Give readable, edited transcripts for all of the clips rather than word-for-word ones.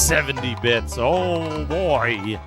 70 bits. Oh boy.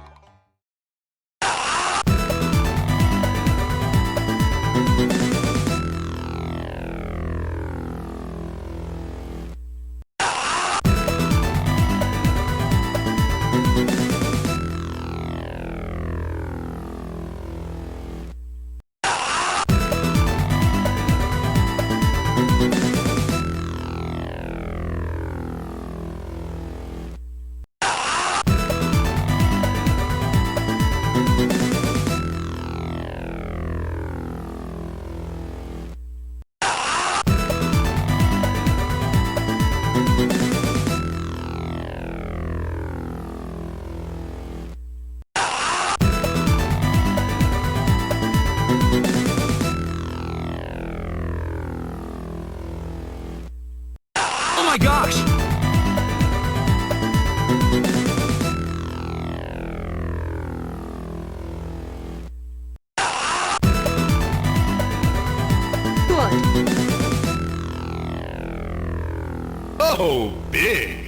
Oh my gosh! Good. Oh, big!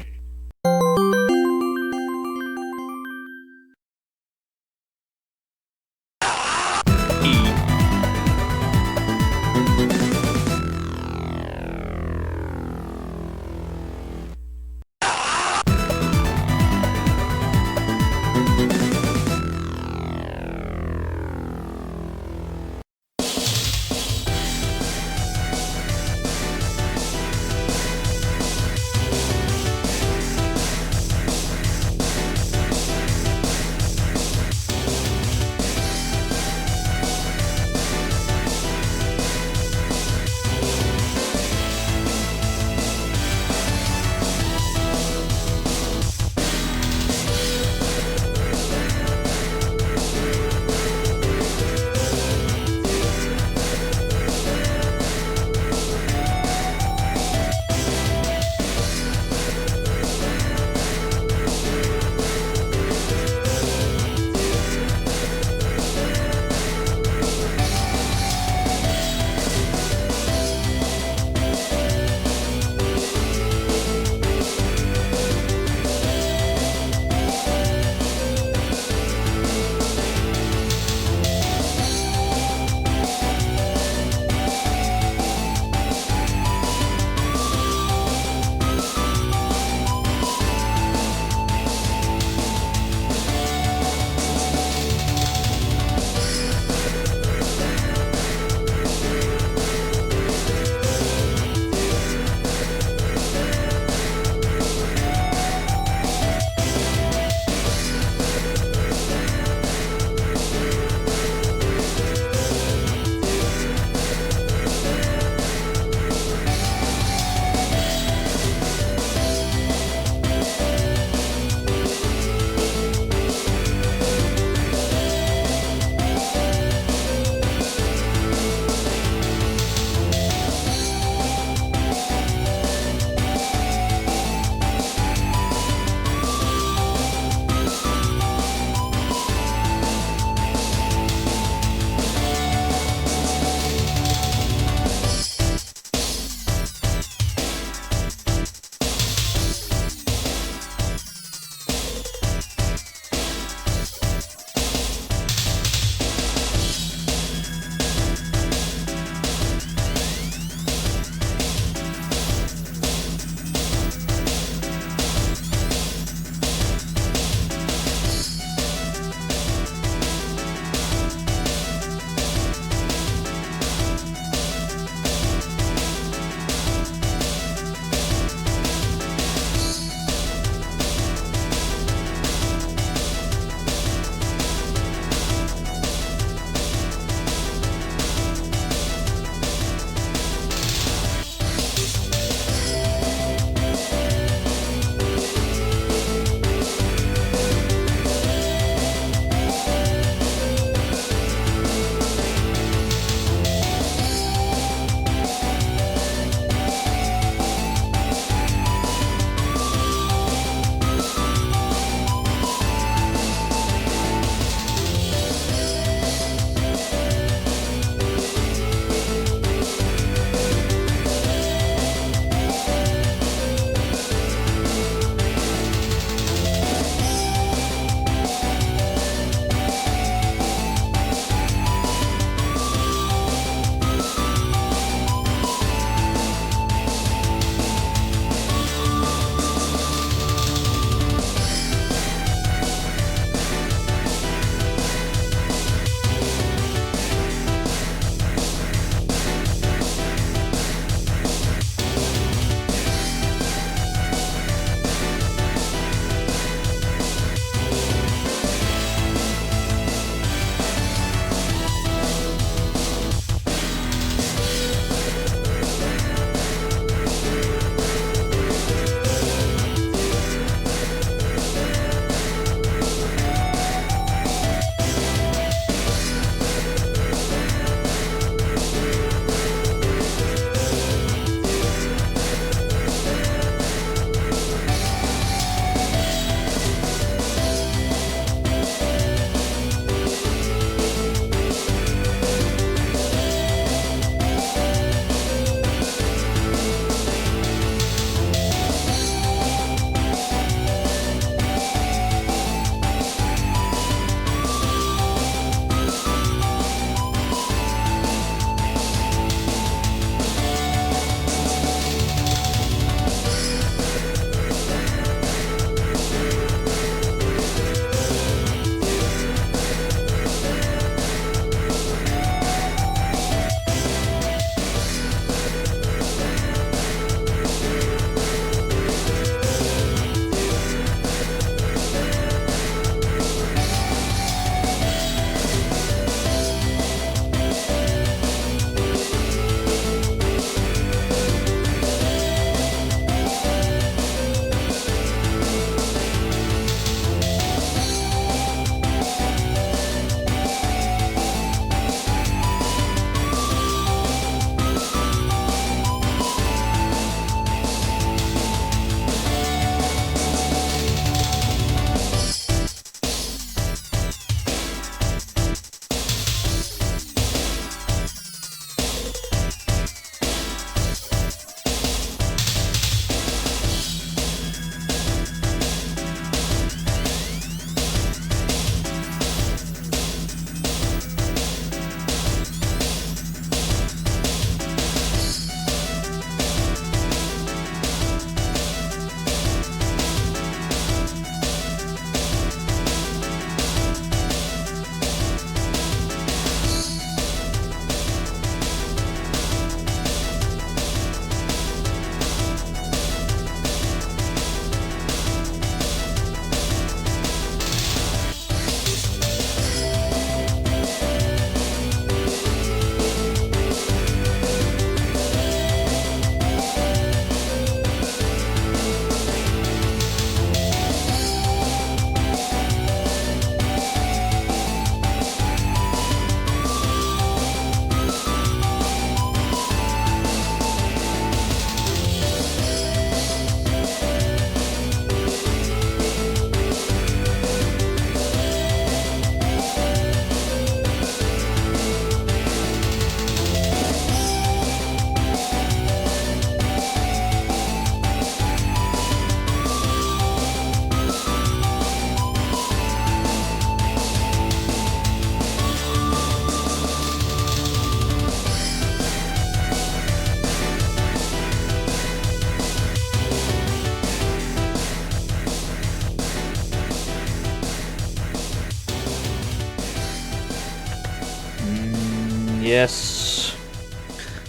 Yes.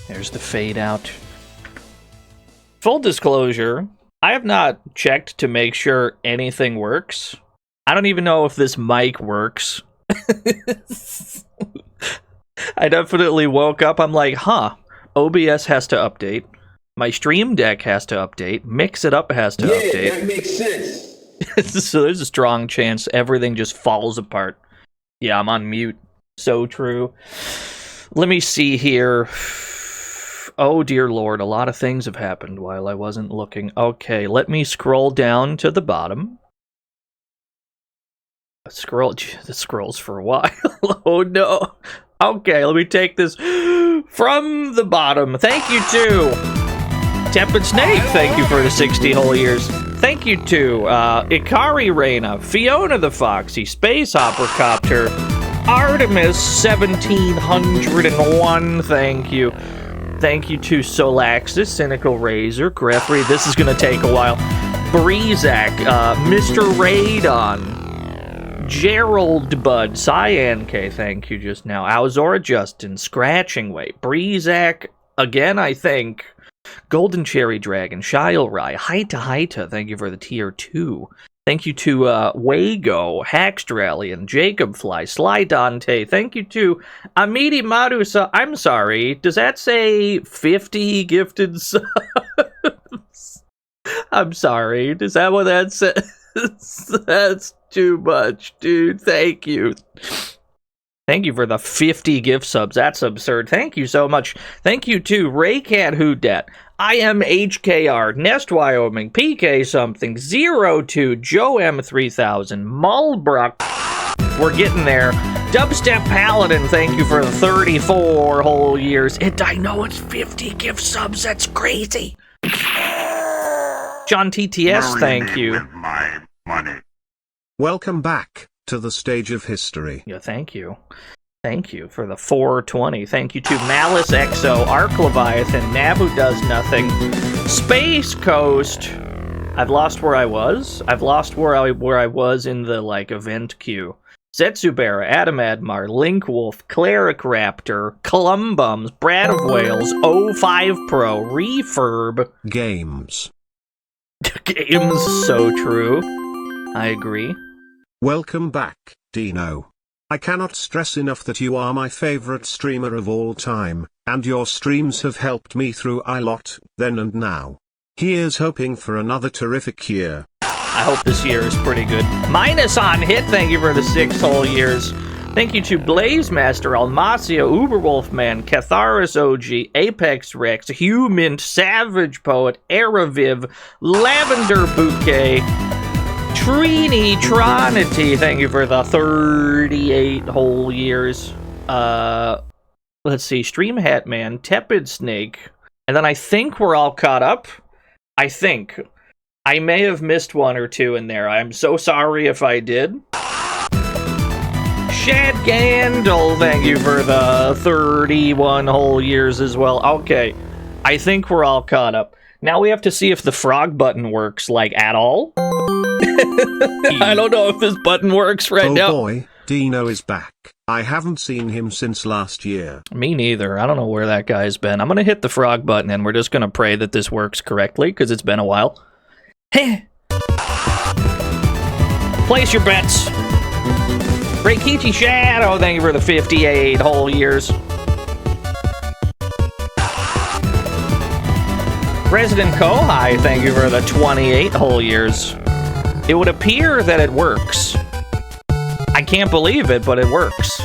There's the fade out. Full disclosure, I have not checked to make sure anything works. I don't even know if this mic works. I definitely woke up, I'm like, OBS has to update. My Stream Deck has to update. Mix It Up has to update. Yeah, that makes sense. So there's a strong chance everything just falls apart. Yeah, I'm on mute. So true. Let me see here. Oh, dear Lord, a lot of things have happened while I wasn't looking. Okay, let me scroll down to the bottom. This scrolls for a while. Oh, no. Okay, let me take this from the bottom. Thank you to Tepid Snake, thank you for the 60 whole years. Thank you to Ikari Reina, Fiona the Foxy, Space Hoppercopter, Artemis 1701, thank you. Thank you to Solaxis, Cynical Razor, Greffrey, this is gonna take a while. Breezak, Mr. Radon, Gerald Bud, Cyan K, thank you just now. Alzora Justin, Scratching Weight, Breezak, again I think. Golden Cherry Dragon, Shile Rye, Haita, thank you for the tier 2. Thank you to Wago, Hackstralian, Jacob Fly, Sly Dante. Thank you to Amidi Marusa. I'm sorry, does that say 50 gifted subs? I'm sorry, is that what that says? That's too much, dude. Thank you. Thank you for the 50 gift subs. That's absurd. Thank you so much. Thank you to Raycat Whodet, I am HKR, Nest Wyoming, PK something, 02, Joe M3000, Mulbrook. We're getting there. Dubstep Paladin, thank you for the 34 whole years. And I know it's 50 gift subs. That's crazy. John TTS, thank you. With my money. Welcome back to the stage of history. Yeah, thank you. Thank you for the 420. Thank you to Malice Exo, Arc Leviathan, Nabu Does Nothing, Space Coast. I've lost where I was. I've lost where I was in the event queue. Zetsubera, Adam Admar, Link Wolf, Cleric Raptor, Columbums, Brad of Wales, 05 Pro, Refurb. Games. Games, so true. I agree. Welcome back, Dino. I cannot stress enough that you are my favorite streamer of all time, and your streams have helped me through a lot, then and now. Here's hoping for another terrific year. I hope this year is pretty good. Minus on hit, thank you for the 6 whole years. Thank you to Blaze Master, Almacia, Uberwolfman, Catharis OG, Apex Rex, Humint, Savage Poet, Araviv, Lavender Bouquet, Trini Tronity, thank you for the 38 whole years. Let's see, Stream Hatman, Tepid Snake, and then I think we're all caught up. I think. I may have missed one or two in there. I'm so sorry if I did. Shad Gandal, thank you for the 31 whole years as well. Okay, I think we're all caught up. Now we have to see if the frog button works, at all. I don't know if this button works right now. Oh boy, Dino is back. I haven't seen him since last year. Me neither. I don't know where that guy's been. I'm going to hit the frog button and we're just going to pray that this works correctly because it's been a while. Place your bets. Reikichi Shadow, thank you for the 58 whole years. Resident Kohai, thank you for the 28 whole years. It would appear that it works. I can't believe it, but it works.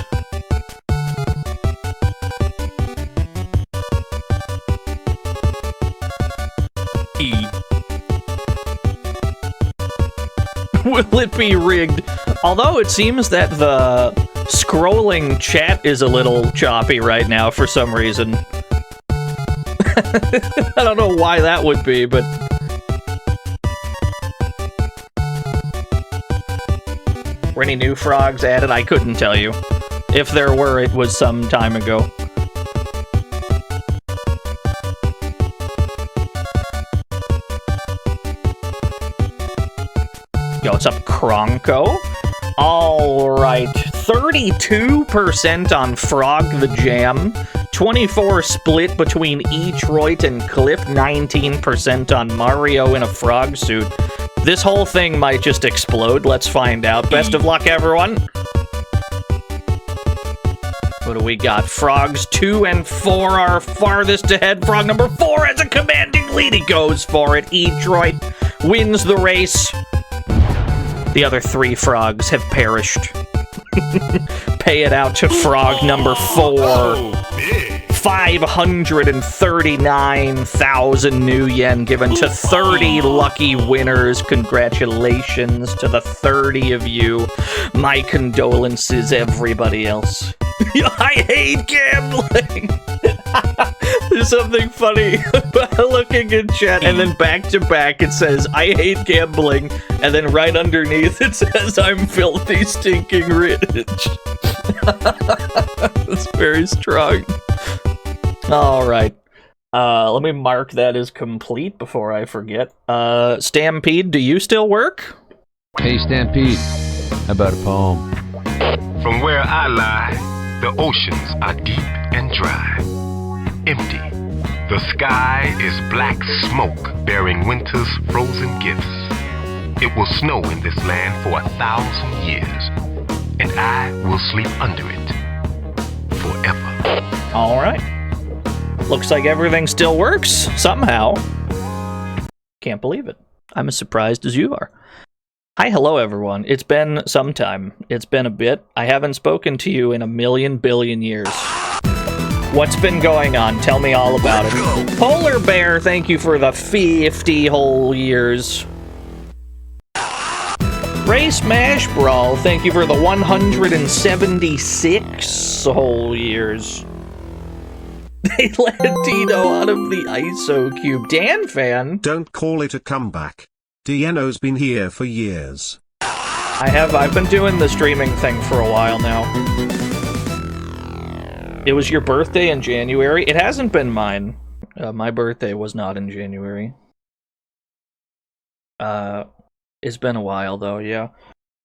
Will it be rigged? Although it seems that the scrolling chat is a little choppy right now for some reason. I don't know why that would be, but... Were any new frogs added? I couldn't tell you. If there were, it was some time ago. Yo, what's up, Kronko? Alright, 32% on Frog the Jam, 24 split between Etroit and Cliff, 19% on Mario in a frog suit. This whole thing might just explode. Let's find out. Best of luck, everyone. What do we got? Frogs 2 and 4 are farthest ahead. Frog number 4 has a commanding lead. He goes for it. Etroit wins the race. The other 3 frogs have perished. Pay it out to frog number 4. 539,000 new yen given to 30 lucky winners. Congratulations to the 30 of you. My condolences, everybody else. I hate gambling. There's something funny about looking in chat, and then back to back it says, I hate gambling, and then right underneath it says, I'm filthy, stinking rich. That's very strong. Alright. Let me mark that as complete before I forget. Stampede, do you still work? Hey, Stampede. How about a poem? From where I lie, the oceans are deep and dry, empty. The sky is black smoke bearing winter's frozen gifts. It will snow in this land for 1,000 years, and I will sleep under it forever. Alright. Looks like everything still works, somehow. Can't believe it. I'm as surprised as you are. Hi, hello everyone. It's been some time. It's been a bit. I haven't spoken to you in a million billion years. What's been going on? Tell me all about it. Polar Bear, thank you for the 50 whole years. Ray Smash Brawl, thank you for the 176 whole years. They let Dino out of the ISO cube. Dan fan? Don't call it a comeback. Dino's been here for years. I've been doing the streaming thing for a while now. It was your birthday in January? It hasn't been mine. My birthday was not in January. It's been a while though, yeah.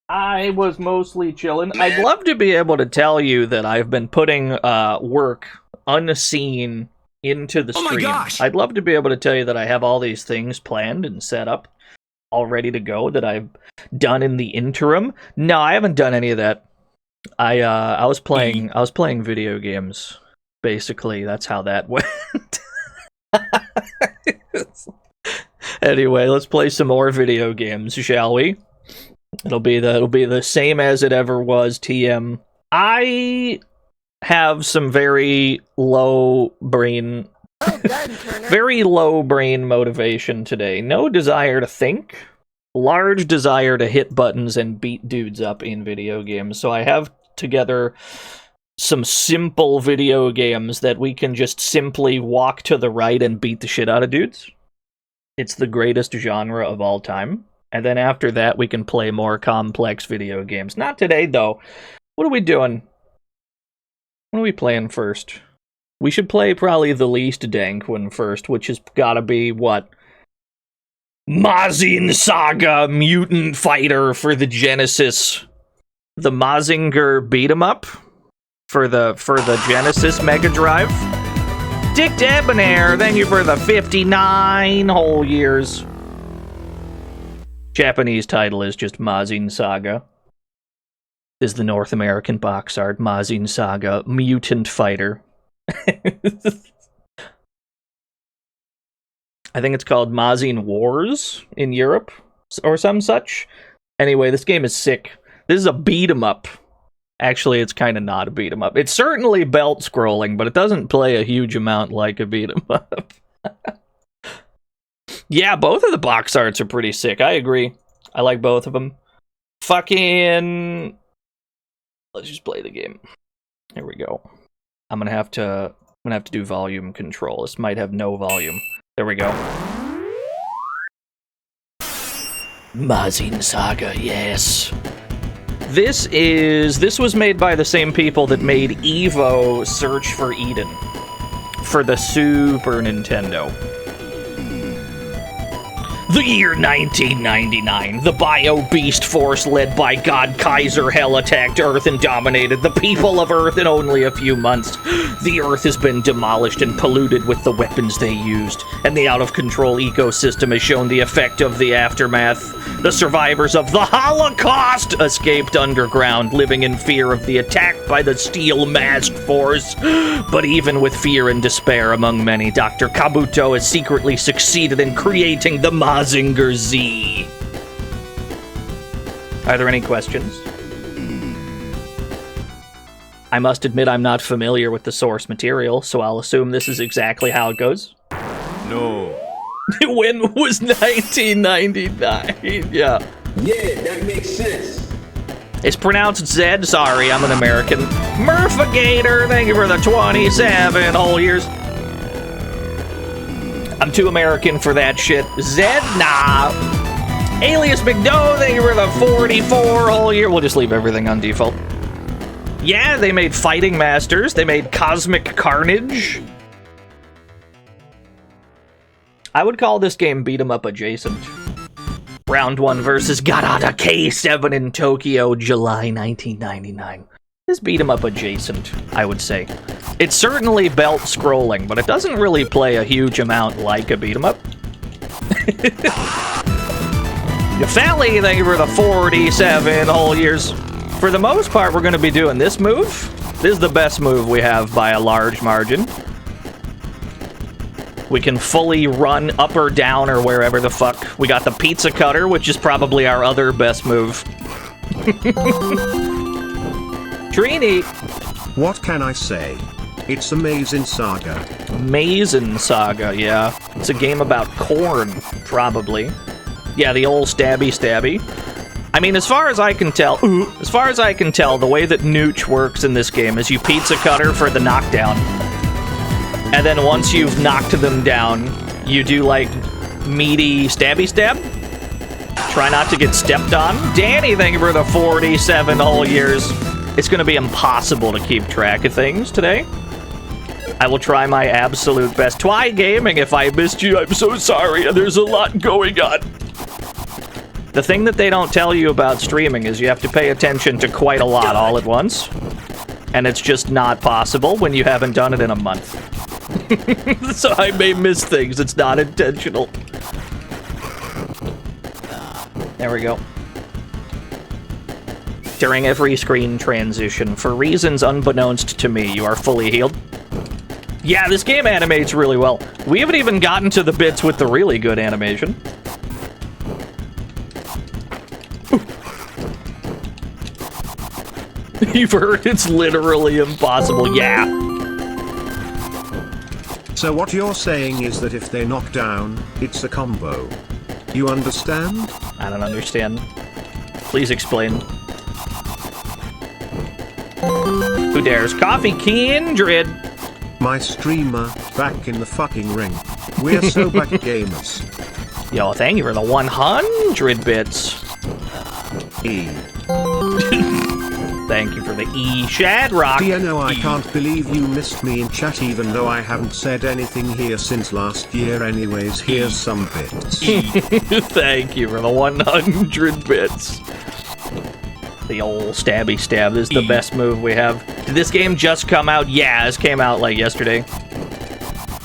I was mostly chilling. I'd love to be able to tell you that I've been putting work unseen into the stream. Oh my gosh! I'd love to be able to tell you that I have all these things planned and set up, all ready to go, that I've done in the interim. No, I haven't done any of that. I was playing video games. Basically, that's how that went. Anyway, let's play some more video games, shall we? It'll be the same as it ever was, TM. I have some very low brain motivation today. No desire to think, large desire to hit buttons and beat dudes up in video games. So I have together some simple video games that we can just simply walk to the right and beat the shit out of dudes. It's the greatest genre of all time. And then after that, we can play more complex video games. Not today, though. What are we doing? What are we playing first? We should play probably the least dank one first, which has gotta be, what? Mazin Saga Mutant Fighter for the Genesis. The Mazinger beat-em-up for the Genesis Mega Drive. Dick Debonair, thank you for the 59 whole years. Japanese title is just Mazin Saga. This is the North American box art. Mazin Saga Mutant Fighter. I think it's called Mazin Wars in Europe, or some such. Anyway, this game is sick. This is a beat-em-up. Actually, it's kind of not a beat-em-up. It's certainly belt-scrolling, but it doesn't play a huge amount like a beat-em-up. Yeah, both of the box arts are pretty sick. I agree. I like both of them. Fucking... Let's just play the game. Here we go. I'm gonna have to do volume control. This might have no volume. There we go. Mazin Saga, yes. This was made by the same people that made Evo Search for Eden for the Super Nintendo. The year 1999, the Bio-Beast force led by God Kaiser Hell attacked Earth and dominated the people of Earth in only a few months. The Earth has been demolished and polluted with the weapons they used, and the out-of-control ecosystem has shown the effect of the aftermath. The survivors of the Holocaust escaped underground, living in fear of the attack by the Steel Mask Force. But even with fear and despair among many, Dr. Kabuto has secretly succeeded in creating the Mazinger Z. Are there any questions? I must admit I'm not familiar with the source material, so I'll assume this is exactly how it goes. No. When was 1999? Yeah. Yeah, that makes sense. It's pronounced Zed. Sorry, I'm an American. Murphigator, thank you for the 27 whole years. I'm too American for that shit. Zed, nah. Alias McDoe, thank you for the 44 whole year. We'll just leave everything on default. Yeah, they made Fighting Masters. They made Cosmic Carnage. I would call this game beat 'em up adjacent. Round 1 versus Garada K7 in Tokyo, July 1999. This beat 'em up adjacent, I would say. It's certainly belt scrolling, but it doesn't really play a huge amount like a beat 'em up. Yafeli, thank you for the 47 whole years. For the most part, we're going to be doing this move. This is the best move we have by a large margin. We can fully run up or down or wherever the fuck. We got the pizza cutter, which is probably our other best move. Trini. What can I say? It's a Mazin Saga. Mazin Saga, yeah. It's a game about corn, probably. Yeah, the old stabby. I mean, as far as I can tell, the way that Nooch works in this game is you pizza cutter for the knockdown. And then once you've knocked them down, you do, like, meaty stabby stab. Try not to get stepped on. Danny, thank you for the 47 whole years. It's going to be impossible to keep track of things today. I will try my absolute best. Twy Gaming, if I missed you, I'm so sorry. There's a lot going on. The thing that they don't tell you about streaming is you have to pay attention to quite a lot all at once. And it's just not possible when you haven't done it in a month. So I may miss things. It's not intentional. There we go. During every screen transition, for reasons unbeknownst to me, you are fully healed. Yeah, this game animates really well. We haven't even gotten to the bits with the really good animation. You've heard it's literally impossible. Yeah. So what you're saying is that if they knock down, it's a combo. You understand? I don't understand. Please explain. Who dares? Coffee Kindred. My streamer, back in the fucking ring. We're so back gamers. Yo, thank you for the 100 bits. E. Thank you for the E. Shadrock. Do you know I can't believe you missed me in chat even though I haven't said anything here since last year anyways. Here's some bits. Thank you for the 100 bits. The old stabby stab. This is the best move we have. Did this game just come out? Yeah, this came out like yesterday.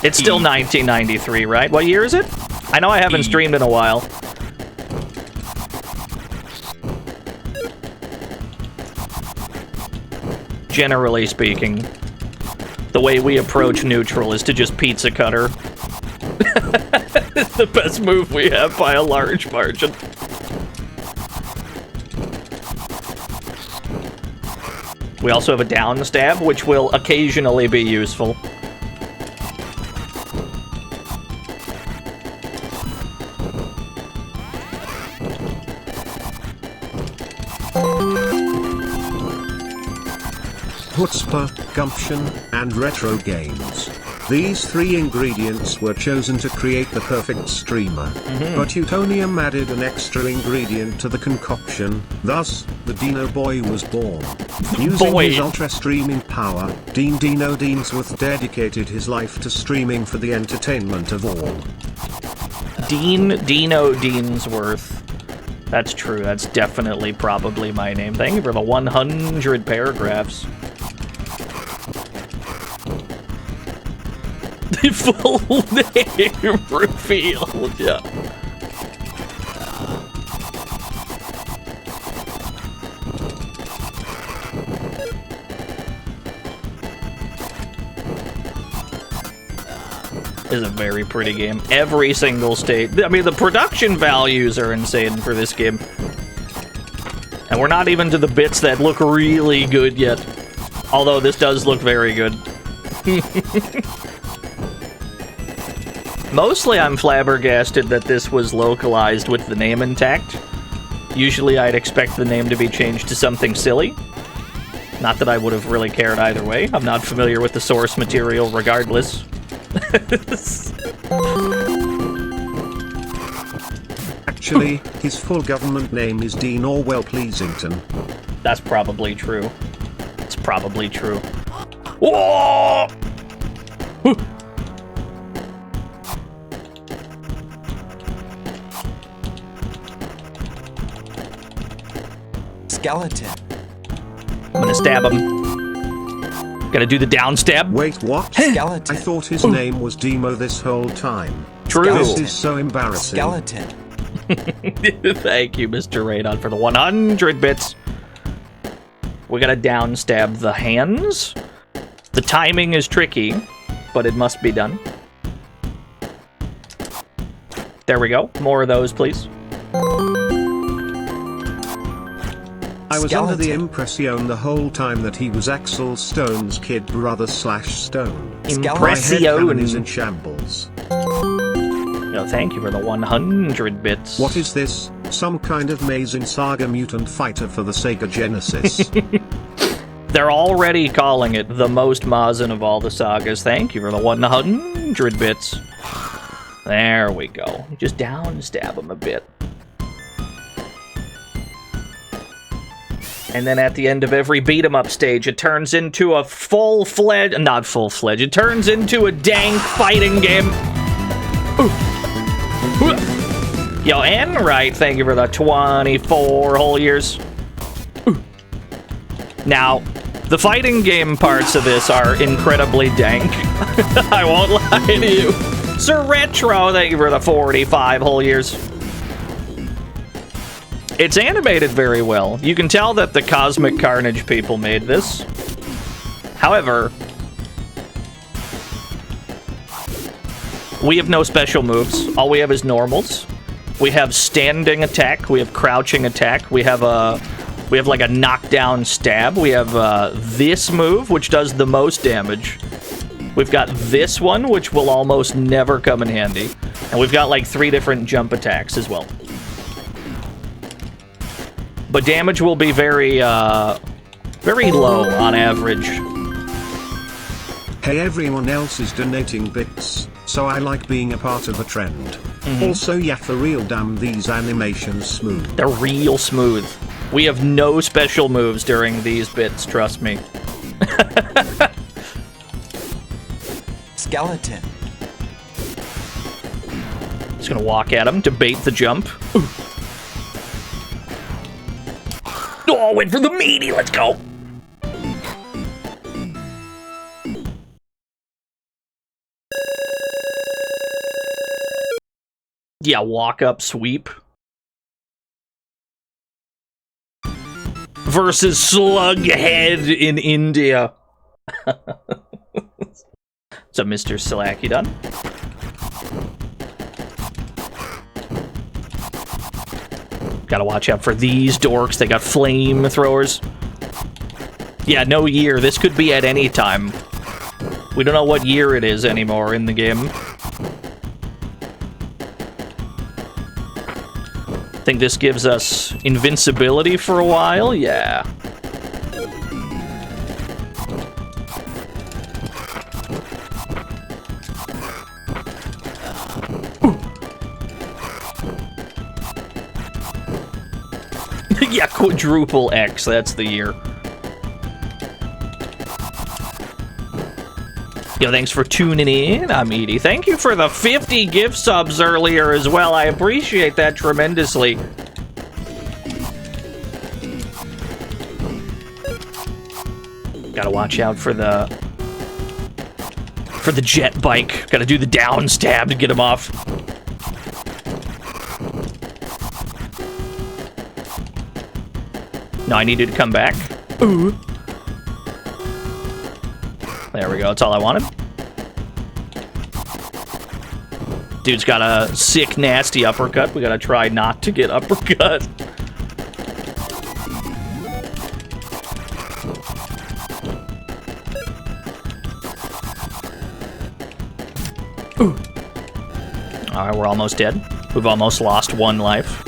It's still 1993, right? What year is it? I know I haven't streamed in a while. Generally speaking, the way we approach neutral is to just pizza cutter. It's the best move we have by a large margin. We also have a down stab, which will occasionally be useful. Chutzpah, gumption, and retro games. These three ingredients were chosen to create the perfect streamer. But Utonium added an extra ingredient to the concoction, thus, the Dino Boy was born. Using his ultra streaming power, Dean Dino Deansworth dedicated his life to streaming for the entertainment of all. Dino Deansworth. That's true. That's definitely probably my name. Thank you for the 100 paragraphs. The full name revealed, yeah. Is a very pretty game. Every single state. I mean, the production values are insane for this game. And we're not even to the bits that look really good yet. Although this does look very good. Mostly I'm flabbergasted that this was localized with the name intact. Usually I'd expect the name to be changed to something silly. Not that I would have really cared either way. I'm not familiar with the source material regardless. Actually, his full government name is Dean Orwell Pleasington. That's probably true. It's probably true. Whoa! Skeleton. I'm gonna stab him. Gonna do the down stab. Wait, what? Skeleton. I thought his name was Demo this whole time. True. This is so embarrassing. Skeleton. Thank you, Mr. Radon, for the 100 bits. We gotta down stab the hands. The timing is tricky, but it must be done. There we go. More of those, please. I was under the impression the whole time that he was Axel Stone's kid brother / Stone. My head is in shambles. No, thank you for the 100 bits. What is this? Some kind of Mazin Saga mutant fighter for the Sega Genesis? They're already calling it the most Mazin of all the sagas. Thank you for the 100 bits. There we go. Just down stab him a bit. And then at the end of every beat-em-up stage, it turns into a full-fledged... Not full-fledged. It turns into a dank fighting game. Yo, and right, thank you for the 24 whole years. Now, the fighting game parts of this are incredibly dank. I won't lie to you. Sir Retro, thank you for the 45 whole years. It's animated very well. You can tell that the Cosmic Carnage people made this. However, we have no special moves. All we have is normals. We have standing attack. We have crouching attack. We have like a knockdown stab. We have this move, which does the most damage. We've got this one, which will almost never come in handy. And we've got like 3 different jump attacks as well. But damage will be very low on average. Hey, everyone else is donating bits, so I like being a part of the trend. Also, yeah, for real, damn, these animations smooth. They're real smooth. We have no special moves during these bits, trust me. Skeleton. Just gonna walk at him to bait the jump. Oh, went for the meaty, let's go! Yeah, walk up, sweep. Versus Slughead in India. So, Mr. Slacky done. Gotta watch out for these dorks. They got flamethrowers. Yeah, no year. This could be at any time. We don't know what year it is anymore in the game. Think this gives us invincibility for a while? Yeah. Yeah, quadruple X, that's the year. Yo, thanks for tuning in. I'm Edie. Thank you for the 50 gift subs earlier as well. I appreciate that tremendously. Gotta watch out for the jet bike. Gotta do the down stab to get him off. No, I needed to come back. Ooh. There we go. That's all I wanted. Dude's got a sick, nasty uppercut. We gotta try not to get uppercut. Ooh. Alright, we're almost dead. We've almost lost 1 life.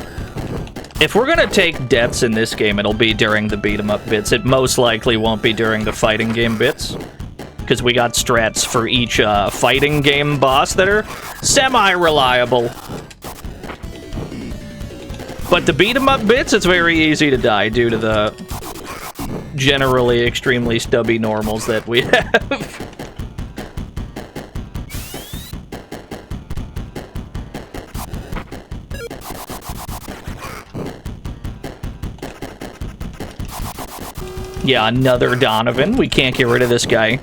If we're gonna take deaths in this game, it'll be during the beat-em-up bits. It most likely won't be during the fighting game bits. Because we got strats for each fighting game boss that are semi-reliable. But the beat-em-up bits, it's very easy to die due to the generally extremely stubby normals that we have. Yeah, another Donovan. We can't get rid of this guy.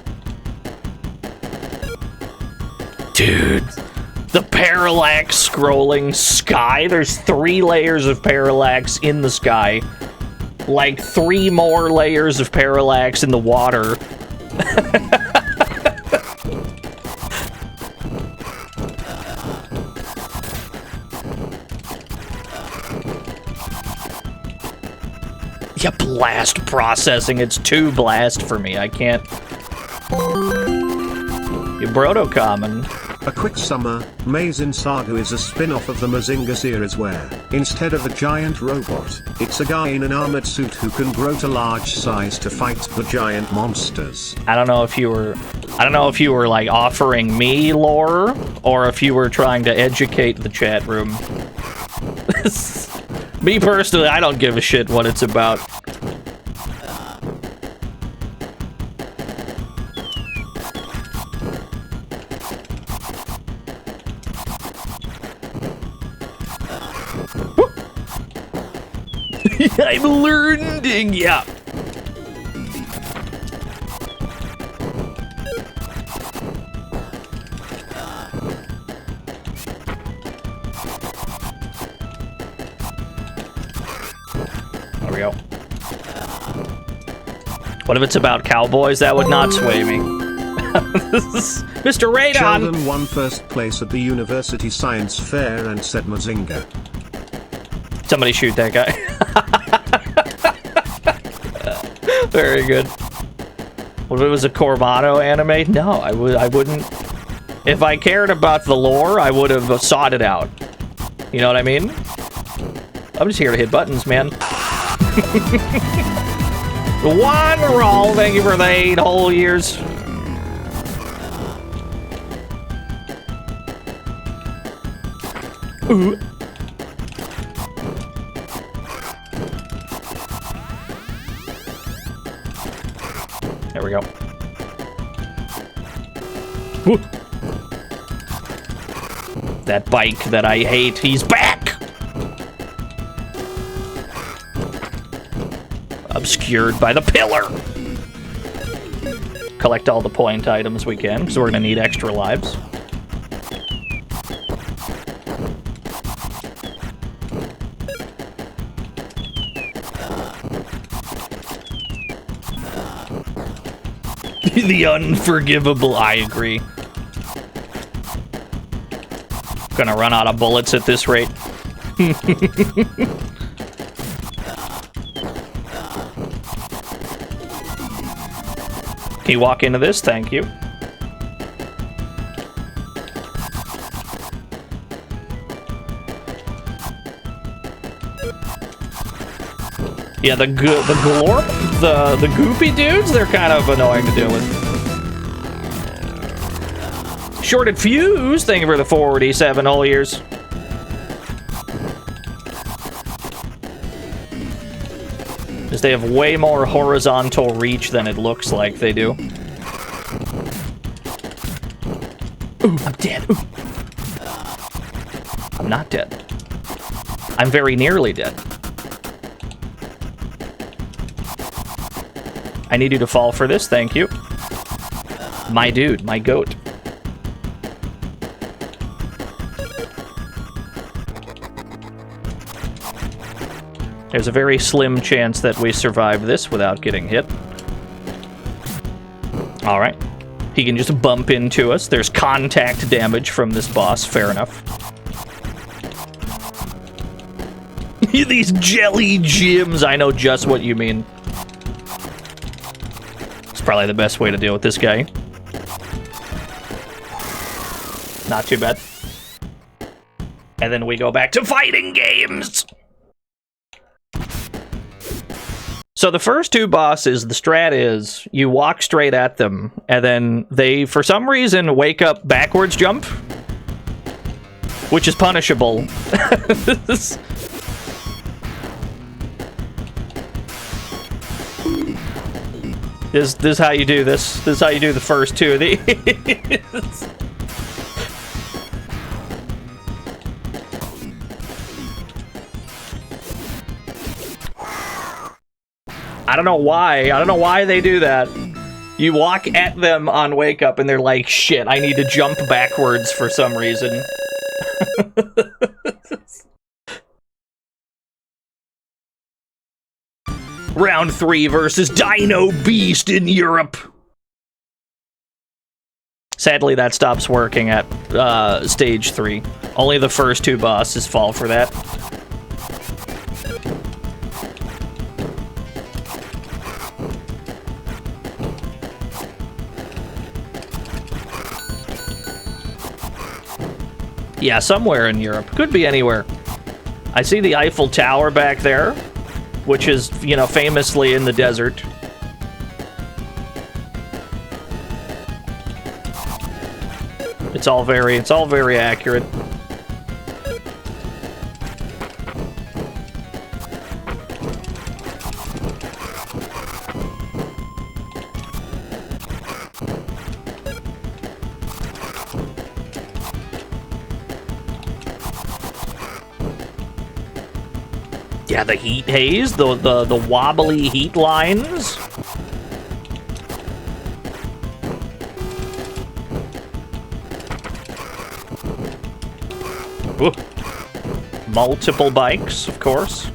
Dude, the parallax scrolling sky. There's 3 layers of parallax in the sky. Like 3 more layers of parallax in the water. Yeah, blast processing. It's too blast for me. I can't. You broto common. A quick summer, Mazin Saga is a spin-off of the Mazinga series where, instead of a giant robot, it's a guy in an armored suit who can grow to large size to fight the giant monsters. I don't know if you were like offering me lore or if you were trying to educate the chat room. Me personally, I don't give a shit what it's about. I'm learning, yeah. There we go. What if it's about cowboys? That would not sway me. Mr. Radon! Sheldon won first place at the University Science Fair and said Mazinga. Somebody shoot that guy. Very good. What if it was a Cormano anime? No, I wouldn't. If I cared about the lore, I would have sought it out. You know what I mean? I'm just here to hit buttons, man. One roll, thank you for the 8 whole years. Ooh. There we go. Woo. That bike that I hate, he's back! Obscured by the pillar. Collect all the point items we can, because we're gonna need extra lives. The unforgivable, I agree. Gonna run out of bullets at this rate. Can you walk into this? Thank you. Yeah, the glorp, the goopy dudes, they're kind of annoying to deal with. Shorted Fuse, thank you for the 47 whole years. Because they have way more horizontal reach than it looks like they do. Ooh, I'm dead. Ooh. I'm not dead. I'm very nearly dead. I need you to fall for this, thank you. My dude, my goat. There's a very slim chance that we survive this without getting hit. Alright. He can just bump into us. There's contact damage from this boss, fair enough. These jelly gems, I know just what you mean. It's probably the best way to deal with this guy. Not too bad. And then we go back to fighting games! So the first two bosses, the strat is, you walk straight at them, and then they, for some reason, wake up backwards jump, which is punishable. This is how you do this. This is how you do the first two of these. I don't know why. I don't know why they do that. You walk at them on wake up and they're like, shit, I need to jump backwards for some reason. Round 3 versus Dino Beast in Europe. Sadly, that stops working at stage 3. Only the first two bosses fall for that. Yeah, somewhere in Europe. Could be anywhere. I see the Eiffel Tower back there, which is, you know, famously in the desert. It's all very accurate. Yeah, the heat haze, the wobbly heat lines. Ooh. Multiple bikes, of course.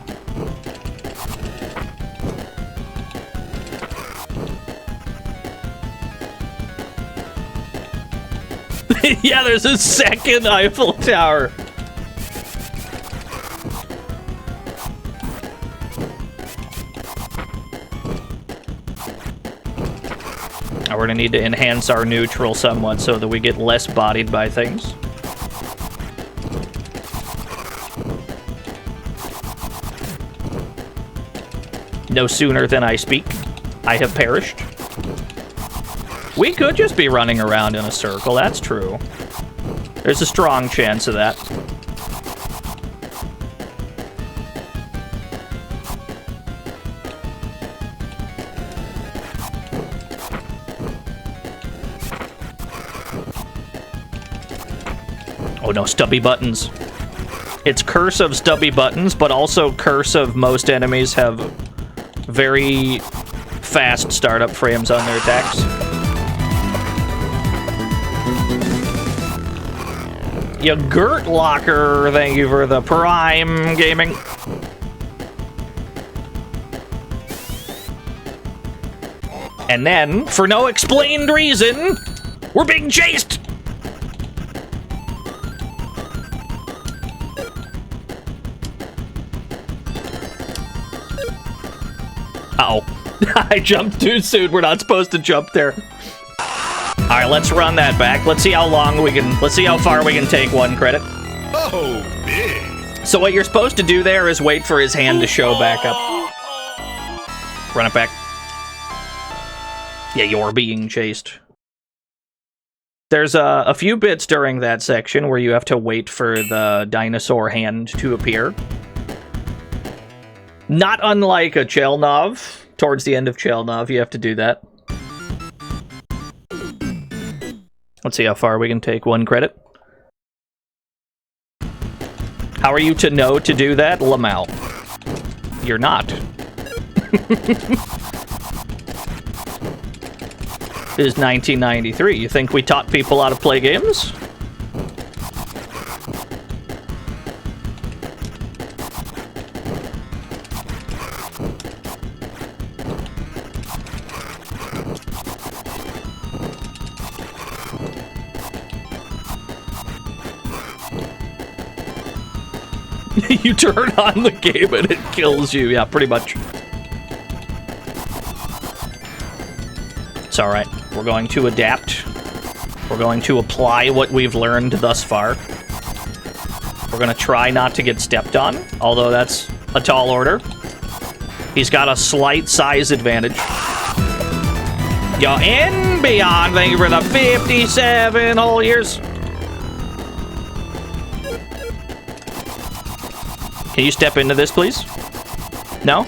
Yeah, there's a second Eiffel Tower. We're gonna need to enhance our neutral somewhat so that we get less bodied by things. No sooner than I speak, I have perished. We could just be running around in a circle, that's true. There's a strong chance of that. Oh no, stubby buttons. It's curse of stubby buttons, but also curse of most enemies have very fast startup frames on their attacks. Yogurt Locker, thank you for the Prime Gaming. And then, for no explained reason, we're being chased! Uh-oh. I jumped too soon. We're not supposed to jump there. Alright, let's run that back. Let's see how long we can... Let's see how far we can take one credit. Oh, big. So what you're supposed to do there is wait for his hand to show back up. Run it back. Yeah, you're being chased. There's a few bits during that section where you have to wait for the dinosaur hand to appear. Not unlike a Chelnov. Towards the end of Chelnov, you have to do that. Let's see how far we can take 1 credit. How are you to know to do that, Lamau? You're not. It is 1993. You think we taught people how to play games? You turn on the game and it kills you. Yeah, pretty much. It's alright. We're going to adapt. We're going to apply what we've learned thus far. We're going to try not to get stepped on, although that's a tall order. He's got a slight size advantage. Yo, and beyond, thank you for the 57 whole years. Can you step into this, please? No?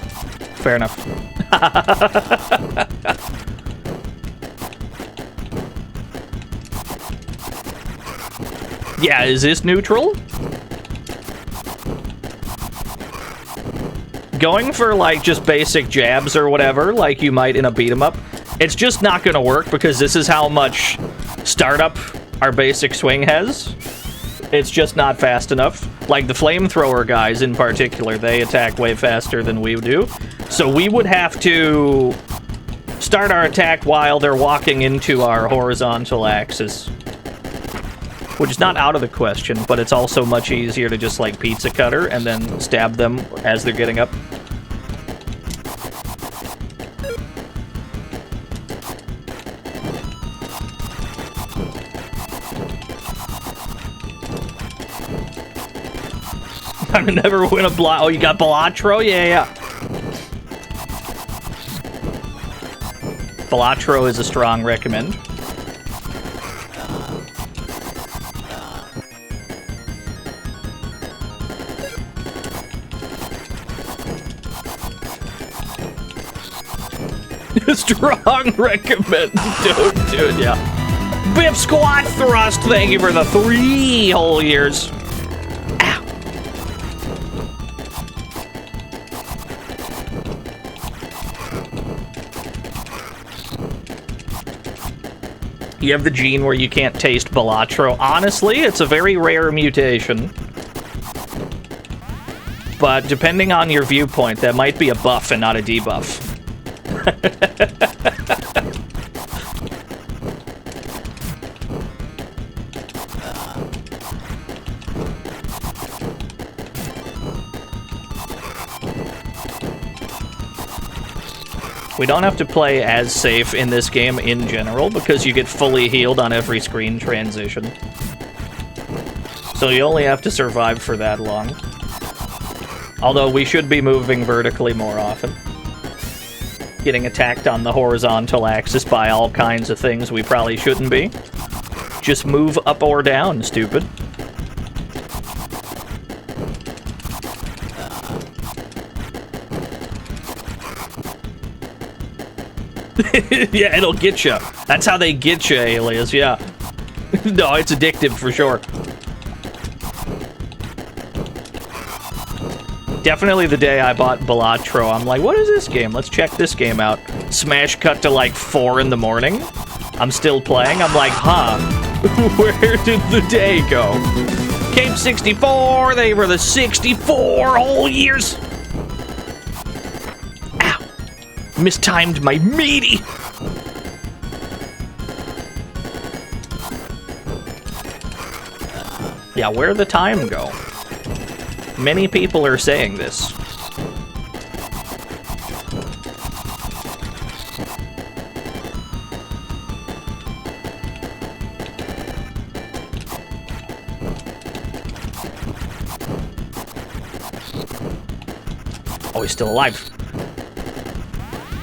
Fair enough. Yeah, is this neutral? Going for, like, just basic jabs or whatever, like you might in a beat-em-up, it's just not gonna work because this is how much startup our basic swing has. It's just not fast enough. Like the flamethrower guys in particular, they attack way faster than we do. So we would have to start our attack while they're walking into our horizontal axis. Which is not out of the question, but it's also much easier to just like pizza cutter and then stab them as they're getting up. Time to never win a Oh, you got Balatro? Yeah. Balatro is a strong recommend. Strong recommend, dude, yeah. Bip squat thrust, thank you for the 3 whole years. Ow. You have the gene where you can't taste Balatro. Honestly, it's a very rare mutation. But depending on your viewpoint, that might be a buff and not a debuff. We don't have to play as safe in this game in general because you get fully healed on every screen transition. So you only have to survive for that long. Although we should be moving vertically more often. Getting attacked on the horizontal axis by all kinds of things we probably shouldn't be. Just move up or down, stupid. Yeah, it'll get you. That's how they get you, Alias, yeah. No, it's addictive for sure. Definitely the day I bought Balatro, I'm like, what is this game? Let's check this game out. Smash cut to like 4 in the morning. I'm still playing. I'm like, huh? Where did the day go? Cape 64, they were the 64 whole years. Ow. Mistimed my meaty. Yeah, where'd the time go? Many people are saying this. Oh, he's still alive.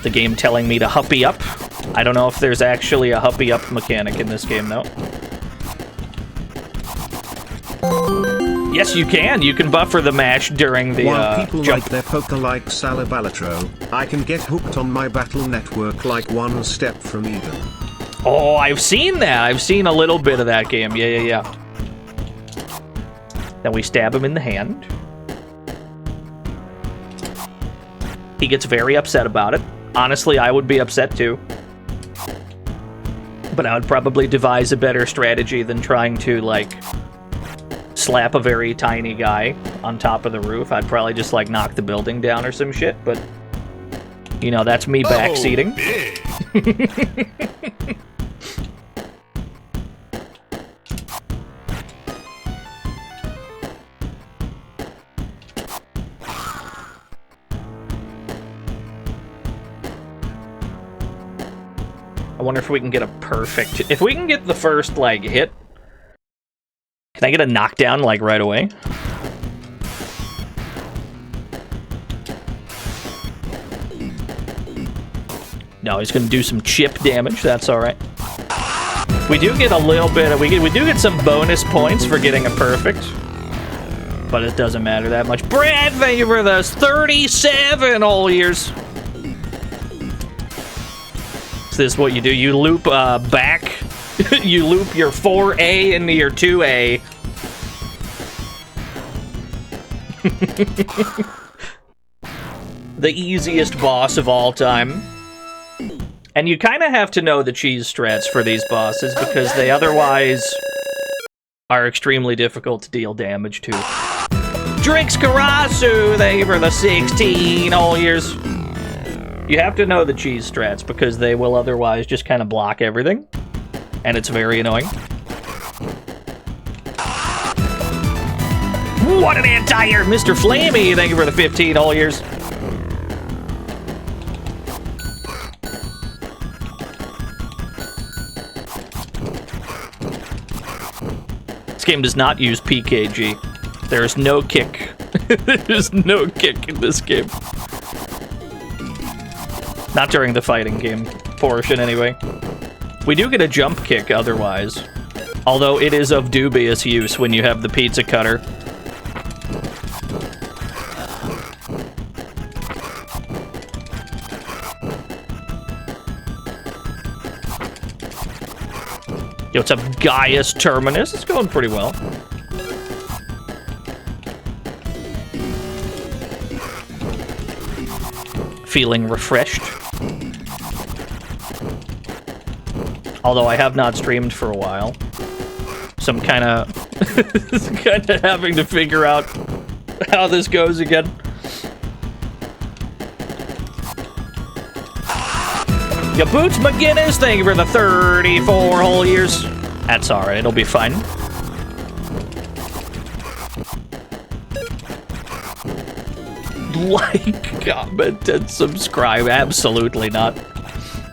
The game telling me to huppy up. I don't know if there's actually a huppy up mechanic in this game, though. Yes, you can. You can buffer the mash during the While people jump. like their poker like Salabalatro, I can get hooked on my battle network like one step from even. Oh, I've seen that. I've seen a little bit of that game. Yeah. Then we stab him in the hand. He gets very upset about it. Honestly, I would be upset too. But I would probably devise a better strategy than trying to, like, slap a very tiny guy on top of the roof. I'd probably just, like, knock the building down or some shit, but, you know, that's me backseating. I wonder if we can get a perfect... If we can get the first, like, hit... Can I get a knockdown, like, right away? No, he's gonna do some chip damage. That's alright. We do get a little bit of... We do get some bonus points for getting a perfect. But it doesn't matter that much. Brad, thank you for those 37 whole years. This is what you do. You loop back. You loop your 4A into your 2A. The easiest boss of all time. And you kind of have to know the cheese strats for these bosses because they otherwise are extremely difficult to deal damage to. Drix Karasu, thank you for the 16 whole years. You have to know the cheese strats because they will otherwise just kind of block everything. And it's very annoying. What an anti-air, Mr. Flamey! Thank you for the 15 whole years. This game does not use PKG. There is no kick. There's no kick in this game. Not during the fighting game portion, anyway. We do get a jump kick otherwise. Although it is of dubious use when you have the pizza cutter. Yo, what's up, Gaius Terminus? It's going pretty well. Feeling refreshed. Although I have not streamed for a while. So I'm kind of having to figure out how this goes again. Your Boots McGinnis, thank you for the 34 whole years. That's alright, it'll be fine. Like, comment, and subscribe. Absolutely not.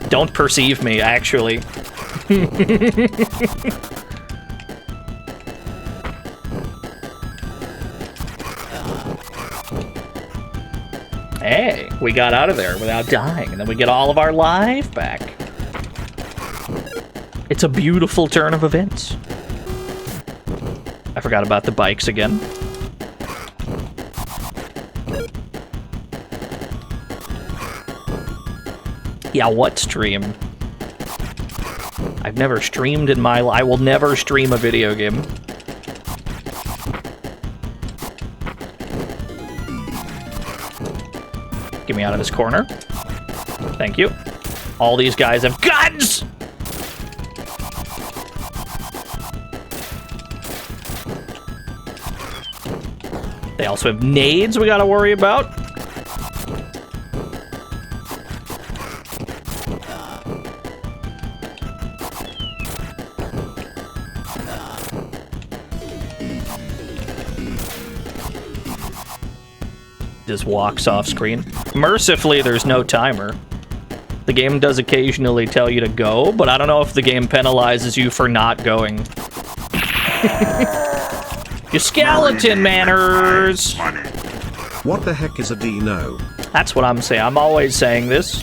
Don't perceive me, actually. Hey, we got out of there without dying, and then we get all of our life back. It's a beautiful turn of events. I forgot about the bikes again. Yeah, what stream? I've never streamed in my life. I will never stream a video game. Get me out of this corner. Thank you. All these guys have guns! They also have nades we gotta worry about. Just walks off screen. Mercifully, there's no timer. The game does occasionally tell you to go, but I don't know if the game penalizes you for not going. You skeleton manners! What the heck is a Dino? That's what I'm saying. I'm always saying this.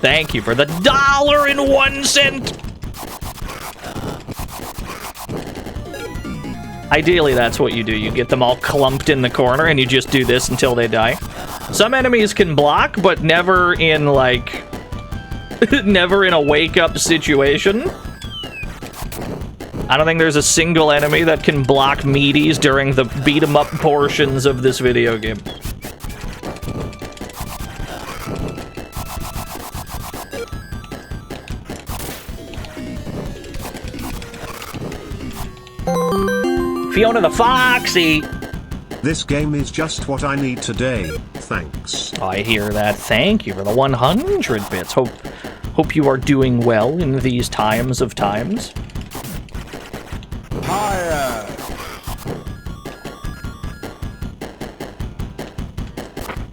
Thank you for the $1.01. Ideally, that's what you do. You get them all clumped in the corner, and you just do this until they die. Some enemies can block, but never in, like, Never in a wake-up situation. I don't think there's a single enemy that can block meaties during the beat-em-up portions of this video game. Fiona the Foxy! This game is just what I need today, thanks. I hear that. Thank you for the 100 bits. Hope you are doing well in these times of times.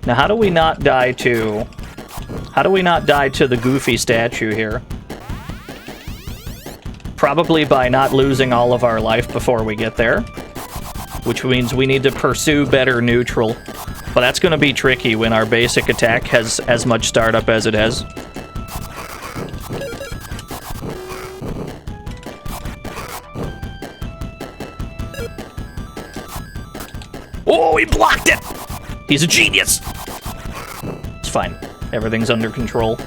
Now, how do we not die to the goofy statue here? Probably by not losing all of our life before we get there. Which means we need to pursue better neutral. But that's going to be tricky when our basic attack has as much startup as it has. Oh, he blocked it! He's a genius! It's fine. Everything's under control.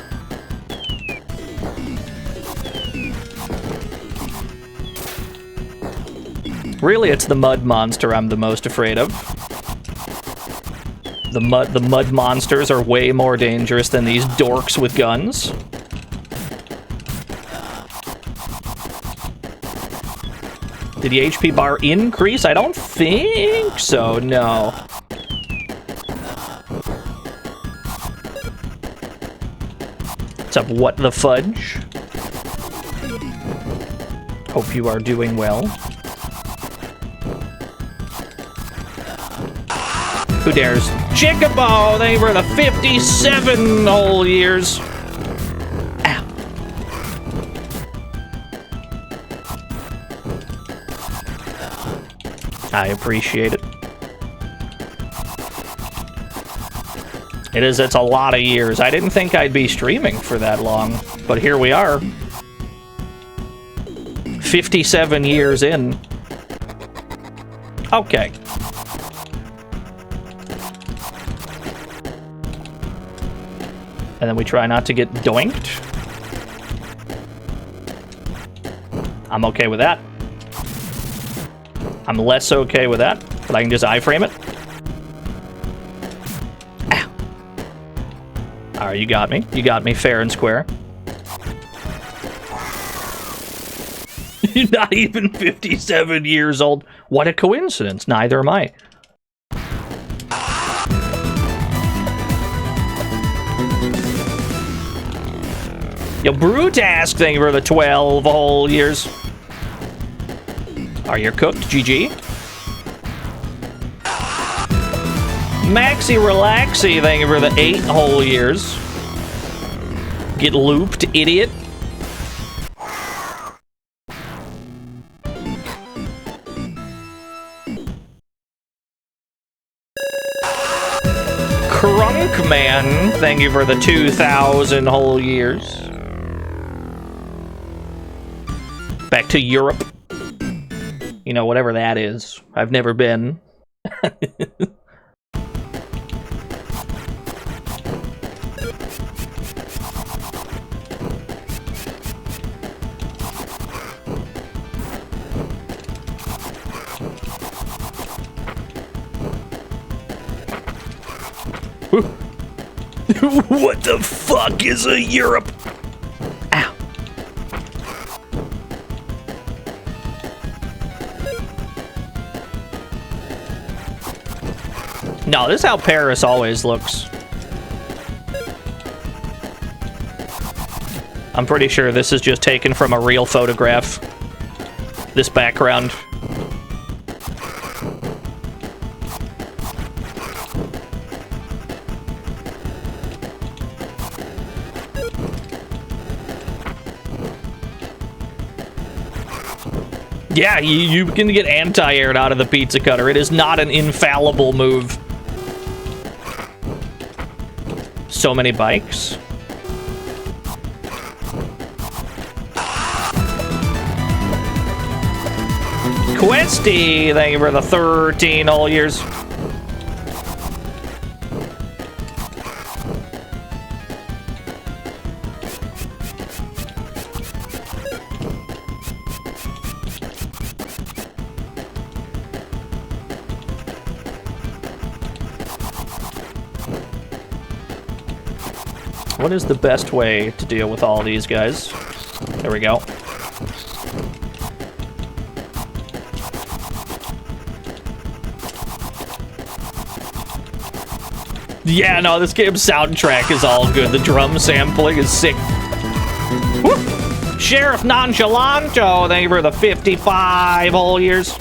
Really, it's the mud monster I'm the most afraid of. The mud monsters are way more dangerous than these dorks with guns. Did the HP bar increase? I don't think so, no. What's up, what the fudge? Hope you are doing well. Who dares? Chickabo! They were the 57 whole years. Ow. I appreciate it. It's a lot of years. I didn't think I'd be streaming for that long, but here we are. 57 years in. Okay. And then we try not to get doinked. I'm okay with that. I'm less okay with that, but I can just iframe it. Ow. Alright, you got me. You got me fair and square. You're not even 57 years old. What a coincidence. Neither am I. Yo, Brutask, thank you for the 12 whole years. Are you cooked? GG. Maxi Relaxy, thank you for the 8 whole years. Get looped, idiot. Crunkman, thank you for the 2,000 whole years. Back to Europe. You know, whatever that is. I've never been. What the fuck is a Europe? Ow. No, this is how Paris always looks. I'm pretty sure this is just taken from a real photograph. This background. Yeah, you can get anti-aired out of the pizza cutter. It is not an infallible move. So many bikes. Questy, thank you for the 13 all years. What is the best way to deal with all these guys? There we go. Yeah, no, this game's soundtrack is all good. The drum sampling is sick. Woo! Sheriff Nonchalanto, thank you for the 55 whole years.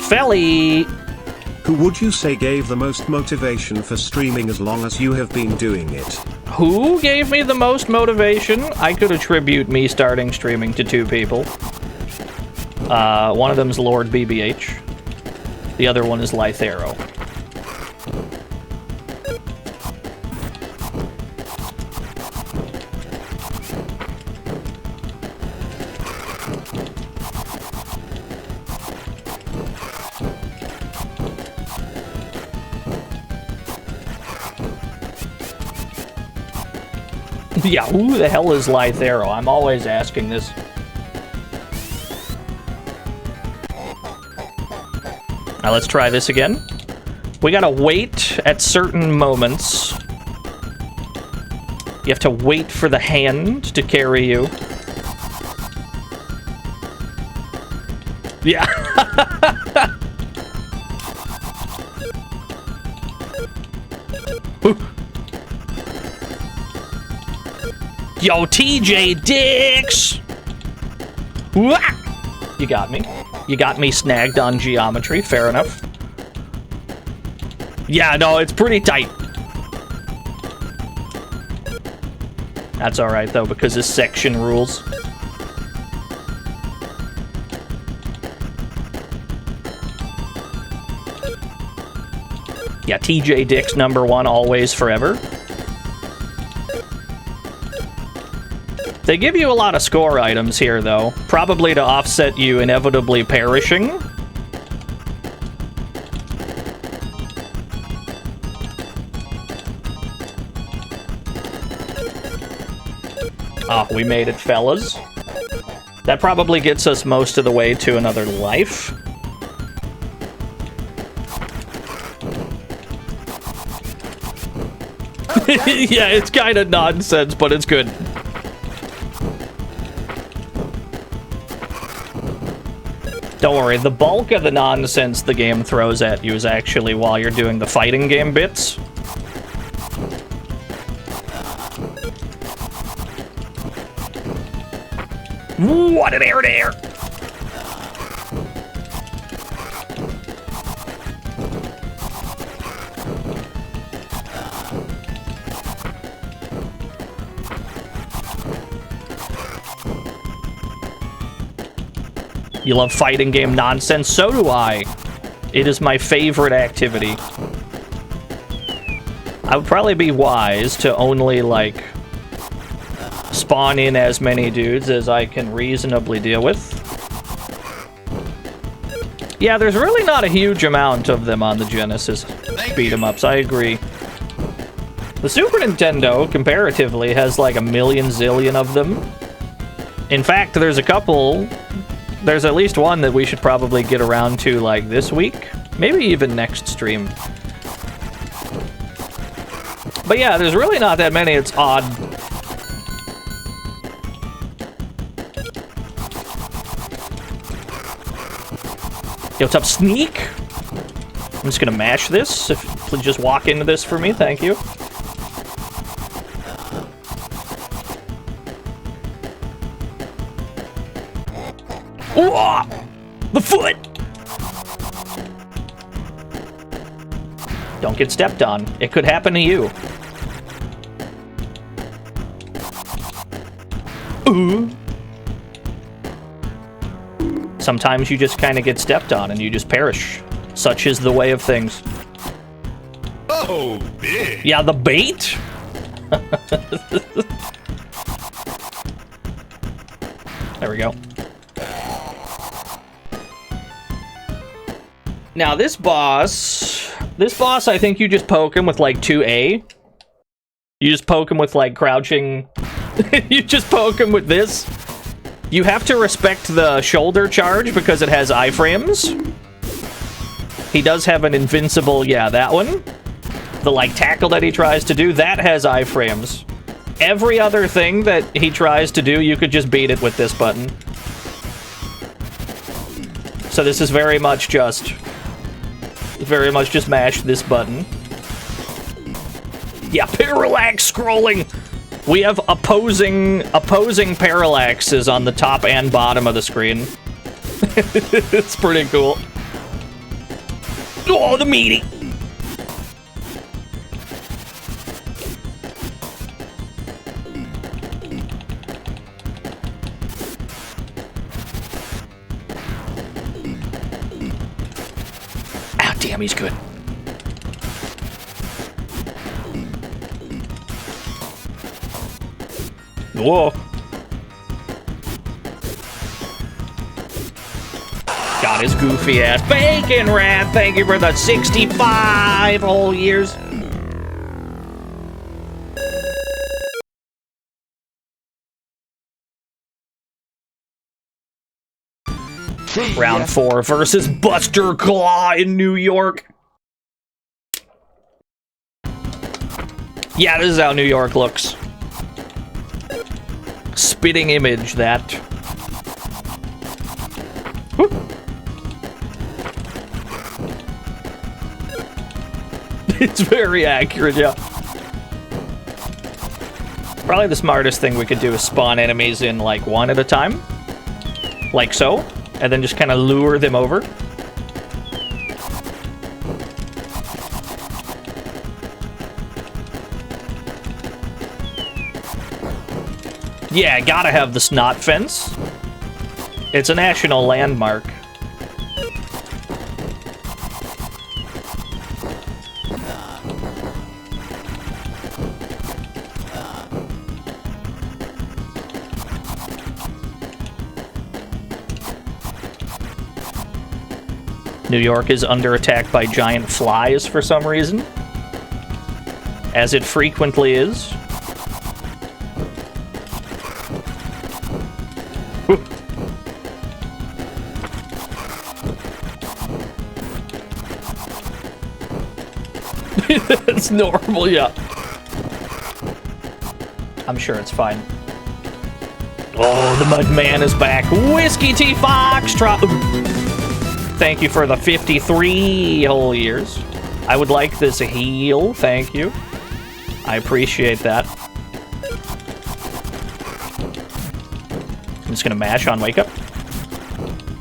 Felly. Who would you say gave the most motivation for streaming as long as you have been doing it? Who gave me the most motivation? I could attribute me starting streaming to two people. One of them's Lord BBH. The other one is Lythero. Yeah, who the hell is Lythero? I'm always asking this. Now let's try this again. We gotta wait at certain moments. You have to wait for the hand to carry you. Yeah. Yo, TJ Dix! Wah! You got me. You got me snagged on geometry, fair enough. Yeah, no, it's pretty tight. That's alright, though, because this section rules. Yeah, TJ Dix #1, always, forever. They give you a lot of score items here, though. Probably to offset you inevitably perishing. Ah, we made it, fellas. That probably gets us most of the way to another life. Yeah, it's kind of nonsense, but it's good. Don't worry, the bulk of the nonsense the game throws at you is actually while you're doing the fighting game bits. What an air to air! You love fighting game nonsense? So do I. It is my favorite activity. I would probably be wise to only, like, spawn in as many dudes as I can reasonably deal with. Yeah, there's really not a huge amount of them on the Genesis beat-em-ups, I agree. The Super Nintendo, comparatively, has like a million zillion of them. In fact, there's a couple... There's at least one that we should probably get around to, like, this week. Maybe even next stream. But yeah, there's really not that many. It's odd. Yo, what's up, Sneak? I'm just gonna mash this. If please just walk into this for me, thank you. Ooh, the foot! Don't get stepped on. It could happen to you. Ooh. Sometimes you just kind of get stepped on and you just perish. Such is the way of things. Oh, big. Yeah, the bait? There we go. Now this boss I think you just poke him with like 2A. You just poke him with like crouching. You just poke him with this. You have to respect the shoulder charge because it has iframes. He does have an invincible, yeah, that one. The, like, tackle that he tries to do, that has iframes. Every other thing that he tries to do, you could just beat it with this button. So this is very much just mash this button. Yeah, parallax scrolling! We have opposing parallaxes on the top and bottom of the screen. It's pretty cool. Oh, the meaty! Ah, damn, he's good. Whoa. Got his goofy ass. Bacon Rat, thank you for the 65 whole years. Round 4 versus Buster Claw in New York. Yeah, this is how New York looks. Spitting image, that. Whoop. It's very accurate, yeah. Probably the smartest thing we could do is spawn enemies in, like, one at a time. Like so. And then just kind of lure them over. Yeah, gotta have the snot fence. It's a national landmark. New York is under attack by giant flies for some reason. As it frequently is. It's normal, yeah. I'm sure it's fine. Oh, the Mudman is back. Whiskey T Foxtrot. Thank you for the 53 whole years. I would like this heal, thank you. I appreciate that. I'm just gonna mash on wake up.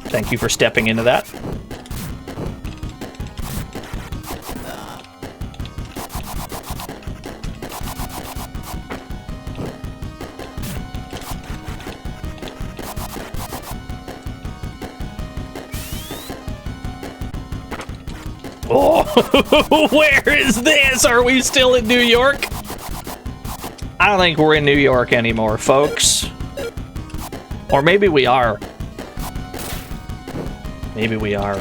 Thank you for stepping into that. Oh, where is this? Are we still in New York? I don't think we're in New York anymore, folks. Or maybe we are. Maybe we are.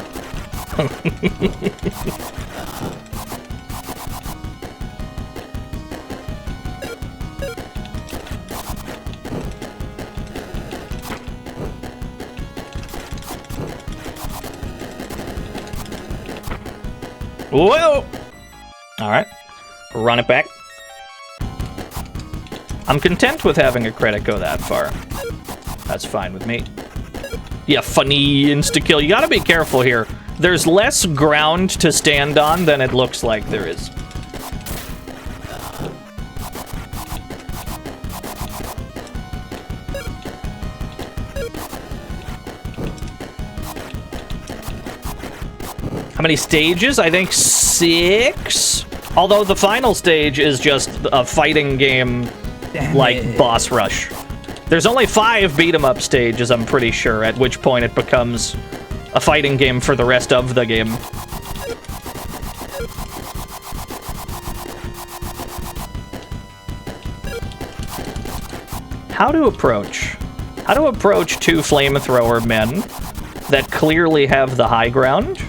Whoa! Alright. Run it back. I'm content with having a credit go that far. That's fine with me. Yeah, funny insta-kill. You gotta be careful here. There's less ground to stand on than it looks like there is. How many stages? I think 6? Although the final stage is just a fighting game, like boss rush. There's only 5 beat-em-up stages, I'm pretty sure, at which point it becomes a fighting game for the rest of the game. How to approach? How to approach 2 flamethrower men that clearly have the high ground?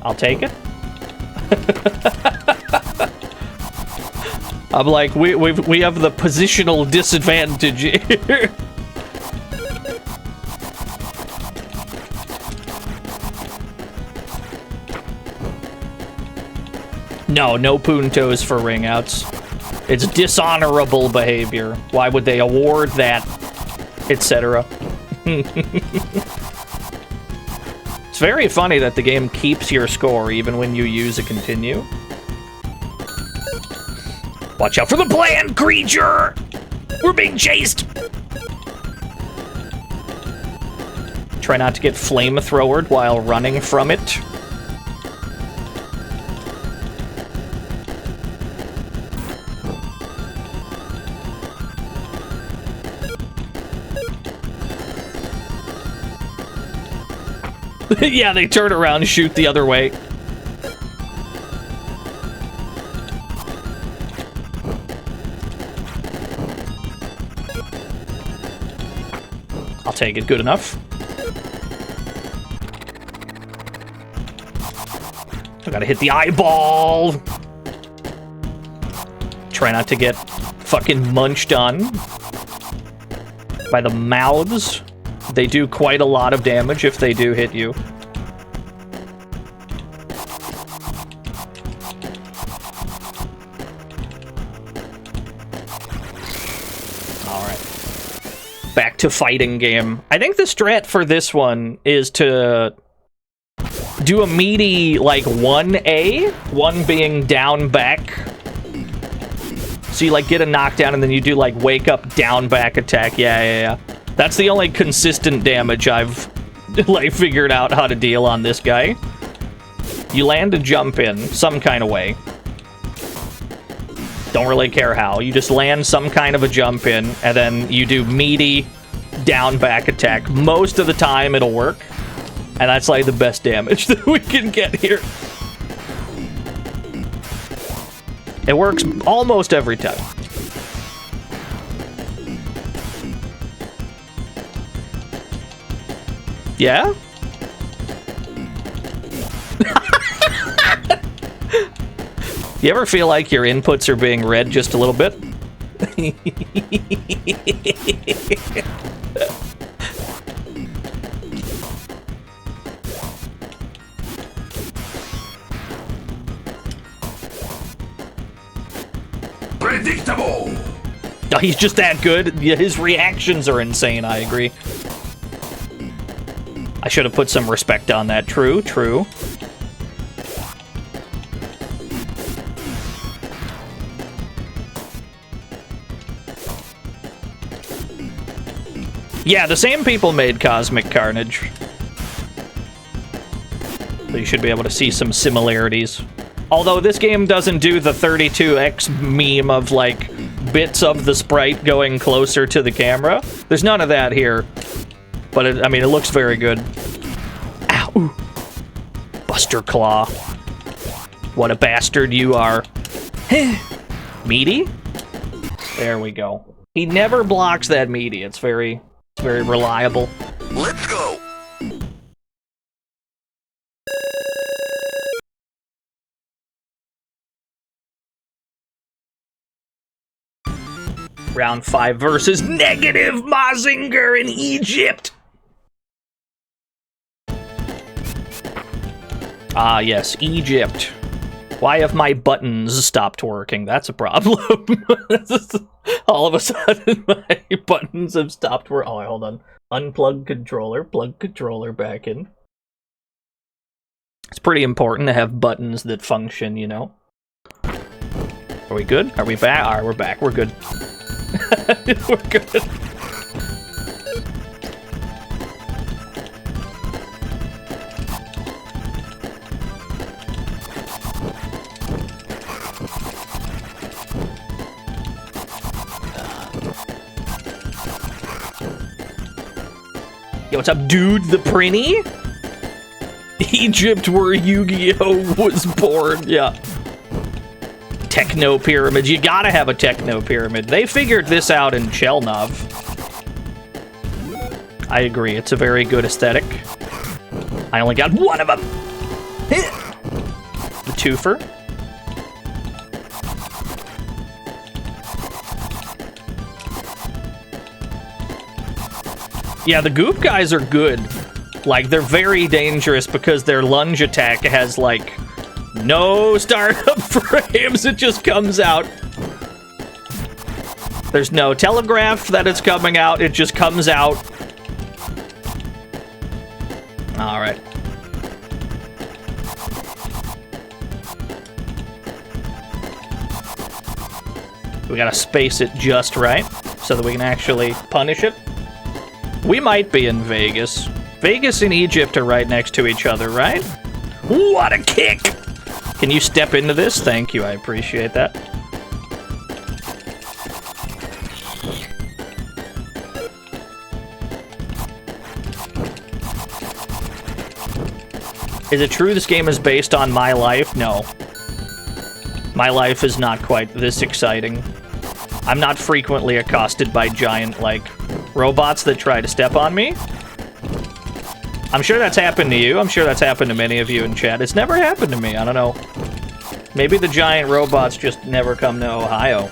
I'll take it. I'm like, we have the positional disadvantage here. No puntos for ring outs. It's dishonorable behavior. Why would they award that, etc.? It's very funny that the game keeps your score even when you use a continue. Watch out for the bland creature! We're being chased! Try not to get flamethrowered while running from it. Yeah, they turn around and shoot the other way. I'll take it. Good enough. I gotta hit the eyeball. Try not to get fucking munched on by the mouths. They do quite a lot of damage if they do hit you. Alright. Back to fighting game. I think the strat for this one is to do a meaty, like, 1A, 1 being down back. So you, like, get a knockdown and then you do, like, wake up down back attack. Yeah. That's the only consistent damage I've, like, figured out how to deal on this guy. You land a jump in some kind of way. Don't really care how. You just land some kind of a jump in, and then you do meaty down back attack. Most of the time it'll work, and that's, like, the best damage that we can get here. It works almost every time. Yeah? You ever feel like your inputs are being read just a little bit? Predictable! Oh, he's just that good. Yeah, his reactions are insane, I agree. I should have put some respect on that. True. Yeah, the same people made Cosmic Carnage. So you should be able to see some similarities. Although this game doesn't do the 32x meme of, like, bits of the sprite going closer to the camera. There's none of that here. But, I mean, it looks very good. Ow! Ooh. Buster Claw. What a bastard you are. Meaty? There we go. He never blocks that meaty. It's very reliable. Let's go! Round 5 versus negative Mazinger in Egypt. Ah, yes, Egypt. Why have my buttons stopped working? That's a problem. All of a sudden, my buttons have stopped working. Oh, hold on. Unplug controller, plug controller back in. It's pretty important to have buttons that function, you know. Are we good? Are we back? Alright, we're back. We're good. We're good. Yo, what's up, dude? The Prinny? Egypt, where Yu-Gi-Oh! Was born. Yeah. Techno pyramid. You gotta have a techno pyramid. They figured this out in Chelnov. I agree. It's a very good aesthetic. I only got one of them. The twofer. Yeah, the goop guys are good. Like, they're very dangerous because their lunge attack has, like, No startup frames, it just comes out. There's no telegraph that it's coming out, it just comes out. Alright. We gotta space it just right, so that we can actually punish it. We might be in Vegas. Vegas and Egypt are right next to each other, right? What a kick! Can you step into this? Thank you, I appreciate that. Is it true this game is based on my life? No. My life is not quite this exciting. I'm not frequently accosted by giant, like, robots that try to step on me. I'm sure that's happened to you. I'm sure that's happened to many of you in chat. It's never happened to me. I don't know. Maybe the giant robots just never come to Ohio.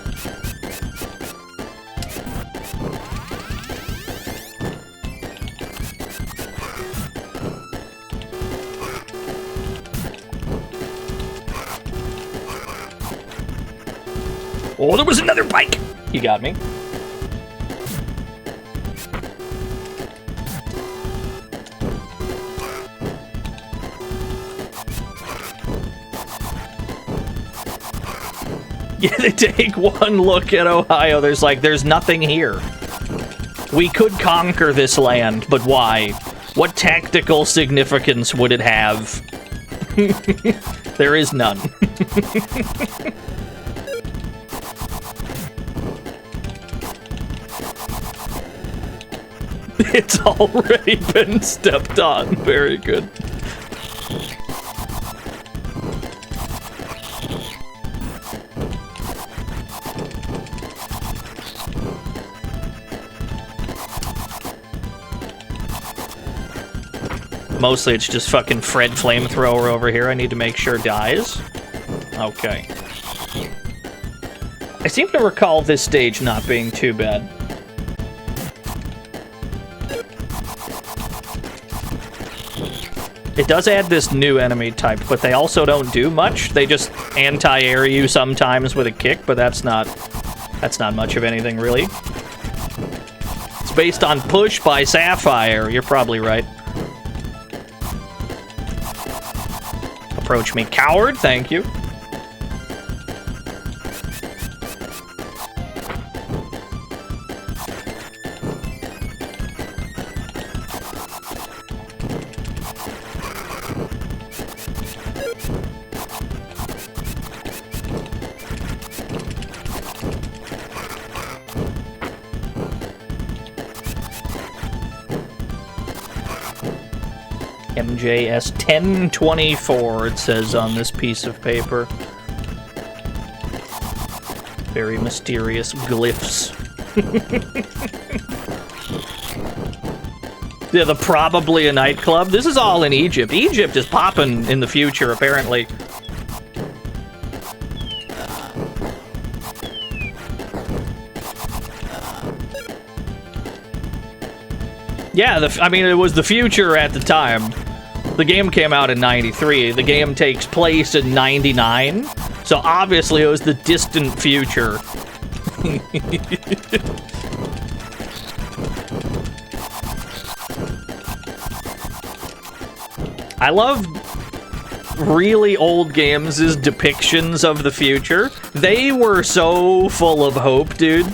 Oh, there was another bike! You got me. Yeah, they take one look at Ohio, there's nothing here. We could conquer this land, but why? What tactical significance would it have? There is none. It's already been stepped on. Very good. Mostly it's just fucking Fred Flamethrower over here I need to make sure dies. Okay. I seem to recall this stage not being too bad. It does add this new enemy type, but they also don't do much. They just anti-air you sometimes with a kick, but that's not much of anything, really. It's based on Push by Sapphire. You're probably right. Approach me, coward. Thank you. MJS 1024, it says on this piece of paper. Very mysterious glyphs. Yeah, the probably a nightclub. This is all in Egypt. Egypt is popping in the future, apparently. Yeah, I mean, it was the future at the time. The game came out in 93. The game takes place in 99. So obviously it was the distant future. I love really old games' depictions of the future. They were so full of hope, dude.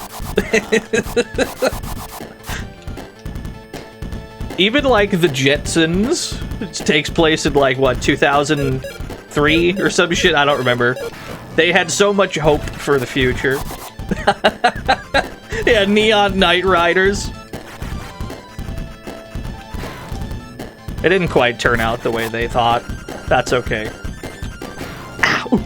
Even like the Jetsons, it takes place in like, what, 2003 or some shit? I don't remember. They had so much hope for the future. Yeah, Neon Knight Riders. It didn't quite turn out the way they thought. That's okay. Ow!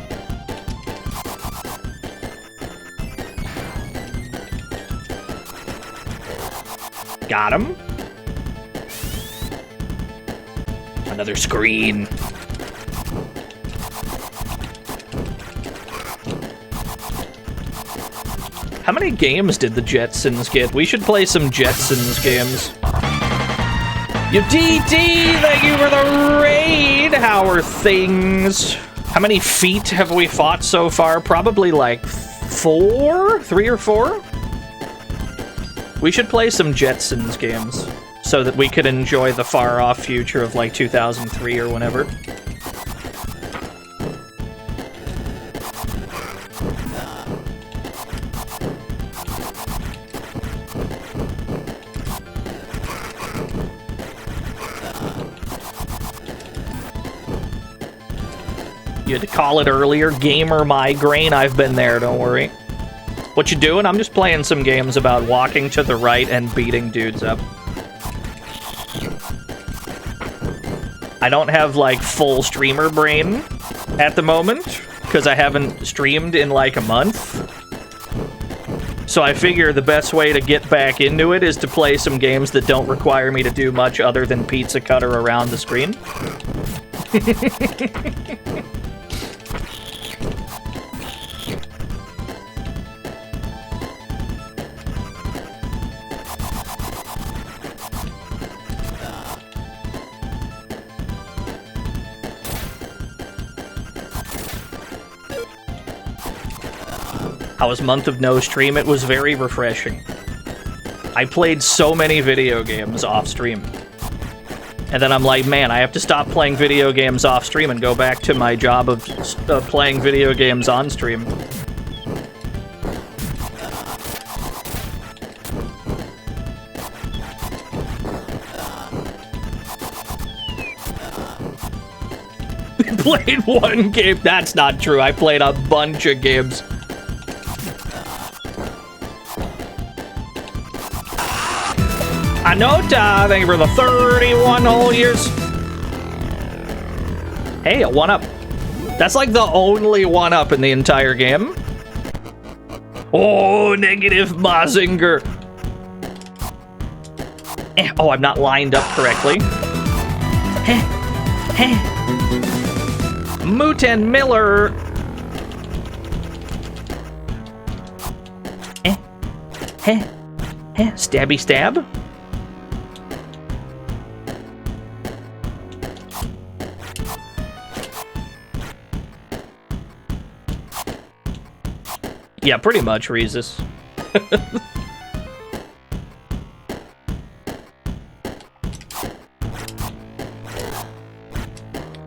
Got him. Another screen. How many games did the Jetsons get? We should play some Jetsons games. You DD, thank you for the raid. How are things? How many feet have we fought so far? Probably like 3 or 4? We should play some Jetsons games so that we could enjoy the far-off future of like 2003 or whenever. You had to call it earlier. Gamer migraine. I've been there, don't worry. What you doing? I'm just playing some games about walking to the right and beating dudes up. I don't have, like, full streamer brain at the moment, because I haven't streamed in, like, a month. So I figure the best way to get back into it is to play some games that don't require me to do much other than pizza cutter around the screen. How was month of no stream? It was very refreshing. I played so many video games off stream. And then I'm like, man, I have to stop playing video games off stream and go back to my job of playing video games on stream. Played one game. That's not true. I played a bunch of games. Anota, thank you for the 31 whole years. Hey, a 1-up. That's like the only 1-up in the entire game. Oh, negative Mazinger. Oh, I'm not lined up correctly. Mutant Miller. Stabby stab. Yeah, pretty much, Reezus.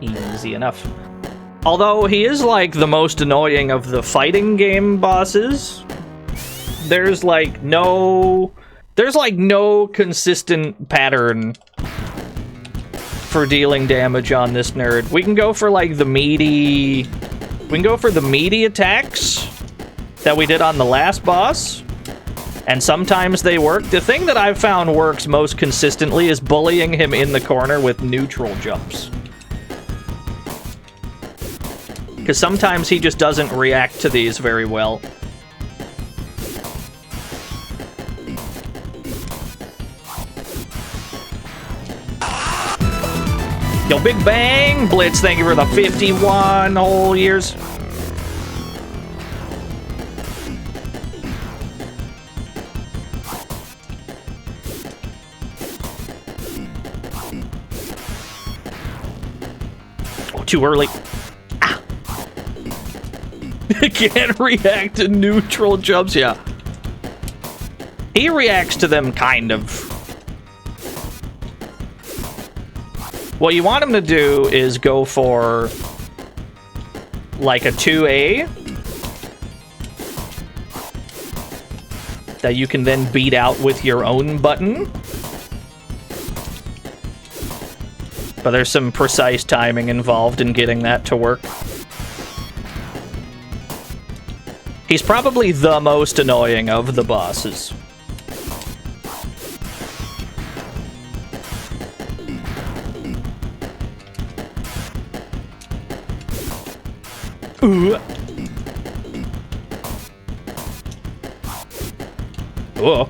Easy enough. Although he is like the most annoying of the fighting game bosses. There's like no consistent pattern for dealing damage on this nerd. We can go for like the meaty attacks that we did on the last boss, and sometimes they work. The thing that I've found works most consistently is bullying him in the corner with neutral jumps. Because sometimes he just doesn't react to these very well. Yo, Big Bang Blitz, thank you for the 51 whole years. Too early. Ah. Can't react to neutral jumps. Yeah. He reacts to them, kind of. What you want him to do is go for like a 2A that you can then beat out with your own button. But there's some precise timing involved in getting that to work. He's probably the most annoying of the bosses. Ooh. Whoa.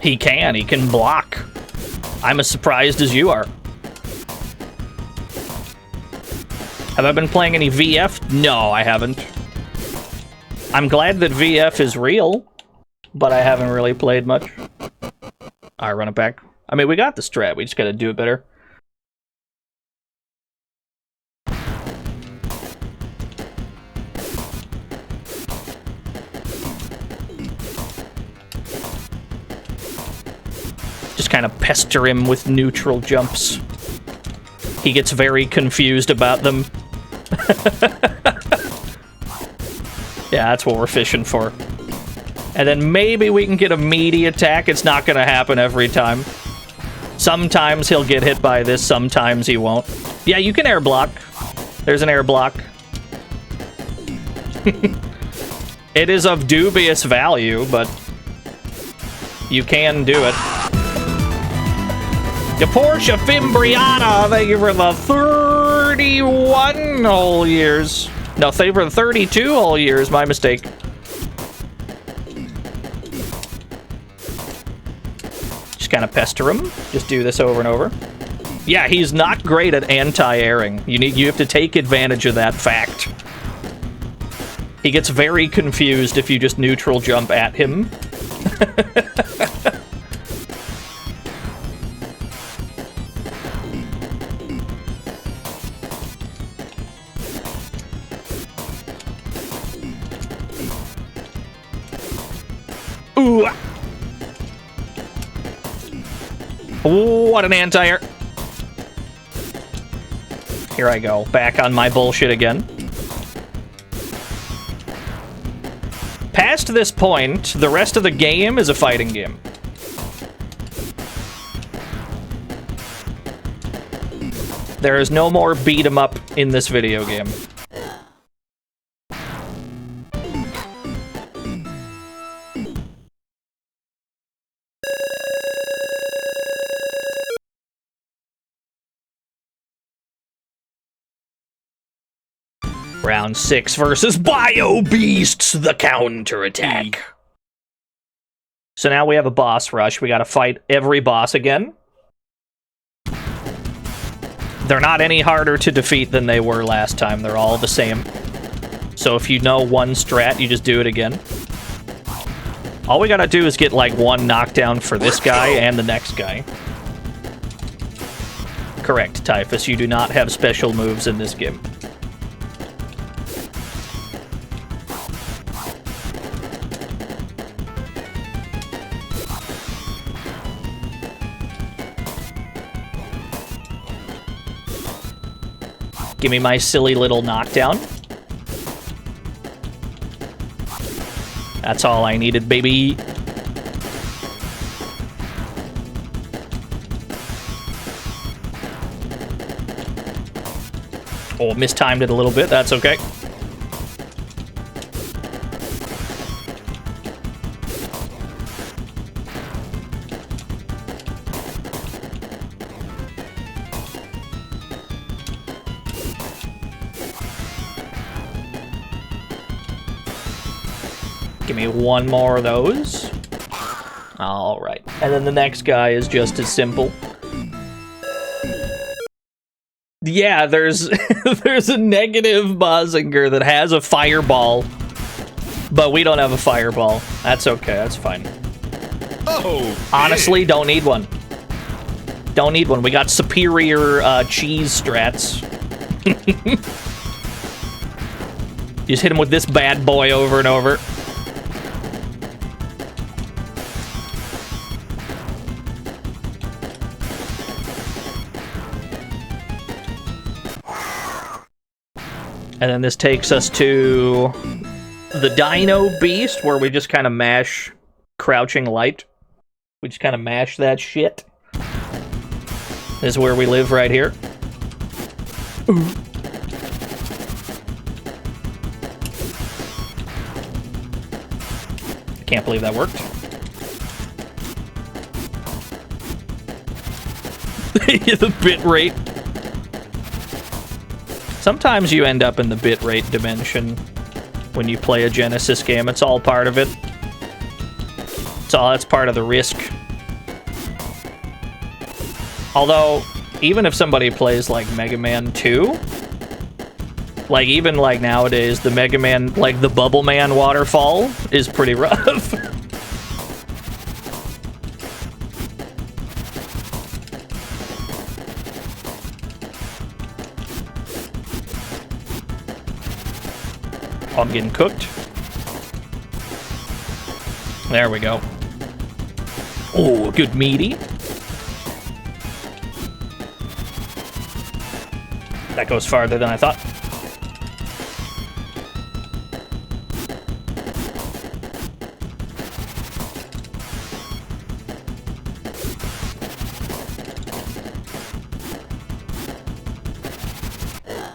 He can block. I'm as surprised as you are. Have I been playing any VF? No, I haven't. I'm glad that VF is real, but I haven't really played much. Alright, run it back. I mean, we got the strat, we just gotta do it better. kind of pester him with neutral jumps. He gets very confused about them. Yeah, that's what we're fishing for. And then maybe we can get a meaty attack. It's not going to happen every time. Sometimes he'll get hit by this, sometimes he won't. Yeah, you can air block. There's an air block. It is of dubious value, but you can do it. The Porsche Fimbriata, thank you for the 31 whole years. No, thank you for the 32 whole years, my mistake. Just kind of pester him. Just do this over and over. Yeah, he's not great at anti-airing. You have to take advantage of that fact. He gets very confused if you just neutral jump at him. Ooh. What an anti-air. Here I go, back on my bullshit again. Past this point, the rest of the game is a fighting game. There is no more beat 'em up in this video game. Round 6 versus Bio Beasts, the counterattack. So now we have a boss rush. We gotta fight every boss again. They're not any harder to defeat than they were last time. They're all the same. So if you know one strat, you just do it again. All we gotta do is get like one knockdown for this guy and the next guy. Correct, Typhus. You do not have special moves in this game. Give me my silly little knockdown. That's all I needed, baby. Oh, mistimed it a little bit. That's okay. Give me one more of those. All right. And then the next guy is just as simple. Yeah, there's there's a negative Mazinger that has a fireball, but we don't have a fireball. That's okay. That's fine. Oh, honestly, don't need one. Don't need one. We got superior cheese strats. Just hit him with this bad boy over and over. And then this takes us to the Dino Beast, where we just kind of mash crouching light. We just kind of mash that shit. This is where we live right here. Ooh. Can't believe that worked. The bit rate. Sometimes you end up in the bitrate dimension when you play a Genesis game. It's all part of it. That's part of the risk. Although, even if somebody plays like Mega Man 2, like even like nowadays, the Mega Man, like the Bubble Man waterfall is pretty rough. I'm getting cooked. There we go. Oh, good meaty. That goes farther than I thought.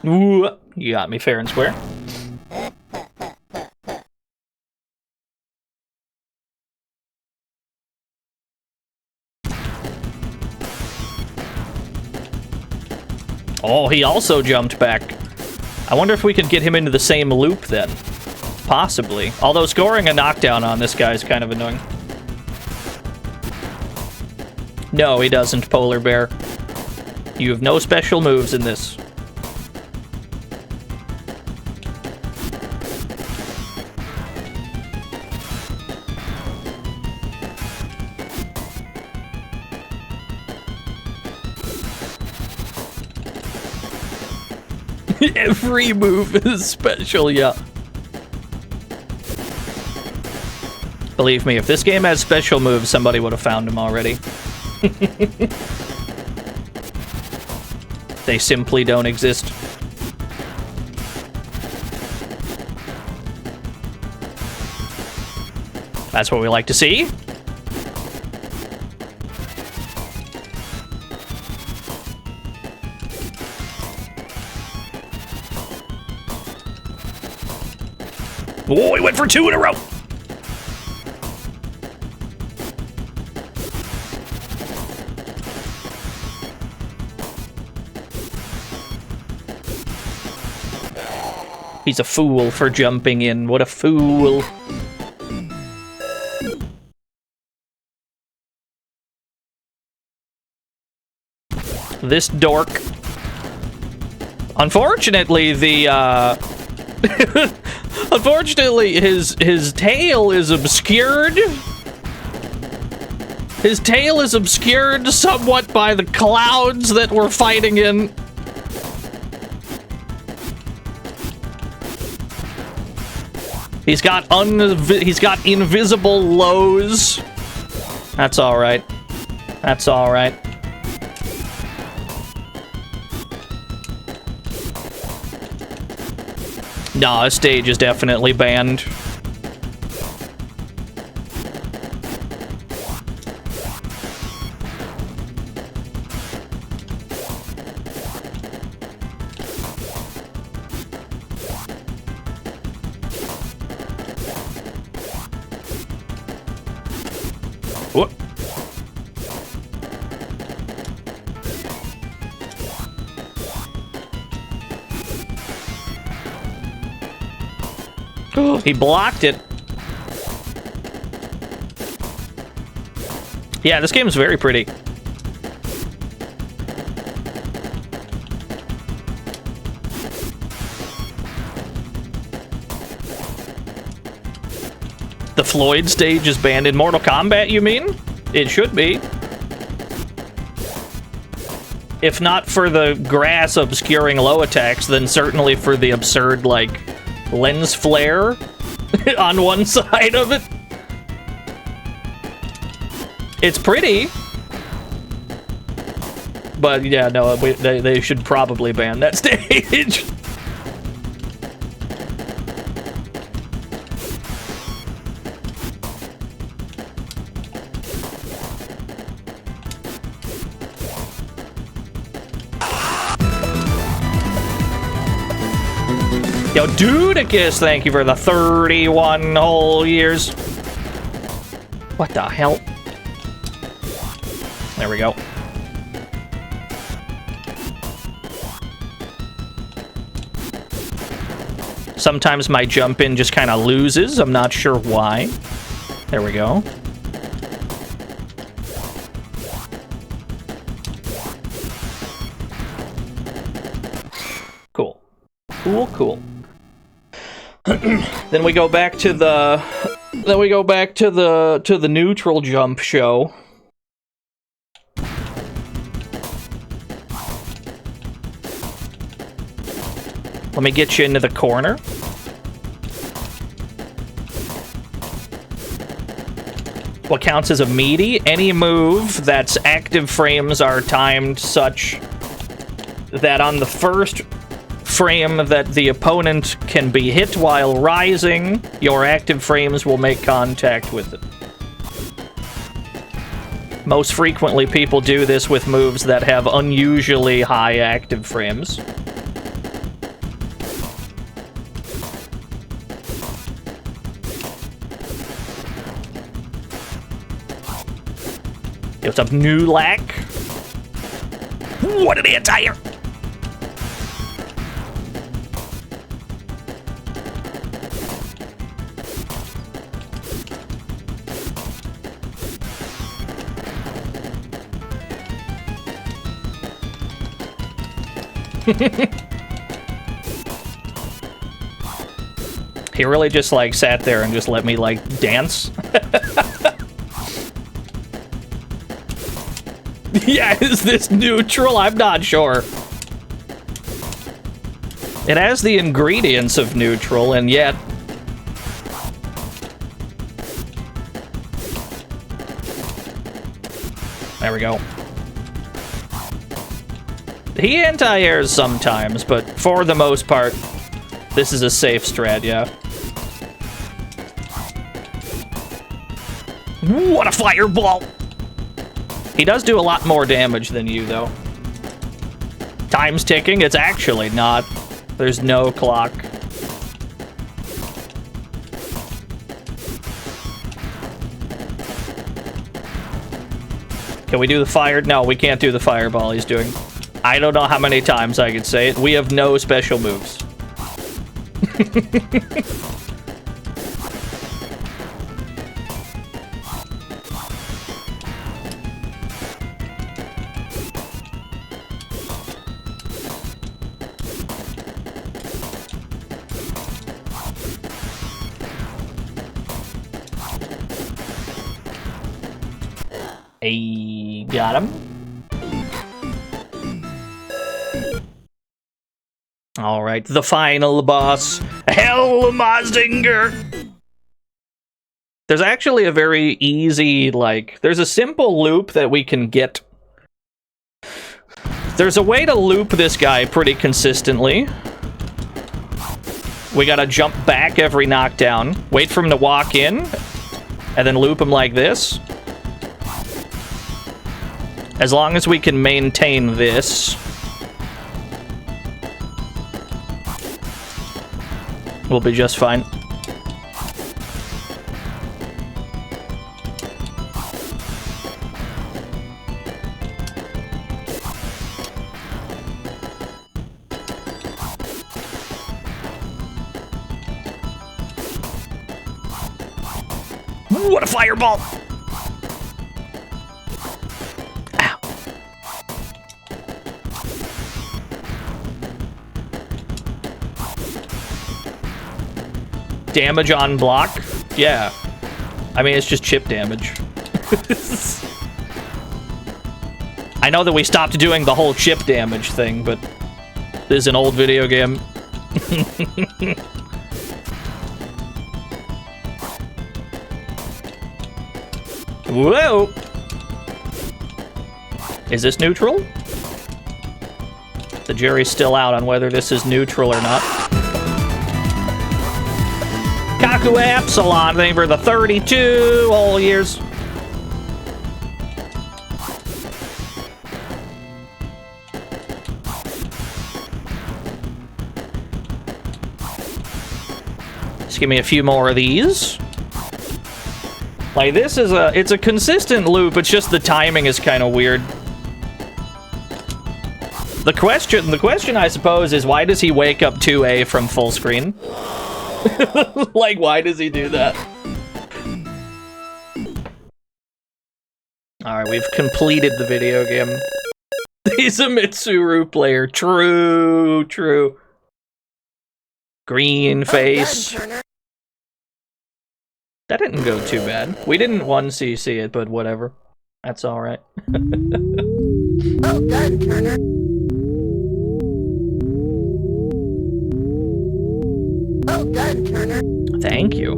Ooh, you got me fair and square. Oh, he also jumped back. I wonder if we could get him into the same loop then. Possibly. Although scoring a knockdown on this guy is kind of annoying. No, he doesn't, Polar Bear. You have no special moves in this. Every move is special, yeah. Believe me, if this game has special moves, somebody would have found them already. They simply don't exist. That's what we like to see. Oh, he went for 2 in a row. He's a fool for jumping in. What a fool. This dork. Unfortunately, unfortunately, his tail is obscured. His tail is obscured somewhat by the clouds that we're fighting in. He's got invisible lows. That's all right. That's all right. Nah, this stage is definitely banned. What? Oh, he blocked it. Yeah, this game is very pretty. The Floyd stage is banned in Mortal Kombat, you mean? It should be. If not for the grass obscuring low attacks, then certainly for the absurd, like, lens flare on one side of it. It's pretty. But yeah, no, they should probably ban that stage. Yo, Dudicus, thank you for the 31 whole years. What the hell? There we go. Sometimes my jump in just kind of loses. I'm not sure why. There we go. Cool. Cool, cool. Then we go back to the neutral jump show. Let me get you into the corner. What counts as a meaty? Any move that's active frames are timed such that on the first frame that the opponent can be hit while rising, your active frames will make contact with it. Most frequently, people do this with moves that have unusually high active frames. Hey, what's up, New Lack? What an anti-air! He really just, like, sat there and just let me, like, dance. Yeah, is this neutral? I'm not sure. It has the ingredients of neutral, and yet... There we go. He anti-airs sometimes, but for the most part, this is a safe strat, yeah. What a fireball! He does do a lot more damage than you, though. Time's ticking? It's actually not. There's no clock. Can we do the fire? No, we can't do the fireball he's doing. I don't know how many times I could say it. We have no special moves. Hey, got him. Alright, the final boss. Hell, Mazinger! There's actually a very easy, like... There's a simple loop that we can get. There's a way to loop this guy pretty consistently. We gotta jump back every knockdown, wait for him to walk in, and then loop him like this. As long as we can maintain this, we'll be just fine. What a fireball! Ow. Damage on block? Yeah. I mean, it's just chip damage. I know that we stopped doing the whole chip damage thing, but this is an old video game. Whoa! Is this neutral? The jury's still out on whether this is neutral or not. Kaku Epsilon, thank you for the 32 whole years. Just give me a few more of these. Like, this is it's a consistent loop, it's just the timing is kind of weird. The question, I suppose, is why does he wake up 2A from full screen? Like, why does he do that? Alright, we've completed the video game. He's a Mitsuru player. True, true. Green face. That didn't go too bad. We didn't 1cc it, but whatever. That's alright. Well done, Turner. Well done, Turner. Thank you.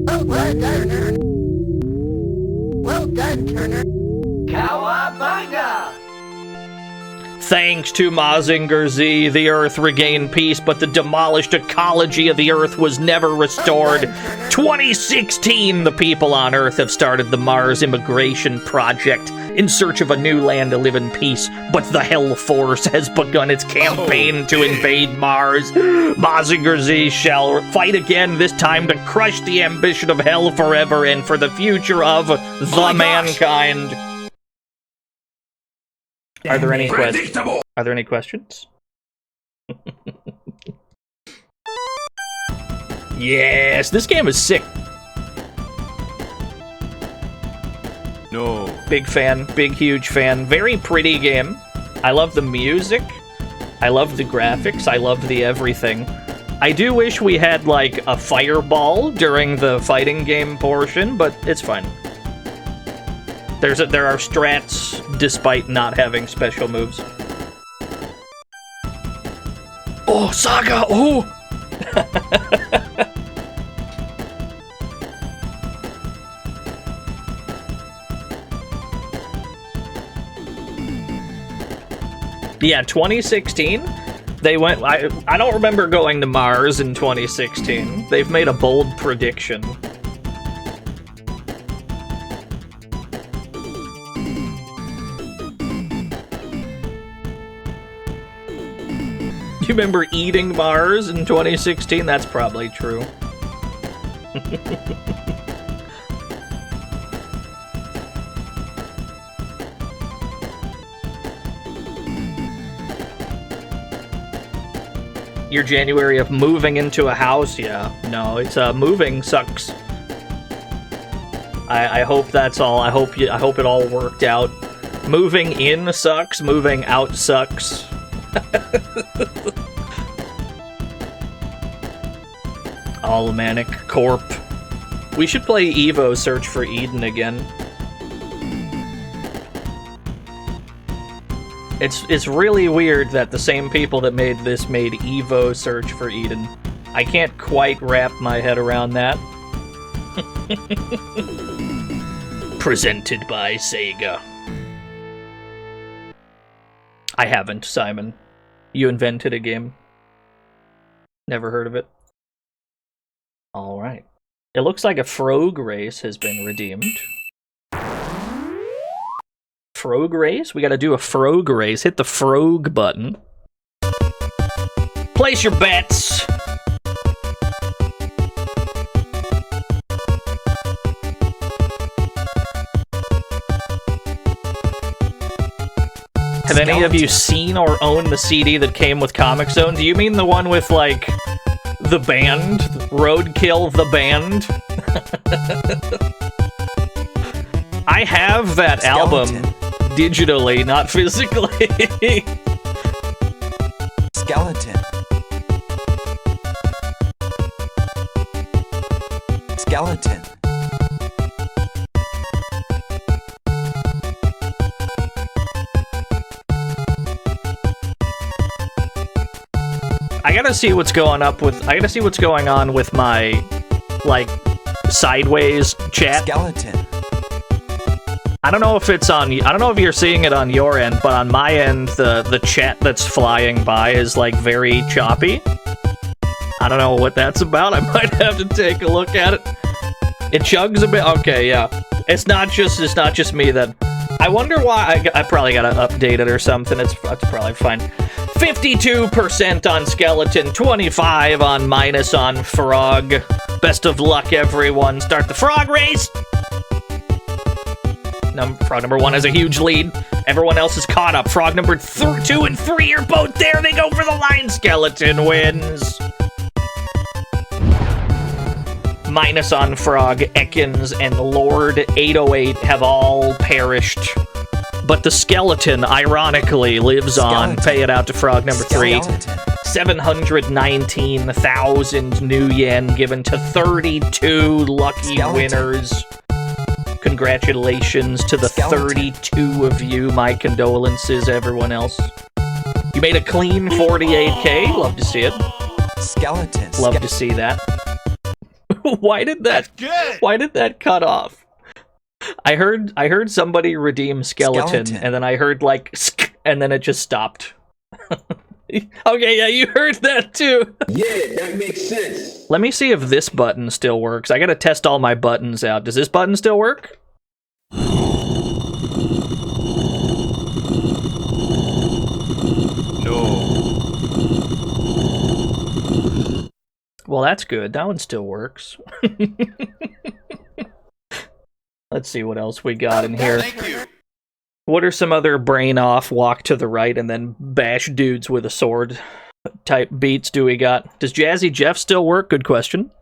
Well done, Turner. Well done, Turner. Cowabunga! Thanks to Mazinger Z, the Earth regained peace, but the demolished ecology of the Earth was never restored. 2016, the people on Earth have started the Mars Immigration Project in search of a new land to live in peace, but the Hell Force has begun its campaign to invade Mars. Mazinger Z shall fight again, this time to crush the ambition of Hell forever and for the future of the mankind. Are there any questions? Are there any questions? Yes, this game is sick. No. Big fan, big huge fan. Very pretty game. I love the music. I love the graphics. I love the everything. I do wish we had like a fireball during the fighting game portion, but it's fine. There are strats despite not having special moves. Oh, Saga! Oh! Yeah, 2016, they went... I don't remember going to Mars in 2016. They've made a bold prediction. You remember eating Mars in 2016? That's probably true. Your January of moving into a house? Yeah. No, it's moving sucks. I hope that's all. I hope it all worked out. Moving in sucks, moving out sucks. Almanic Corp. We should play Evo Search for Eden again. It's really weird that the same people that made this made Evo Search for Eden. I can't quite wrap my head around that. Presented by Sega. I haven't, Simon. You invented a game. Never heard of it. Alright. It looks like a Frog race has been redeemed. Frog race? We gotta do a Frog race. Hit the Frog button. Place your bets! Have any of you seen or owned the CD that came with Comic Zone? Do you mean the one with, like, the band? Roadkill the band? I have that album digitally, not physically. Skeleton. Skeleton. I gotta see what's going on with my, like, sideways chat. Skeleton. I don't know if it's on. I don't know if you're seeing it on your end, but on my end, the chat that's flying by is like very choppy. I don't know what that's about. I might have to take a look at it. It chugs a bit. Okay, yeah. It's not just me then. I wonder why. I probably gotta update it or something. It's probably fine. 52% on Skeleton, 25 on minus on Frog. Best of luck, everyone. Start the Frog race! Frog number 1 has a huge lead. Everyone else is caught up. Frog number 2 and 3 are both there. They go for the line. Skeleton wins. Minus on Frog, Ekans, and Lord 808 have all perished. But the Skeleton, ironically, lives on. Pay it out to Frog number 3. 719,000 new yen given to 32 lucky winners. Congratulations to the 32 of you. My condolences, everyone else. You made a clean 48K. Love to see it. Skeleton. Love to see that. Why did that cut off? I heard somebody redeem skeleton, and then I heard like and then it just stopped. Okay, yeah, you heard that too. Yeah, that makes sense. Let me see if this button still works. I gotta test all my buttons out. Does this button still work? No. Well, that's good. That one still works. Let's see what else we got in here. Thank you. What are some other brain off, walk to the right, and then bash dudes with a sword type beats do we got? Does Jazzy Jeff still work? Good question.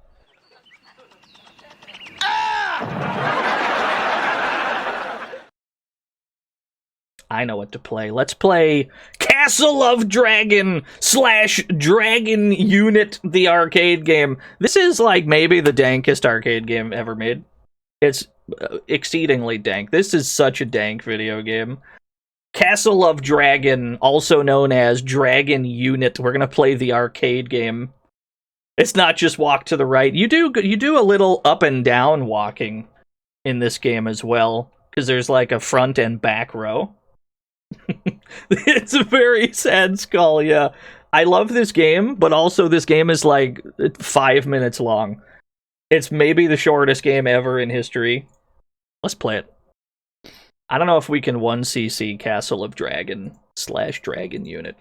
I know what to play. Let's play Castle of Dragon / Dragon Unit, the arcade game. This is like maybe the dankest arcade game ever made. It's exceedingly dank. This is such a dank video game. Castle of Dragon, also known as Dragon Unit. We're gonna play the arcade game. It's not just walk to the right. You do a little up and down walking in this game as well, because there's like a front and back row. It's a very sad skull, yeah. I love this game, but also this game is like 5 minutes long. It's maybe the shortest game ever in history. Let's play it. I don't know if we can 1cc Castle of Dragon / Dragon Unit.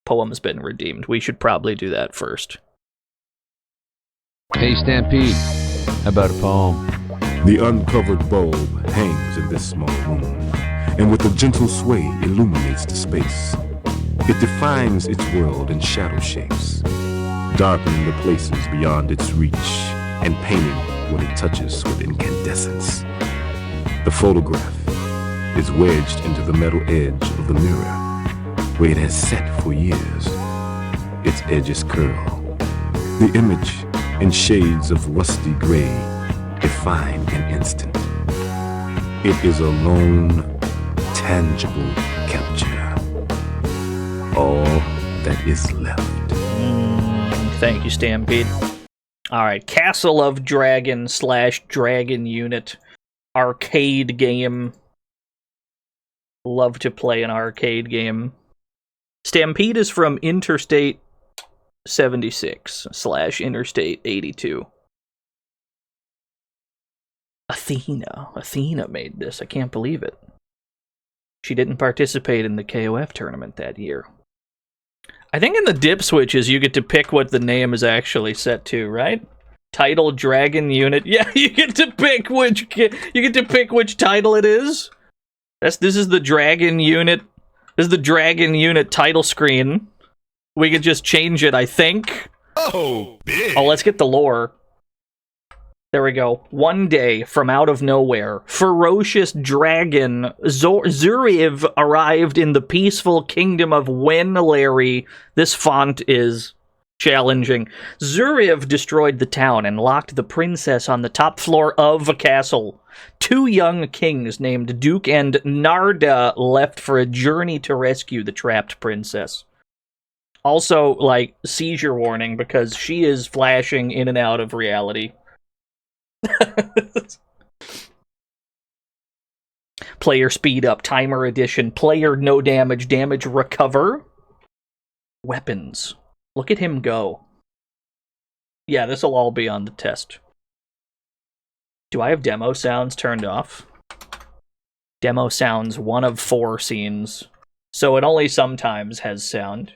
Poem's been redeemed. We should probably do that first. Hey, Stampede. How about a poem? The uncovered bulb hangs in this small room, and with a gentle sway illuminates the space. It defines its world in shadow shapes, darkening the places beyond its reach, and painting what it touches with incandescence. The photograph is wedged into the metal edge of the mirror, where it has sat for years. Its edges curl. The image, in shades of rusty gray, define an instant. It is a lone, tangible capture. All that is left. Thank you, Stampede. Alright, Castle of Dragon / Dragon Unit. Arcade game. Love to play an arcade game. Stampede is from Interstate 76 / Interstate 82. Athena made this. I can't believe it. She didn't participate in the KOF tournament that year. I think in the dip switches you get to pick what the name is actually set to, right? Title Dragon Unit. Yeah, you get to pick which title it is. This is the Dragon Unit. This is the Dragon Unit title screen. We could just change it, I think. Oh, big. Oh, let's get the lore. There we go. One day, from out of nowhere, ferocious dragon Zuriv arrived in the peaceful kingdom of Wenlarry. This font is challenging. Zuriv destroyed the town and locked the princess on the top floor of a castle. Two young kings named Duke and Narda left for a journey to rescue the trapped princess. Also, like, seizure warning, because she is flashing in and out of reality. Player speed up, timer edition, player no damage, damage recover. Weapons. Look at him go. Yeah, this will all be on the test. Do I have demo sounds turned off? Demo sounds 1 of 4 scenes, so it only sometimes has sound.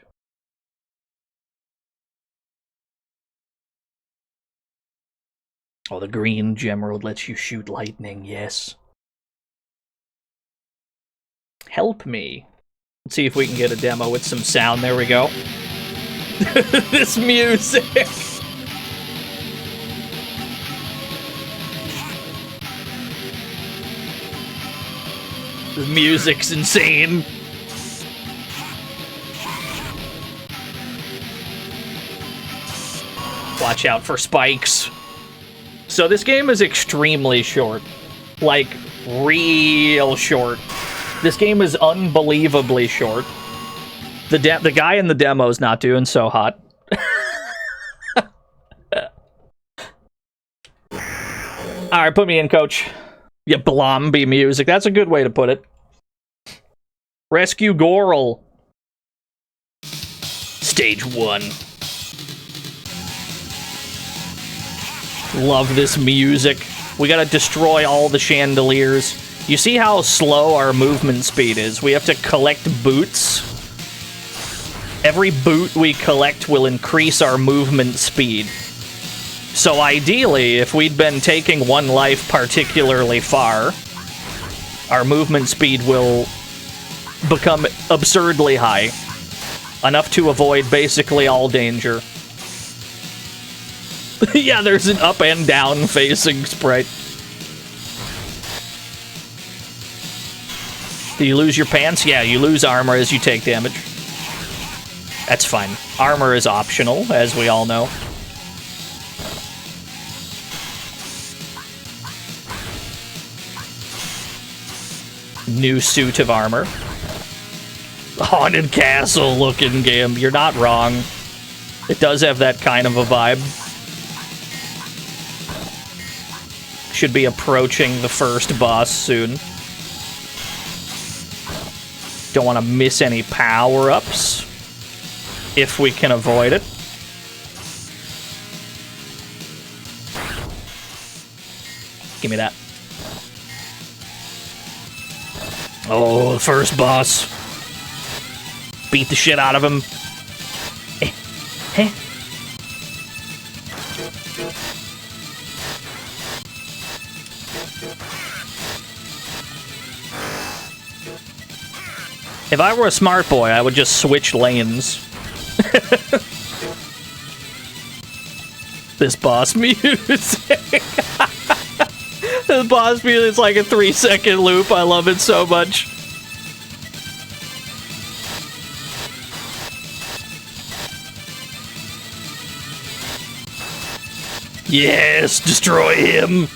Oh, the green gemerald lets you shoot lightning, yes. Help me. Let's see if we can get a demo with some sound. There we go. This music! The music's insane. Watch out for spikes. So this game is extremely short. Like, real short. This game is unbelievably short. The guy in the demo is not doing so hot. Alright, put me in, coach. You blomby music. That's a good way to put it. Rescue Goral. Stage 1. Love this music. We gotta destroy all the chandeliers. You see how slow our movement speed is? We have to collect boots. Every boot we collect will increase our movement speed. So ideally, if we'd been taking one life particularly far, our movement speed will become absurdly high. Enough to avoid basically all danger. Yeah, there's an up and down facing sprite. Do you lose your pants? Yeah, you lose armor as you take damage. That's fine. Armor is optional, as we all know. New suit of armor. Haunted castle looking game. You're not wrong. It does have that kind of a vibe. Should be approaching the first boss soon. Don't want to miss any power-ups if we can avoid it. Give me that. Oh, the first boss. Beat the shit out of him. If I were a smart boy, I would just switch lanes. This boss music. This boss music is like a 3-second loop. I love it so much. Yes, destroy him.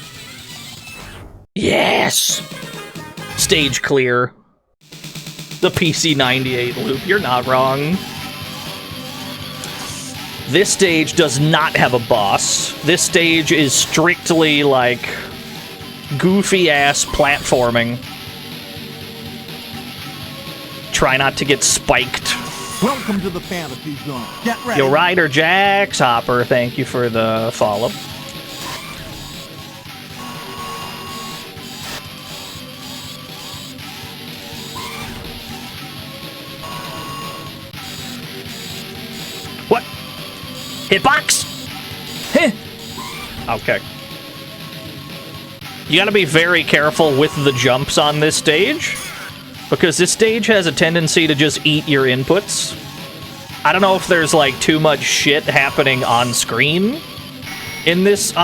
Yes. Stage clear. The PC98 loop, you're not wrong. This stage does not have a boss. This stage is strictly, like, goofy-ass platforming. Try not to get spiked. Welcome to the fantasy zone. Get ready. Yo, Ryder Jax Hopper, thank you for the follow. What? Hitbox? Heh. Okay. You gotta be very careful with the jumps on this stage, because this stage has a tendency to just eat your inputs. I don't know if there's like too much shit happening on screen on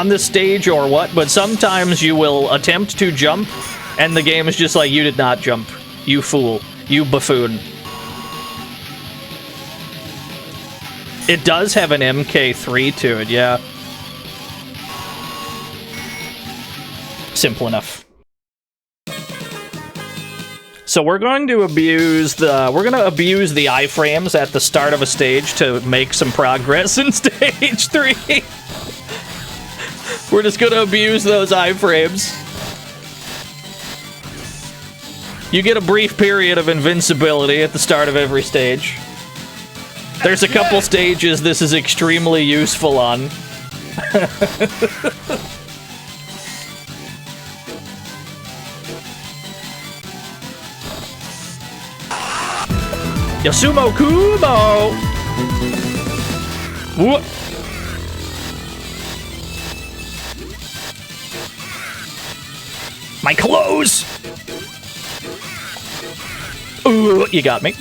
this stage or what, but sometimes you will attempt to jump and the game is just like, you did not jump. You fool. You buffoon. It does have an MK3 to it, yeah. Simple enough. So we're going to abuse the iframes at the start of a stage to make some progress in stage 3. We're just gonna abuse those iframes. You get a brief period of invincibility at the start of every stage. There's a couple stages this is extremely useful on. Yasumo Kumo! Whoop. My clothes! Ooh, you got me.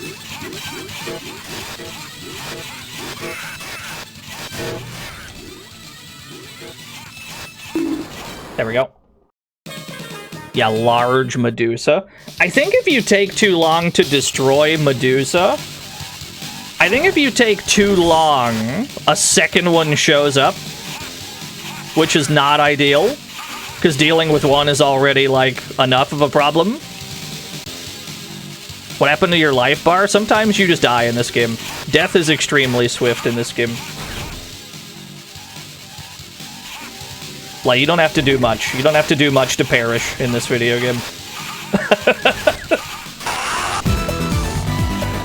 There we go. Yeah, large Medusa. I think if you take too long to destroy Medusa, I think if you take too long, a second one shows up, which is not ideal, because dealing with one is already, like, enough of a problem. What happened to your life bar? Sometimes you just die in this game. Death is extremely swift in this game. Like, you don't have to do much. You don't have to do much to perish in this video game.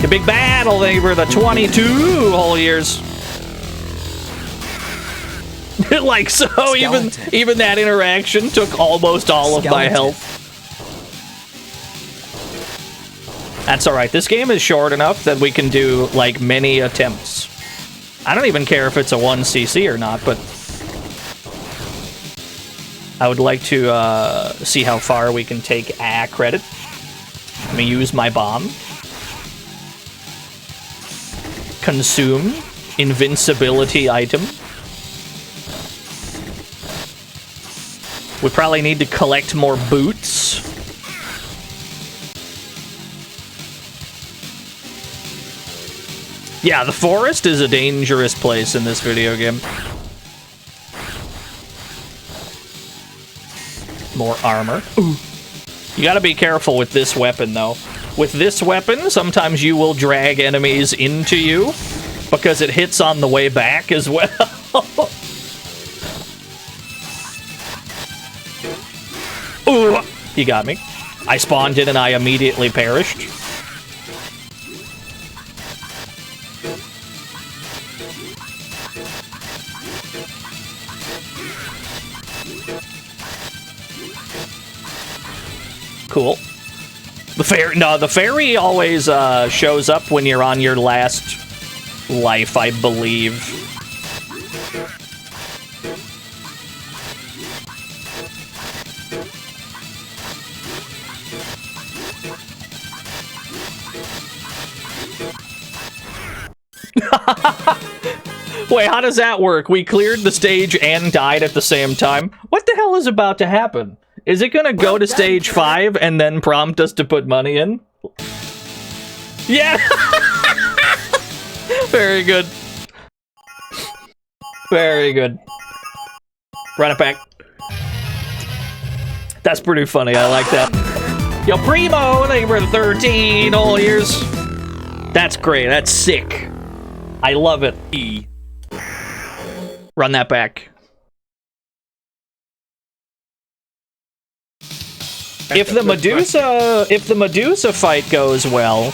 big battle, thank you for the 22 whole years. Like, so even that interaction took almost all of my health. That's alright, this game is short enough that we can do, like, many attempts. I don't even care if it's a 1cc or not, but I would like to see how far we can take a credit. Let me use my bomb. Consume. Invincibility item. We probably need to collect more boots. Yeah, the forest is a dangerous place in this video game. More armor. Ooh. You gotta be careful with this weapon, though. With this weapon, sometimes you will drag enemies into you, because it hits on the way back as well. Ooh, you got me. I spawned in and I immediately perished. Cool. The fairy always shows up when you're on your last life, I believe. Wait, how does that work? We cleared the stage and died at the same time? What the hell is about to happen? Is it gonna go to stage 5 and then prompt us to put money in? Yeah! Very good. Very good. Run it back. That's pretty funny, I like that. Yo, Primo, thank you for the 13 whole years. That's great, that's sick. I love it. Run that back. If the Medusa fight goes well,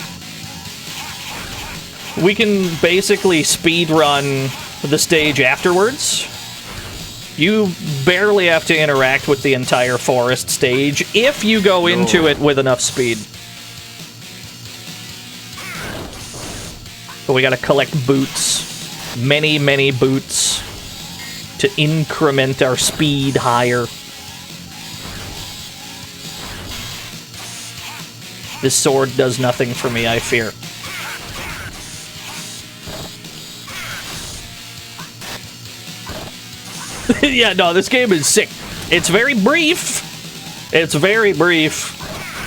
we can basically speedrun the stage afterwards. You barely have to interact with the entire forest stage if you go into it with enough speed. But we gotta collect boots. Many, many boots to increment our speed higher. This sword does nothing for me, I fear. Yeah, no, this game is sick. It's very brief. It's very brief,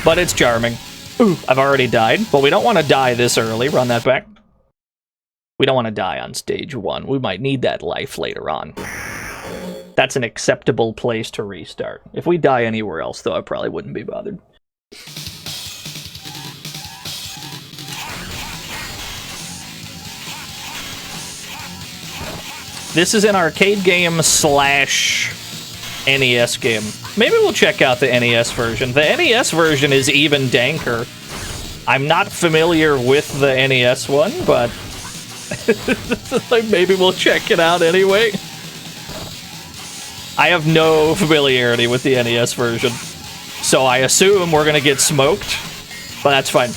but it's charming. Ooh, I've already died, but we don't want to die this early. Run that back. We don't want to die on stage 1. We might need that life later on. That's an acceptable place to restart. If we die anywhere else, though, I probably wouldn't be bothered. This is an arcade game slash NES game. Maybe we'll check out the NES version. The NES version is even danker. I'm not familiar with the NES one, but maybe we'll check it out anyway. I have no familiarity with the NES version, so I assume we're gonna get smoked, but that's fine.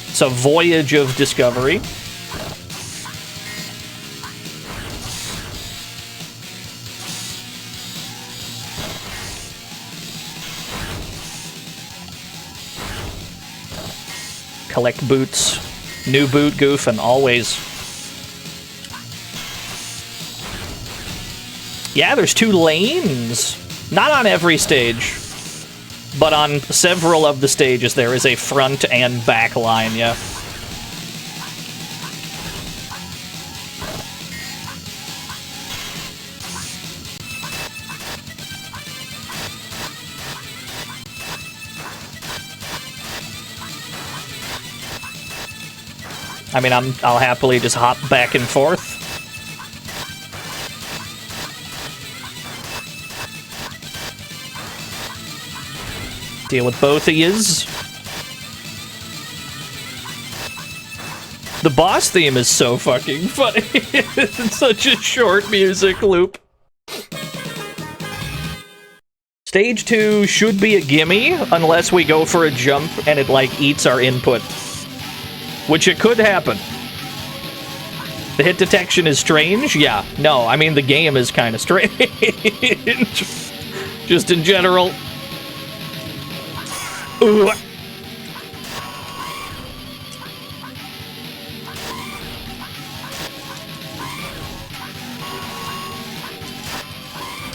It's a voyage of discovery. Collect boots. New boot goofing, always. Yeah, there's 2 lanes. Not on every stage, but on several of the stages there is a front and back line, yeah. I mean, I'll happily just hop back and forth. Deal with both of yous. The boss theme is so fucking funny. It's such a short music loop. Stage 2 should be a gimme, unless we go for a jump and it, like, eats our input. Which it could happen. The hit detection is strange? Yeah. No, I mean, the game is kind of strange. Just in general. Ooh.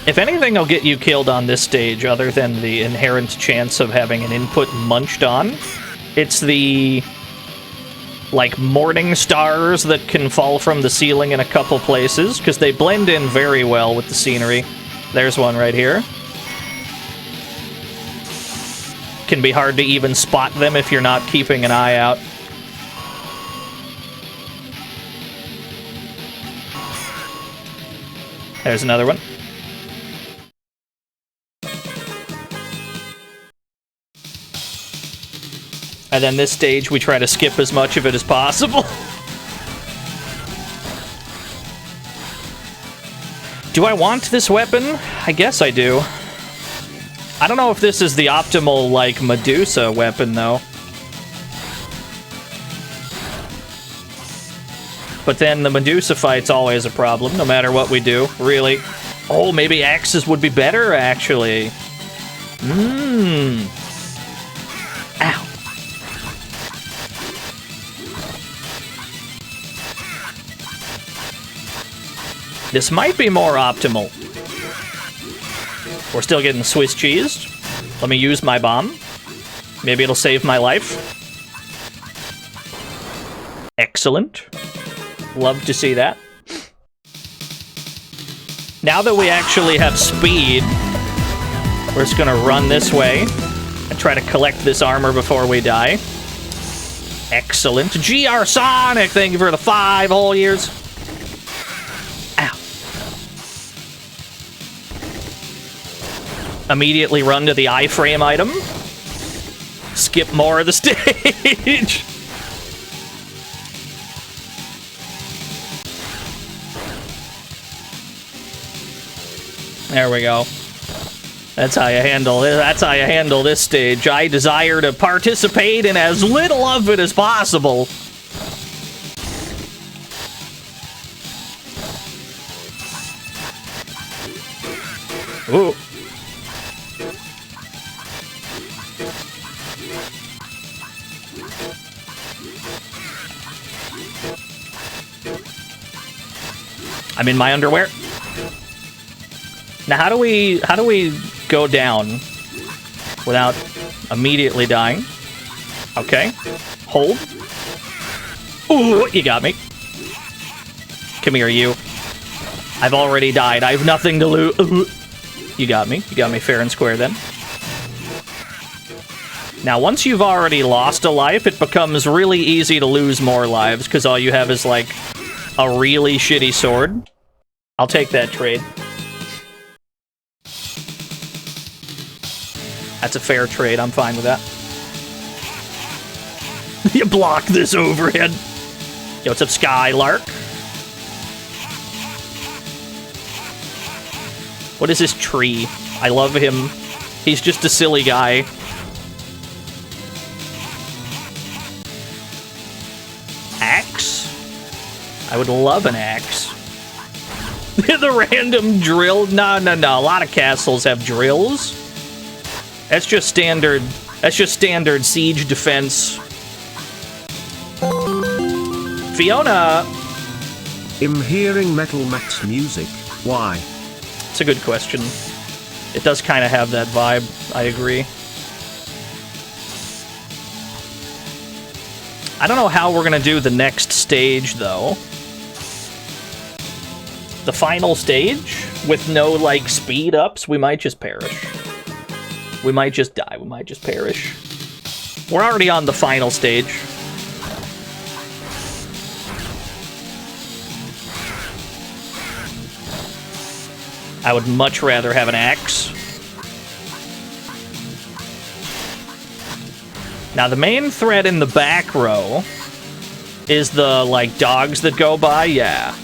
If anything will get you killed on this stage, other than the inherent chance of having an input munched on, it's the, like, morning stars that can fall from the ceiling in a couple places, because they blend in very well with the scenery. There's one right here. Can be hard to even spot them if you're not keeping an eye out. There's another one. And then this stage, we try to skip as much of it as possible. Do I want this weapon? I guess I do. I don't know if this is the optimal, like, Medusa weapon, though. But then the Medusa fight's always a problem, no matter what we do, really. Oh, maybe axes would be better, actually. Ow. This might be more optimal. We're still getting Swiss cheesed. Let me use my bomb. Maybe it'll save my life. Excellent. Love to see that. Now that we actually have speed, we're just gonna run this way and try to collect this armor before we die. Excellent. GR Sonic, thank you for the 5 whole years. Immediately run to the iframe item. Skip more of the stage. There we go. That's how you handle it. That's how you handle this stage. I desire to participate in as little of it as possible. Ooh. I'm in my underwear. Now, how do we go down without immediately dying? Okay. Hold. Ooh, you got me. Come here, you. I've already died. I have nothing to lose. You got me. You got me fair and square then. Now, once you've already lost a life, it becomes really easy to lose more lives, because all you have is, like, a really shitty sword. I'll take that trade. That's a fair trade. I'm fine with that. You block this overhead. Yo, what's up, Skylark? What is this tree? I love him. He's just a silly guy. Axe? I would love an axe. The random drill? No. A lot of castles have drills. That's just standard siege defense. Fiona! I'm hearing Metal Max music. Why? It's a good question. It does kind of have that vibe. I agree. I don't know how we're gonna do the next stage, though. The final stage, with no, like, speed ups, we might just perish. We might just die. We might just perish. We're already on the final stage. I would much rather have an axe. Now, the main threat in the back row Is the, like, dogs that go by? Yeah.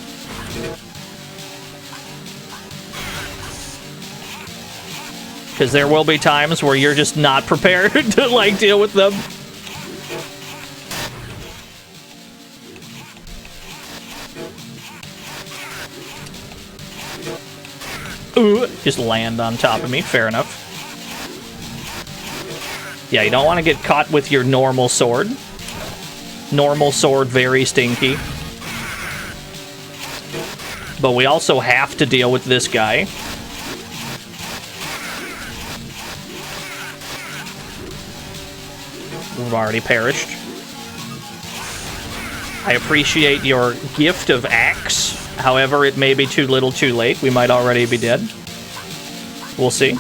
Because there will be times where you're just not prepared to, like, deal with them. Ooh, just land on top of me. Fair enough. Yeah, you don't want to get caught with your normal sword. Normal sword, very stinky. But we also have to deal with this guy. We've already perished. I appreciate your gift of axe. However, it may be too little too late. We might already be dead. We'll see.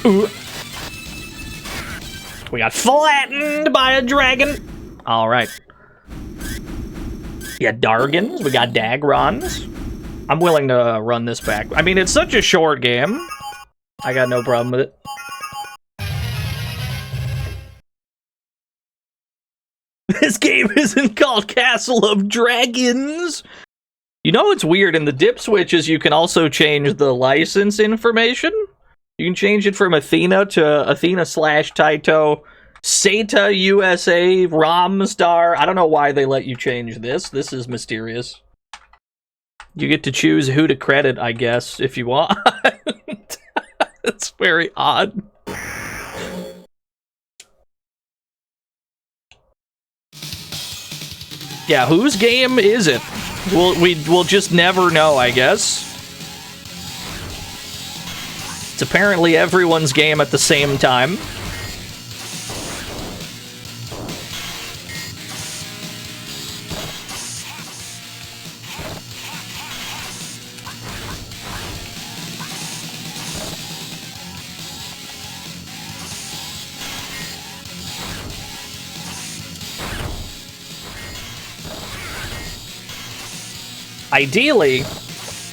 Ooh. We got flattened by a dragon. All right. Yeah, Dargans. We got Dagrons. I'm willing to run this back. I mean, it's such a short game. I got no problem with it. This game isn't called Castle of Dragons. You know what's weird? In the dip switches, you can also change the license information. You can change it from Athena to Athena/Taito, Seta USA, Romstar. I don't know why they let you change this. This is mysterious. You get to choose who to credit, I guess, if you want. It's very odd. Yeah, whose game is it? We'll just never know, I guess. It's apparently everyone's game at the same time. Ideally,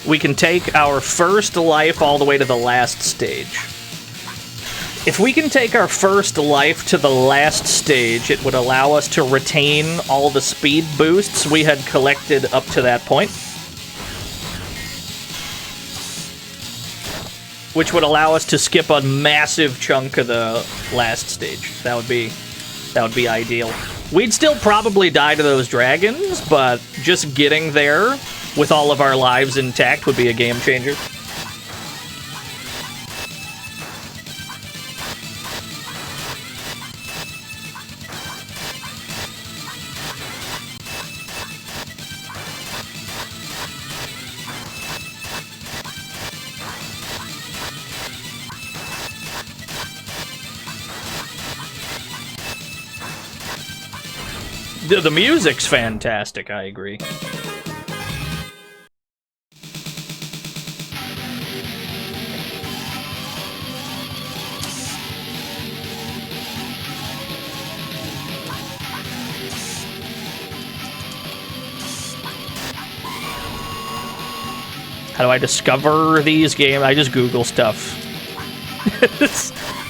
we can take our first life all the way to the last stage. If we can take our first life to the last stage, it would allow us to retain all the speed boosts we had collected up to that point. Which would allow us to skip a massive chunk of the last stage. That would be ideal. We'd still probably die to those dragons, but just getting there with all of our lives intact would be a game changer. The music's fantastic, I agree. How do I discover these games? I just Google stuff.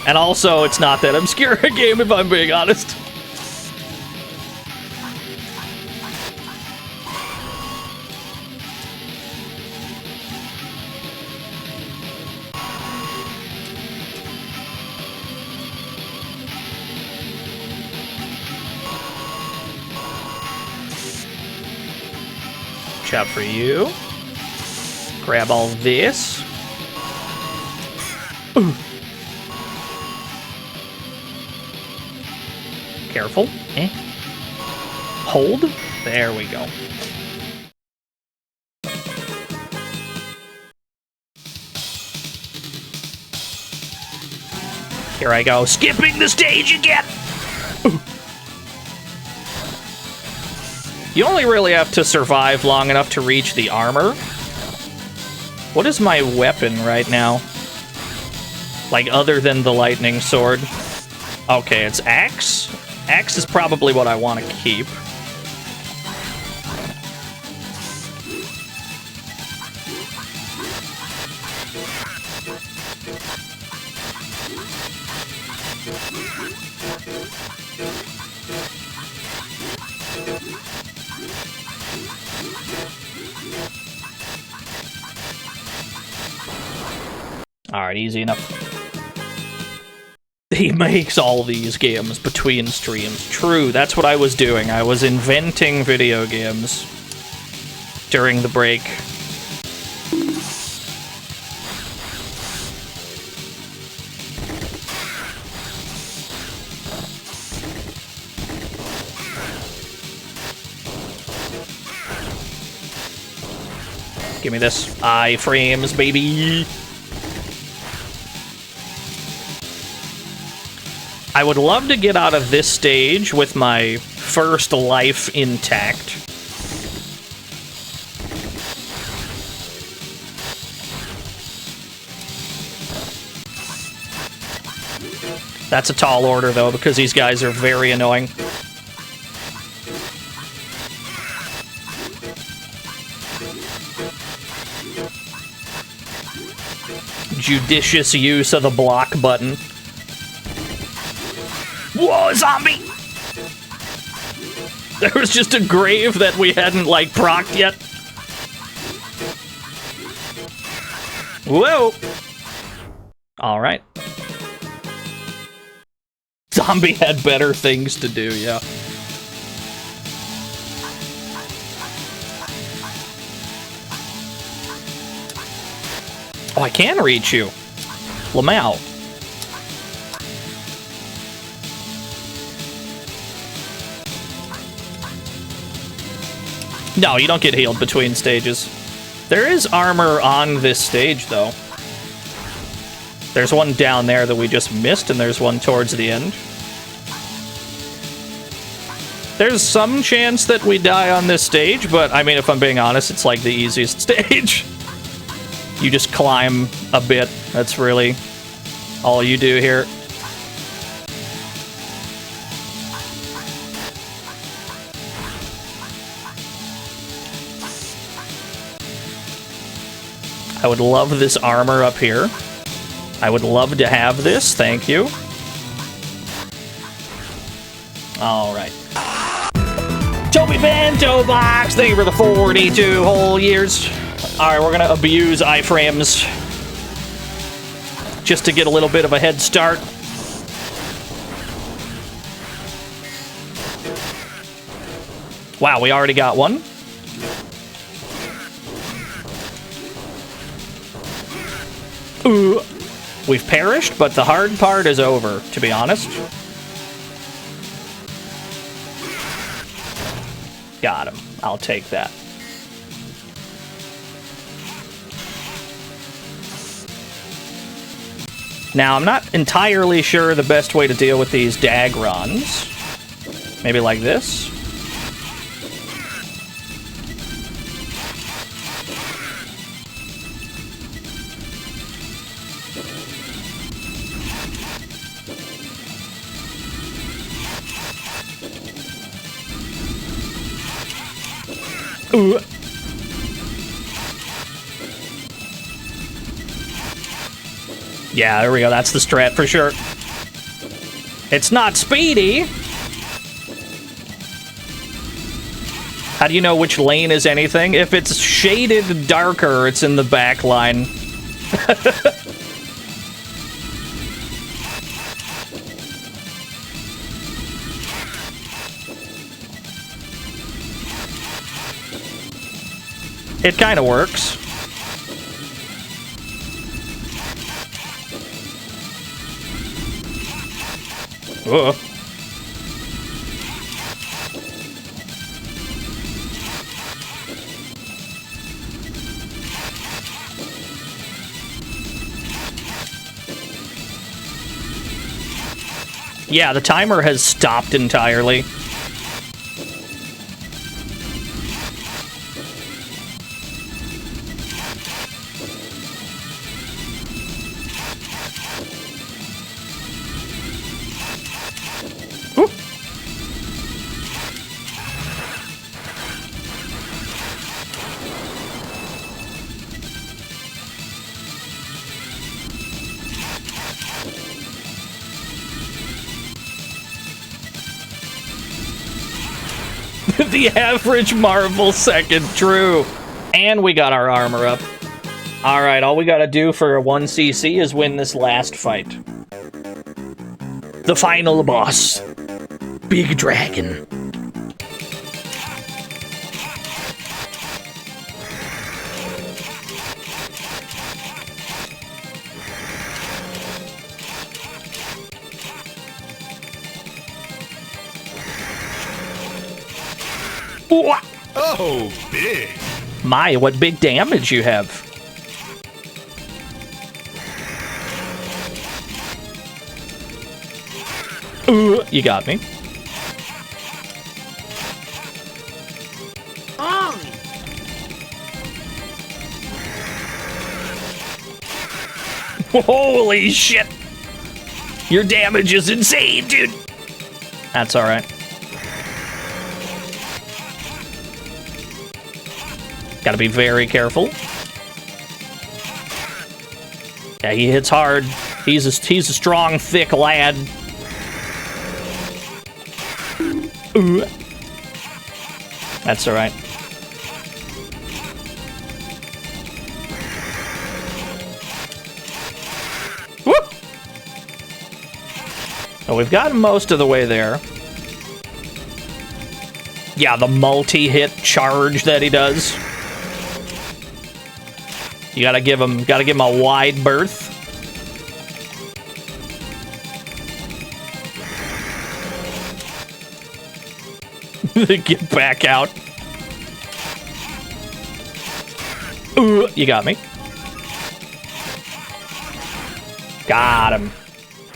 And also, it's not that obscure a game, if I'm being honest. Chop for you. Grab all this. Ooh. Careful. Eh. Hold. There we go. Here I go. Skipping the stage again! Ooh. You only really have to survive long enough to reach the armor. What is my weapon right now? Like, other than the lightning sword? Okay, it's axe. Axe is probably what I want to keep. Alright, easy enough. He makes all these games between streams. True, that's what I was doing. I was inventing video games during the break. Give me this. Iframes, baby! I would love to get out of this stage with my first life intact. That's a tall order, though, because these guys are very annoying. Judicious use of the block button. Whoa, zombie! There was just a grave that we hadn't, like, procced yet. Whoa! Alright. Zombie had better things to do, yeah. Oh, I can reach you. Lamau. No, you don't get healed between stages. There is armor on this stage, though. There's one down there that we just missed, and there's one towards the end. There's some chance that we die on this stage, but, I mean, if I'm being honest, it's like the easiest stage. You just climb a bit. That's really all you do here. I would love this armor up here. I would love to have this, thank you. Alright. Toby Bento Box, thank you for the 42 whole years. Alright, we're gonna abuse iframes just to get a little bit of a head start. Wow, we already got one. Ooh. We've perished, but the hard part is over, to be honest. Got him. I'll take that. Now, I'm not entirely sure the best way to deal with these Dagrons. Maybe like this? Ooh. Yeah, there we go. That's the strat for sure. It's not speedy. How do you know which lane is anything? If it's shaded darker, it's in the back line. It kind of works. Ugh. Yeah, the timer has stopped entirely. The average Marvel second, true. And we got our armor up. Alright, all we gotta do for 1cc is win this last fight. The final boss. Big Dragon. Oh, big. My, what big damage you have. You got me. Holy shit! Your damage is insane, dude! That's alright. Gotta be very careful. Yeah, he hits hard. He's a strong, thick lad. Ooh. That's alright. Whoop! Oh, we've gotten most of the way there. Yeah, the multi-hit charge that he does. You gotta give him a wide berth. Get back out. Ooh, you got me. Got him.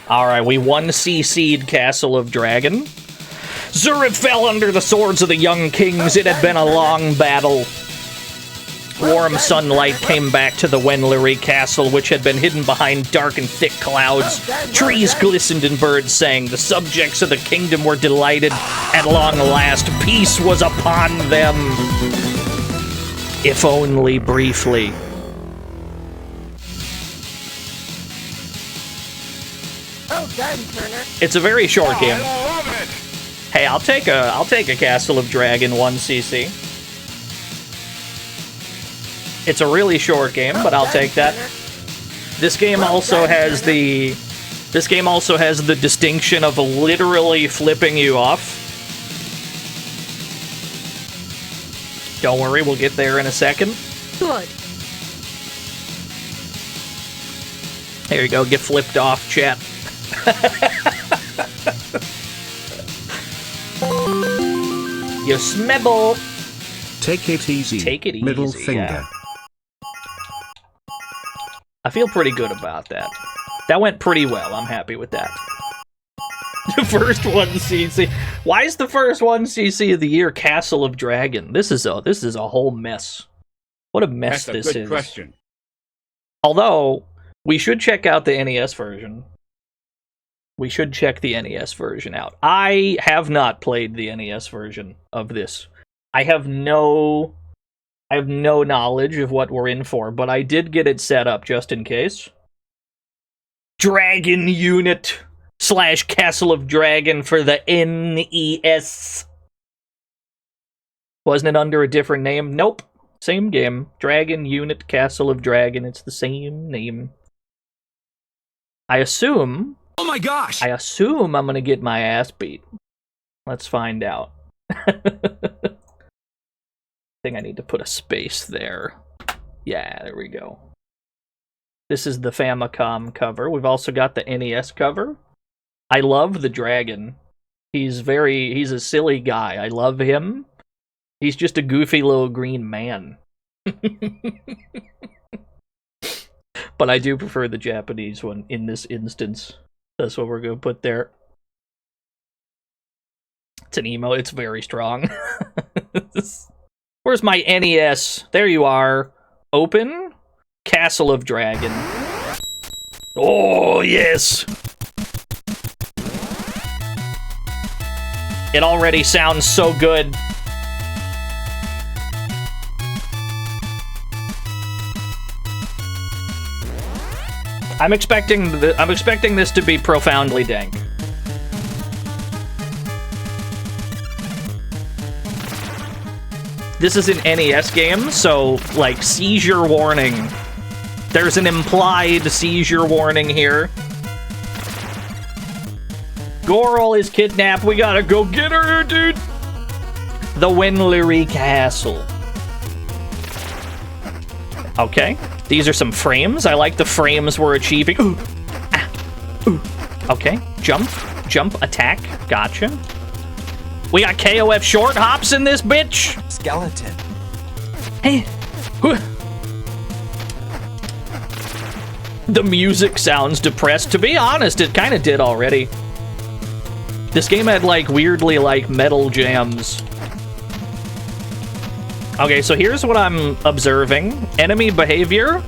Alright, we 1cc'd Castle of Dragon. Zurich fell under the swords of the young kings. It had been a long battle. Warm sunlight came back to the Wenlery castle, which had been hidden behind dark and thick clouds. Trees glistened and birds sang. The subjects of the kingdom were delighted. At long last, peace was upon them. If only briefly. Well done, Turner. It's a very short game. I love it. Hey, I'll take a Castle of Dragon 1cc. It's a really short game, but I'll take that. This game also has the distinction of literally flipping you off. Don't worry, we'll get there in a second. Good. There you go, get flipped off, chat. You smebble. Take it easy. Take it easy. Middle finger. Yeah. I feel pretty good about that. That went pretty well. I'm happy with that. The first 1cc. Why is the first 1cc of the year Castle of Dragon? This is a whole mess. What a mess this is. That's a good question. Although, we should check out the NES version. We should check the NES version out. I have not played the NES version of this. I have no knowledge of what we're in for, but I did get it set up just in case. Dragon Unit / Castle of Dragon for the NES. Wasn't it under a different name? Nope. Same game. Dragon Unit Castle of Dragon. It's the same name. I assume... Oh my gosh! I assume I'm gonna get my ass beat. Let's find out. I think I need to put a space there. Yeah, there we go. This is the Famicom cover. We've also got the NES cover. I love the dragon. He's a silly guy. I love him. He's just a goofy little green man. But I do prefer the Japanese one in this instance. That's what we're going to put there. It's an emo. It's very strong. Where's my NES? There you are. Open. Castle of Dragon. Oh, yes. It already sounds so good. I'm expecting this to be profoundly dank. This is an NES game, so like seizure warning There's an implied seizure warning here. Goral is kidnapped. We gotta go get her, dude. The Winlery Castle. Okay. These are some frames. I like the frames we're achieving. Ooh. Ah. Ooh. Okay. Jump. Jump. Attack. Gotcha. We got KOF short hops in this bitch. Skeleton. Hey. The music sounds depressed. To be honest, it kind of did already. This game had, like, weirdly, like, metal jams. Okay, so here's what I'm observing. Enemy behavior.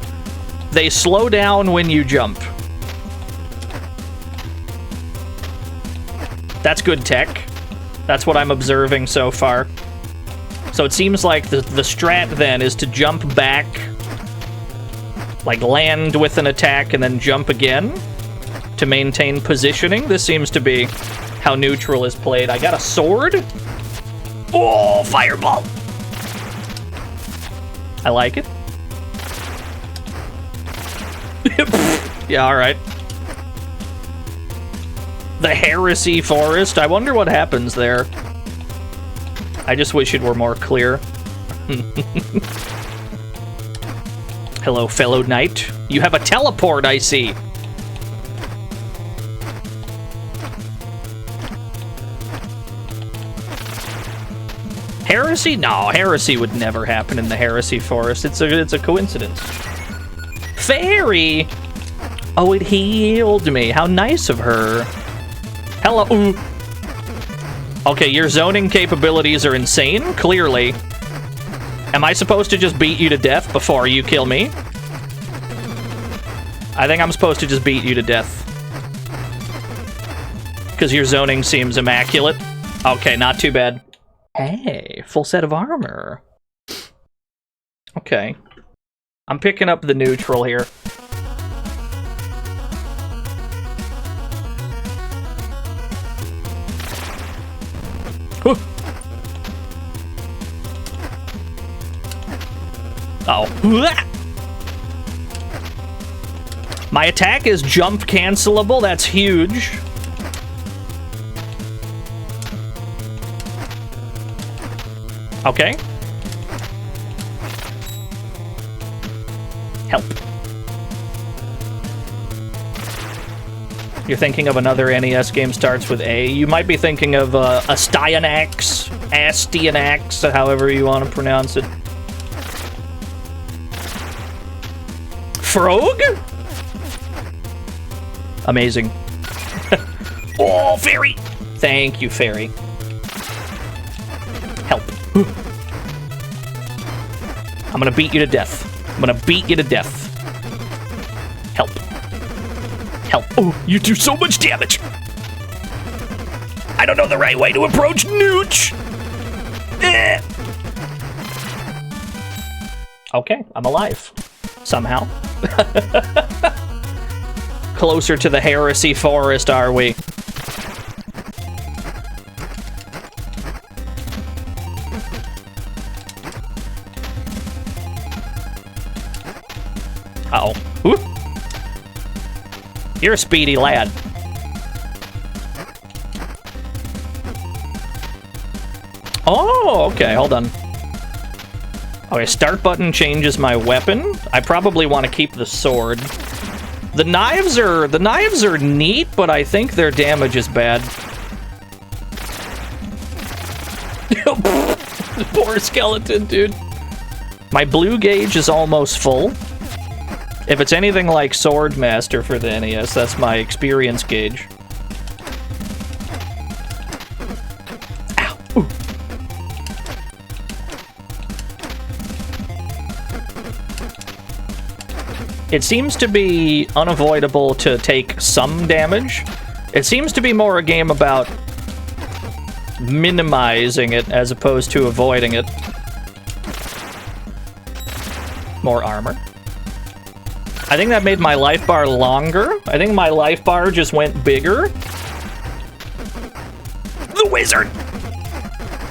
They slow down when you jump. That's good tech. That's what I'm observing so far. So it seems like the strat then is to jump back, like land with an attack and then jump again to maintain positioning. This seems to be how neutral is played. I got a sword. Oh, fireball. I like it. Yeah, all right. The Heresy Forest. I wonder what happens there. I just wish it were more clear. Hello, fellow knight. You have a teleport, I see. Heresy? No, heresy would never happen in the Heresy Forest. It's a coincidence. Fairy! Oh, it healed me. How nice of her. Hello. Ooh. Okay, your zoning capabilities are insane, clearly. Am I supposed to just beat you to death before you kill me? I think I'm supposed to just beat you to death. Because your zoning seems immaculate. Okay, not too bad. Hey, full set of armor. Okay. I'm picking up the neutral here. Oh. My attack is jump cancelable. That's huge. Okay. Help. You're thinking of another NES game starts with A. You might be thinking of Astyanax, however you want to pronounce it. Frog? Amazing. Oh, fairy! Thank you, fairy. Help. I'm gonna beat you to death. I'm gonna beat you to death. Help. Help. Oh, you do so much damage! I don't know the right way to approach Nooch! Eh. Okay, I'm alive. Somehow. Closer to the Heresy Forest, are we? Uh-oh. Whoop. You're a speedy lad. Oh, okay, hold on. Okay, start button changes my weapon. I probably want to keep the sword. The knives are neat, but I think their damage is bad. Poor skeleton, dude. My blue gauge is almost full. If it's anything like Swordmaster for the NES, that's my experience gauge. Ow. Ooh. It seems to be unavoidable to take some damage. It seems to be more a game about minimizing it as opposed to avoiding it. More armor. I think that made my life bar longer. I think my life bar just went bigger. The wizard!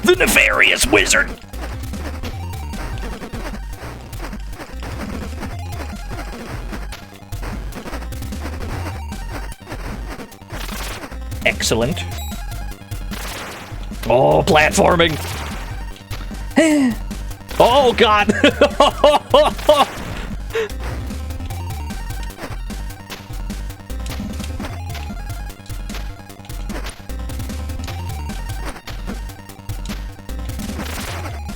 The nefarious wizard! . Excellent. Oh, platforming. Oh, God.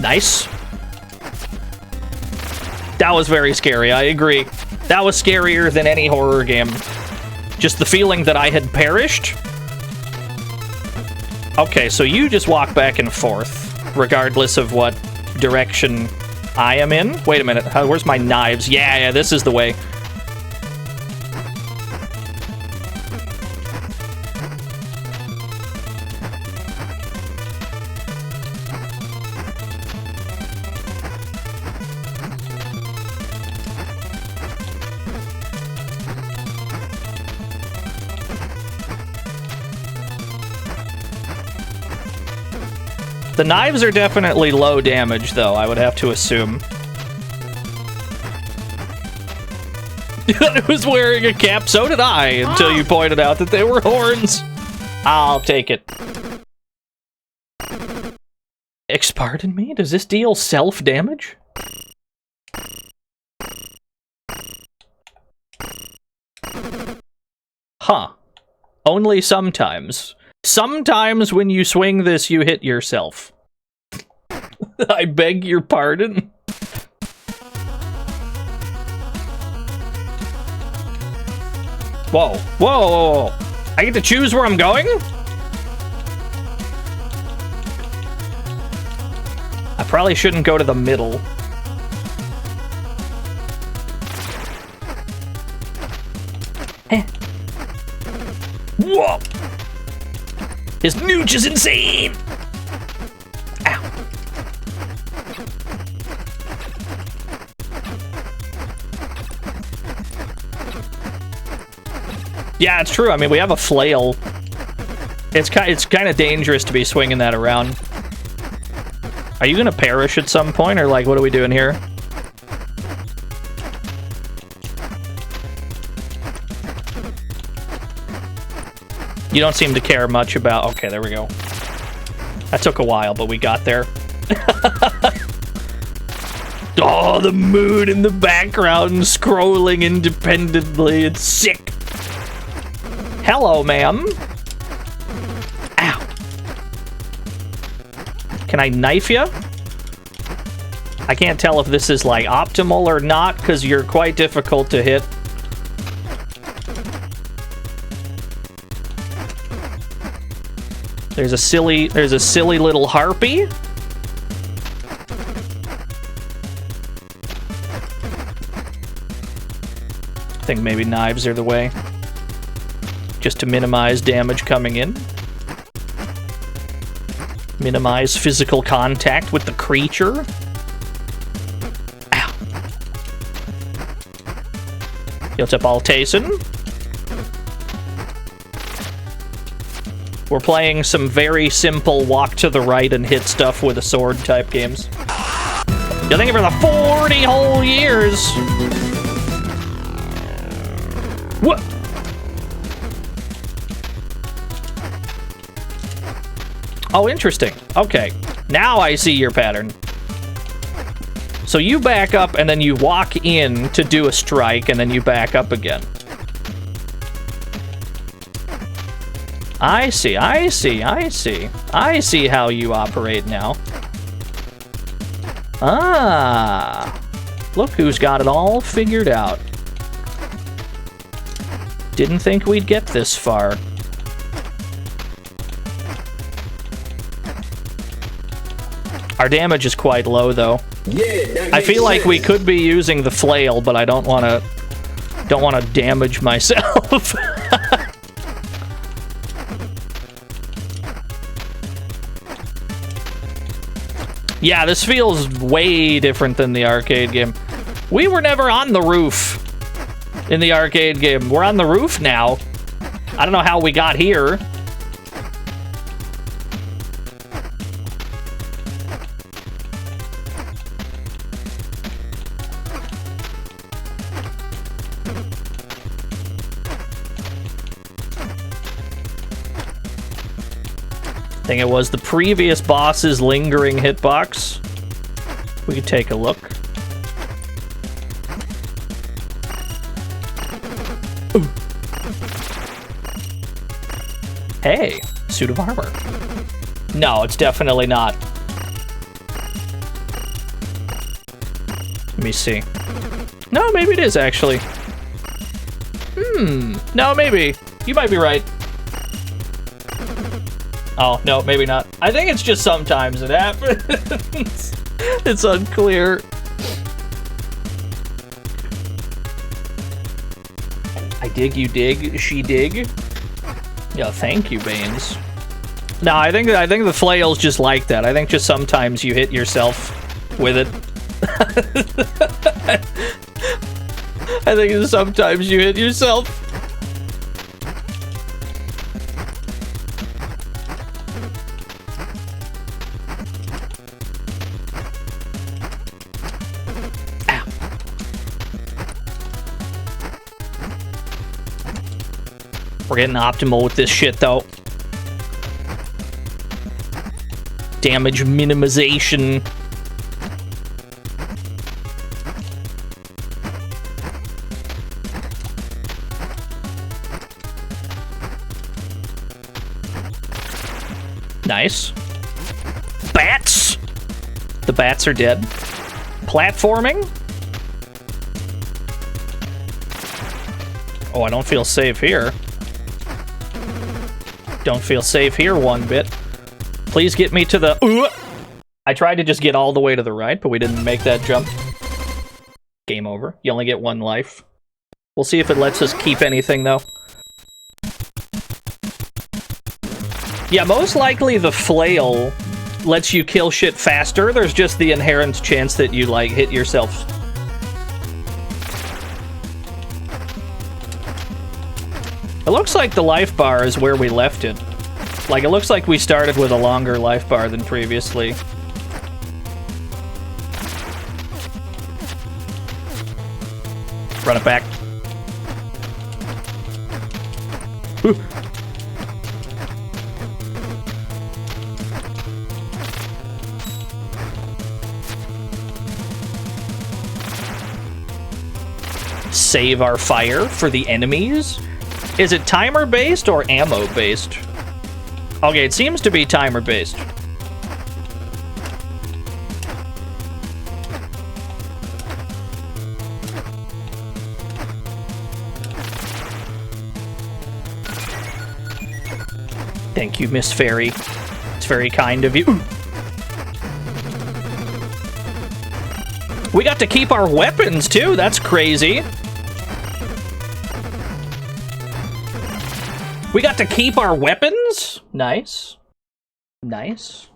Nice. That was very scary, I agree. That was scarier than any horror game. Just the feeling that I had perished. Okay, so you just walk back and forth, regardless of what direction I am in. Wait a minute, where's my knives? Yeah, this is the way. The knives are definitely low damage, though, I would have to assume. I was wearing a cap, so did I, until you pointed out that they were horns. I'll take it. Pardon me? Does this deal self-damage? Huh. Only sometimes. Sometimes when you swing this, you hit yourself. I beg your pardon? Whoa. Whoa, whoa, whoa. I get to choose where I'm going? I probably shouldn't go to the middle. Whoa! His nooch is insane! Ow. Yeah, it's true. I mean, we have a flail. It's kind of dangerous to be swinging that around. Are you gonna perish at some point, or like, what are we doing here? You don't seem to care much about... Okay, there we go. That took a while, but we got there. Oh, the moon in the background scrolling independently. It's sick. Hello, ma'am. Ow. Can I knife you? I can't tell if this is, like, optimal or not, because you're quite difficult to hit. There's a silly little harpy. I think maybe knives are the way. Just to minimize damage coming in. Minimize physical contact with the creature. Ow. What's up, Altason? We're playing some very simple walk to the right and hit stuff with a sword type games. You're thinking for the 40 whole years. What? Oh, interesting. Okay. Now I see your pattern. So you back up and then you walk in to do a strike and then you back up again. I see, I see, I see. I see how you operate now. Ah. Look who's got it all figured out. Didn't think we'd get this far. Our damage is quite low, though. Yeah, I feel like we could be using the flail, but I don't want to damage myself. Yeah, this feels way different than the arcade game. We were never on the roof in the arcade game. We're on the roof now. I don't know how we got here. I think it was the previous boss's lingering hitbox. We could take a look. Ooh. Hey, suit of armor. No, it's definitely not. Let me see. No, maybe it is, actually. No, maybe. You might be right. Oh, no, maybe not. I think it's just sometimes it happens. It's unclear. I dig, you dig, she dig. Yeah, thank you, Baines. No, I think the flail's just like that. I think just sometimes you hit yourself with it. I think sometimes you hit yourself. Ow. We're getting optimal with this shit, though. Damage minimization. Nice. Bats! The bats are dead. Platforming? Oh, I don't feel safe here. Don't feel safe here one bit. Please get me to the... I tried to just get all the way to the right, but we didn't make that jump. Game over. You only get one life. We'll see if it lets us keep anything, though. Yeah, most likely the flail lets you kill shit faster. There's just the inherent chance that you, like, hit yourself. It looks like the life bar is where we left it. Like, it looks like we started with a longer life bar than previously. Run it back. Ooh. Save our fire for the enemies? Is it timer-based or ammo-based? Okay, it seems to be timer-based. Thank you, Miss Fairy. It's very kind of you. Ooh. We got to keep our weapons, too. That's crazy. We got to keep our weapons? Nice. Nice.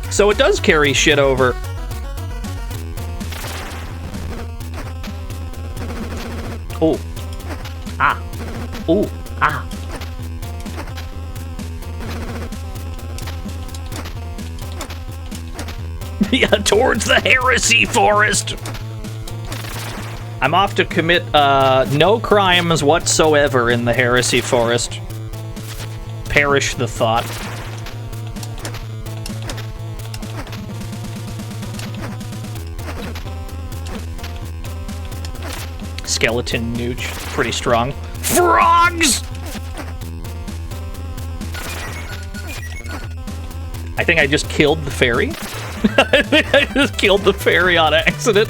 So it does carry shit over. Oh. Ah. Oh. Ah. Yeah, towards the heresy forest. I'm off to commit no crimes whatsoever in the heresy forest. Perish the thought. Skeleton nooch, pretty strong. Frogs! I think I just killed the fairy. I think I just killed the fairy on accident.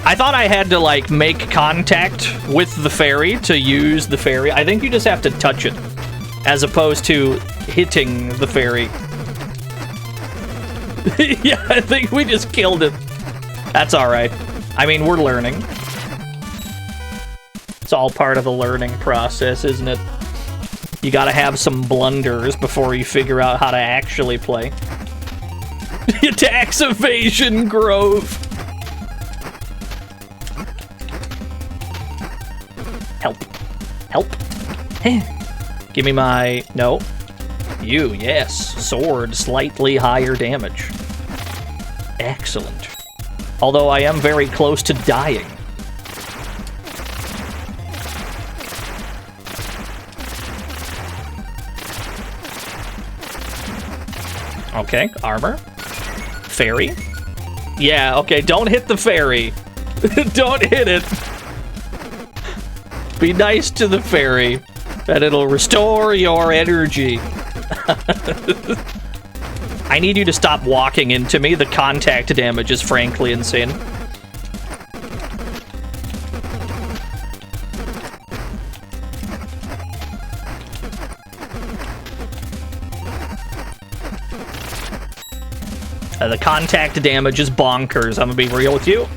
I thought I had to, like, make contact with the fairy to use the fairy. I think you just have to touch it, as opposed to hitting the fairy. Yeah, I think we just killed it. That's alright. I mean, we're learning. It's all part of the learning process, isn't it? You gotta have some blunders before you figure out how to actually play. Tax evasion grove. Help. Help. Give me my... No. You, yes. Sword, slightly higher damage. Excellent. Although I am very close to dying. Okay, armor. Fairy. Yeah, okay, don't hit the fairy. Don't hit it. Be nice to the fairy, and it'll restore your energy. I need you to stop walking into me. The contact damage is frankly insane. The contact damage is bonkers, I'm gonna be real with you.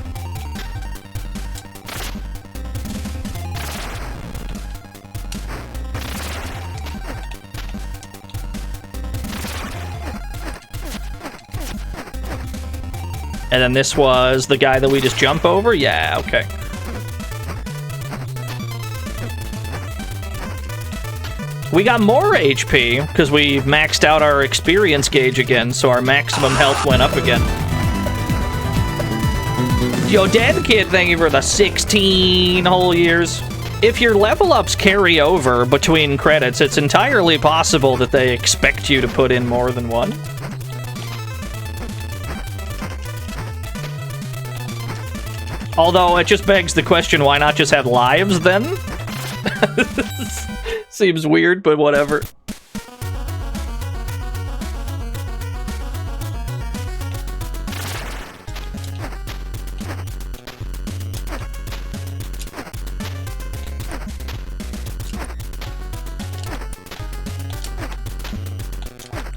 And then this was the guy that we just jump over? Yeah, okay. We got more HP, because we maxed out our experience gauge again, so our maximum health went up again. Yo, Dead Kid, thank you for the 16 whole years. If your level ups carry over between credits, it's entirely possible that they expect you to put in more than one. Although, it just begs the question, why not just have lives, then? Seems weird, but whatever.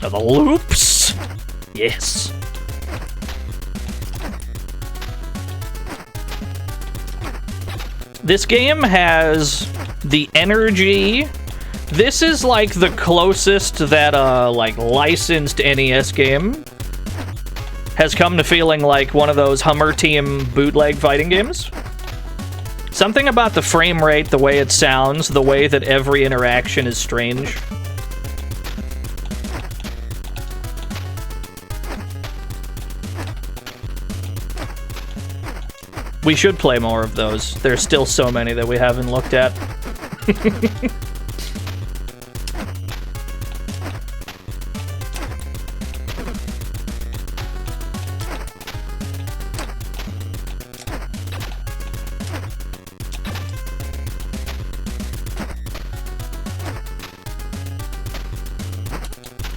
Now the loops! Yes. This game has the energy. This is like the closest that a like licensed NES game has come to feeling like one of those Hummer Team bootleg fighting games. Something about the frame rate, the way it sounds, the way that every interaction is strange. We should play more of those. There's still so many that we haven't looked at.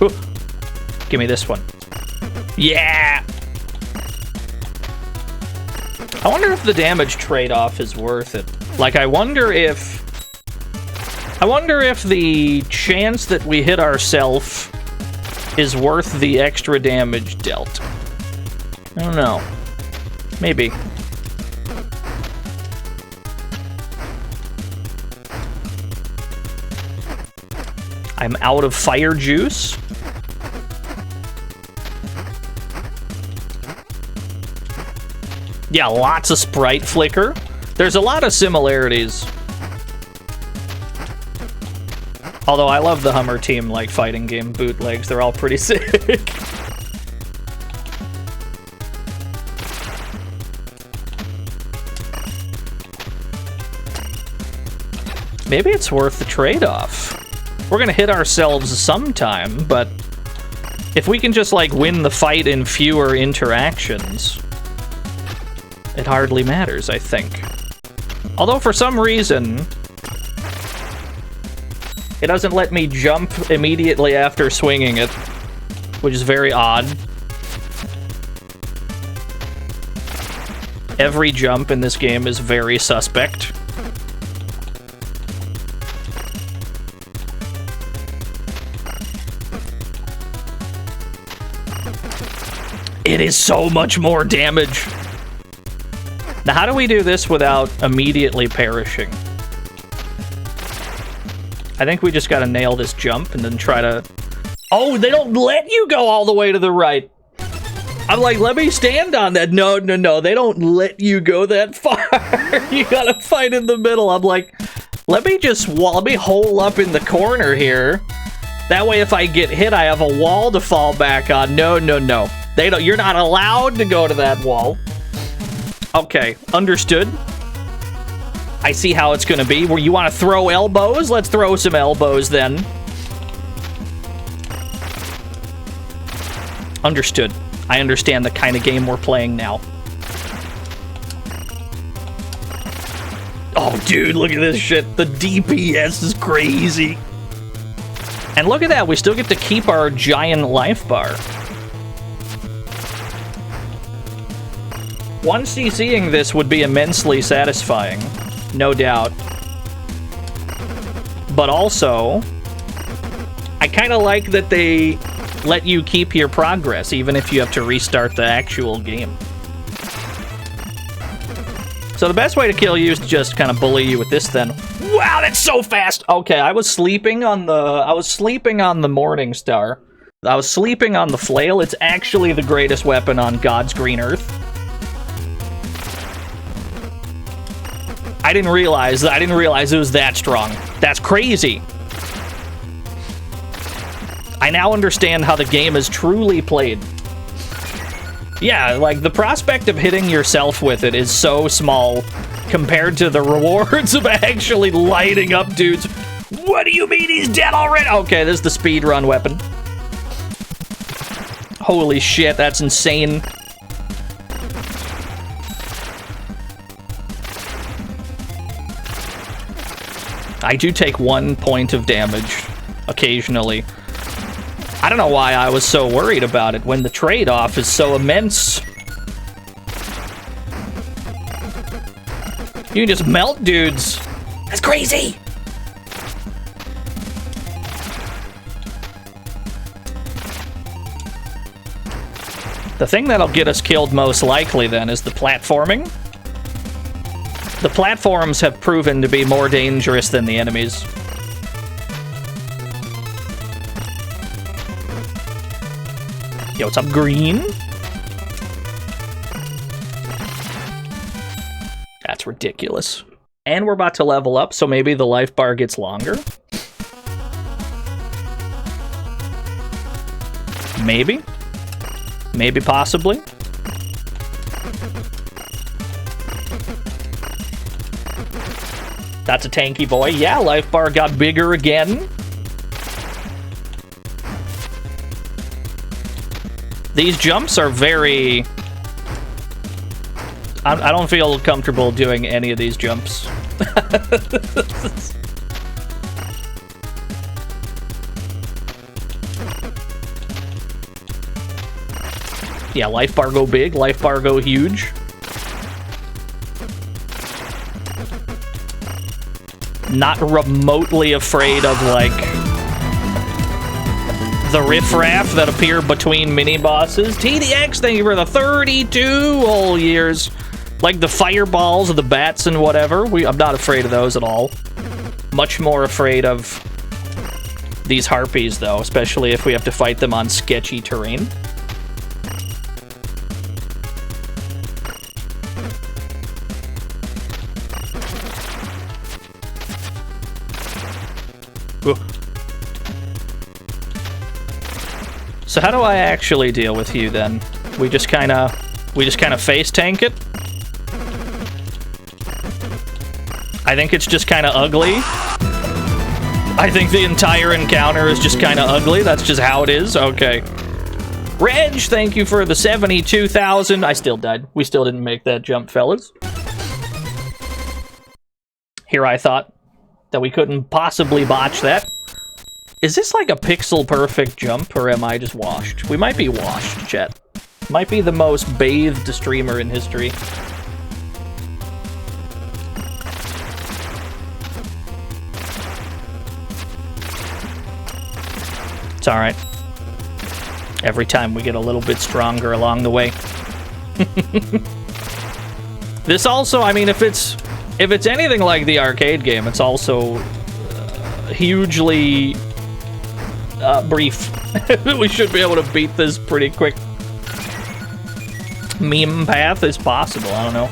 Ooh. Give me this one. Yeah! I wonder if the damage trade-off is worth it. Like, I wonder if the chance that we hit ourselves is worth the extra damage dealt. I don't know. Maybe. I'm out of fire juice. Yeah, lots of sprite flicker. There's a lot of similarities. Although I love the Hummer Team like fighting game bootlegs. They're all pretty sick. Maybe it's worth the trade-off. We're gonna hit ourselves sometime, but if we can just like win the fight in fewer interactions, it hardly matters, I think. Although for some reason, it doesn't let me jump immediately after swinging it, which is very odd. Every jump in this game is very suspect. It is so much more damage. Now, how do we do this without immediately perishing? I think we just gotta nail this jump and then try to... Oh, they don't let you go all the way to the right. I'm like, let me stand on that. No, no, no, they don't let you go that far. You gotta fight in the middle. I'm like, let me hole up in the corner here. That way, if I get hit, I have a wall to fall back on. No, no, no. You're not allowed to go to that wall. Okay, understood. I see how it's gonna be. Where you want to throw elbows? Let's throw some elbows then. Understood. I understand the kind of game we're playing now. Oh, dude, look at this shit. The DPS is crazy. And look at that, we still get to keep our giant life bar. 1cc'ing this would be immensely satisfying, no doubt. But also, I kind of like that they let you keep your progress, even if you have to restart the actual game. So the best way to kill you is to just kind of bully you with this then. Wow, that's so fast! Okay, I was sleeping on the Morning Star. I was sleeping on the flail. It's actually the greatest weapon on God's green earth. I didn't realize it was that strong. That's crazy. I now understand how the game is truly played. Yeah, like, the prospect of hitting yourself with it is so small compared to the rewards of actually lighting up dudes. What do you mean he's dead already? Okay, this is the speedrun weapon. Holy shit, that's insane. I do take 1 point of damage occasionally. I don't know why I was so worried about it when the trade-off is so immense. You can just melt dudes. That's crazy! The thing that'll get us killed most likely then is the platforming. The platforms have proven to be more dangerous than the enemies. Yo, what's up, green? That's ridiculous. And we're about to level up, so maybe the life bar gets longer? Maybe? Maybe, possibly? That's a tanky boy. Yeah, life bar got bigger again. These jumps are very... I don't feel comfortable doing any of these jumps. Yeah, life bar go big, life bar go huge. Not remotely afraid of, like, the riffraff that appear between mini-bosses. TDX, thank you for the 32 whole years. Like the fireballs, the bats, and whatever. I'm not afraid of those at all. Much more afraid of these harpies, though, especially if we have to fight them on sketchy terrain. So how do I actually deal with you then? We just kind of face tank it. I think it's just kind of ugly. I think the entire encounter is just kind of ugly. That's just how it is. Okay. Reg, thank you for the 72,000. I still died. We still didn't make that jump, fellas. Here I thought that we couldn't possibly botch that. Is this like a pixel-perfect jump, or am I just washed? We might be washed, chat. Might be the most bathed streamer in history. It's alright. Every time we get a little bit stronger along the way. This also, I mean, if it's anything like the arcade game, it's also hugely brief. We should be able to beat this pretty quick. Meme path is possible, I don't know.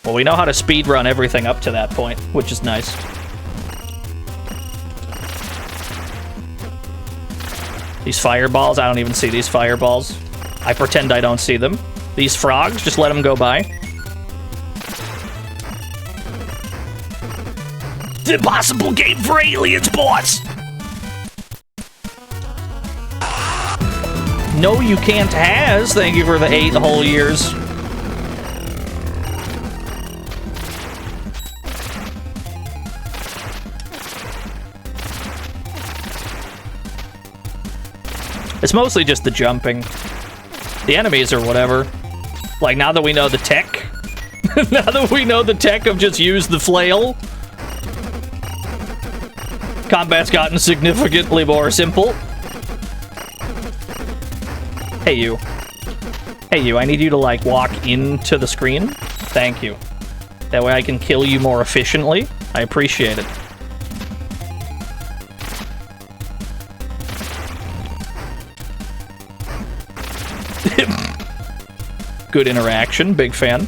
Well, we know how to speedrun everything up to that point, which is nice. These fireballs, I don't even see these fireballs. I pretend I don't see them. These frogs, just let them go by. The impossible game for aliens, boss! No, you can't has. Thank you for the 8 whole years. It's mostly just the jumping. The enemies or whatever. Like, now that we know the tech. Now that we know the tech of just use the flail. Combat's gotten significantly more simple. Hey, you. Hey, you, I need you to, like, walk into the screen. Thank you. That way I can kill you more efficiently. I appreciate it. Good interaction, big fan.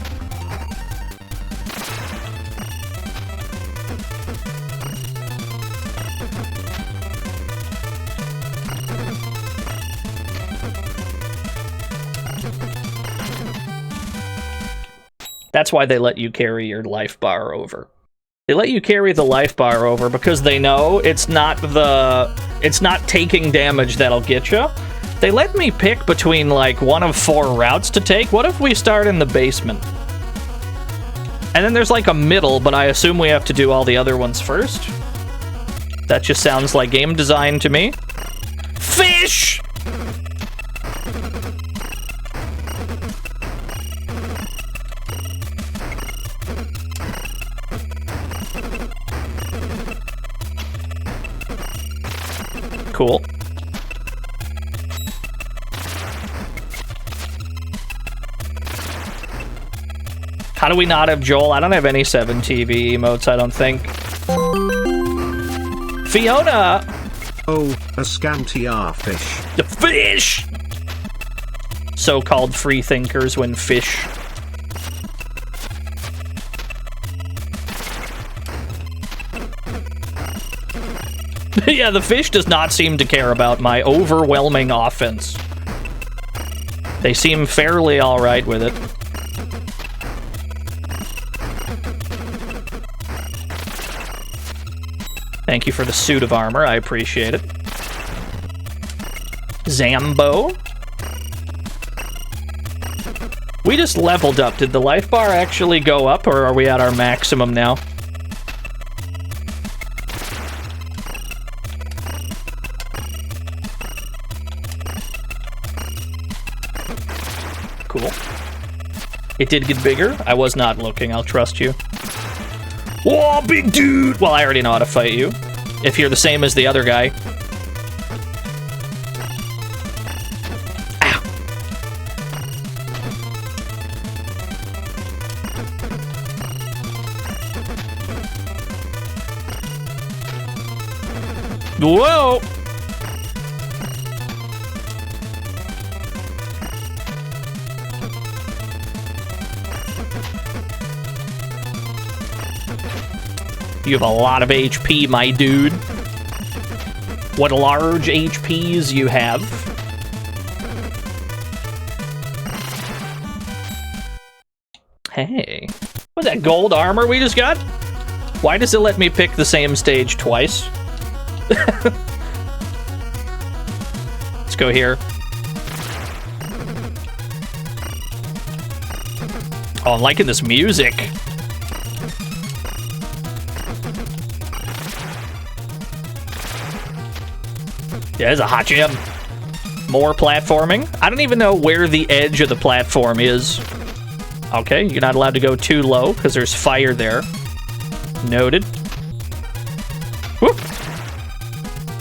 That's why they let you carry your life bar over. They let you carry the life bar over because they know it's not taking damage that'll get you. They let me pick between, like, one of 4 routes to take. What if we start in the basement? And then there's, like, a middle, but I assume we have to do all the other ones first. That just sounds like game design to me. Fish! Cool. How do we not have Joel? I don't have any 7 TV emotes, I don't think. Fiona! Oh, a scanty fish. The fish! So-called free thinkers when fish. Yeah, the fish does not seem to care about my overwhelming offense. They seem fairly alright with it. Thank you for the suit of armor, I appreciate it. Zambo. We just leveled up. Did the life bar actually go up, or are we at our maximum now? Cool. It did get bigger. I was not looking, I'll trust you. Whoa, big dude! Well, I already know how to fight you. If you're the same as the other guy. Ow. Whoa! You have a lot of HP, my dude. What large HPs you have. Hey. What's that, gold armor we just got? Why does it let me pick the same stage twice? Let's go here. Oh, I'm liking this music. Yeah, it's a hot gem. More platforming. I don't even know where the edge of the platform is. Okay, you're not allowed to go too low because there's fire there. Noted. Whoop.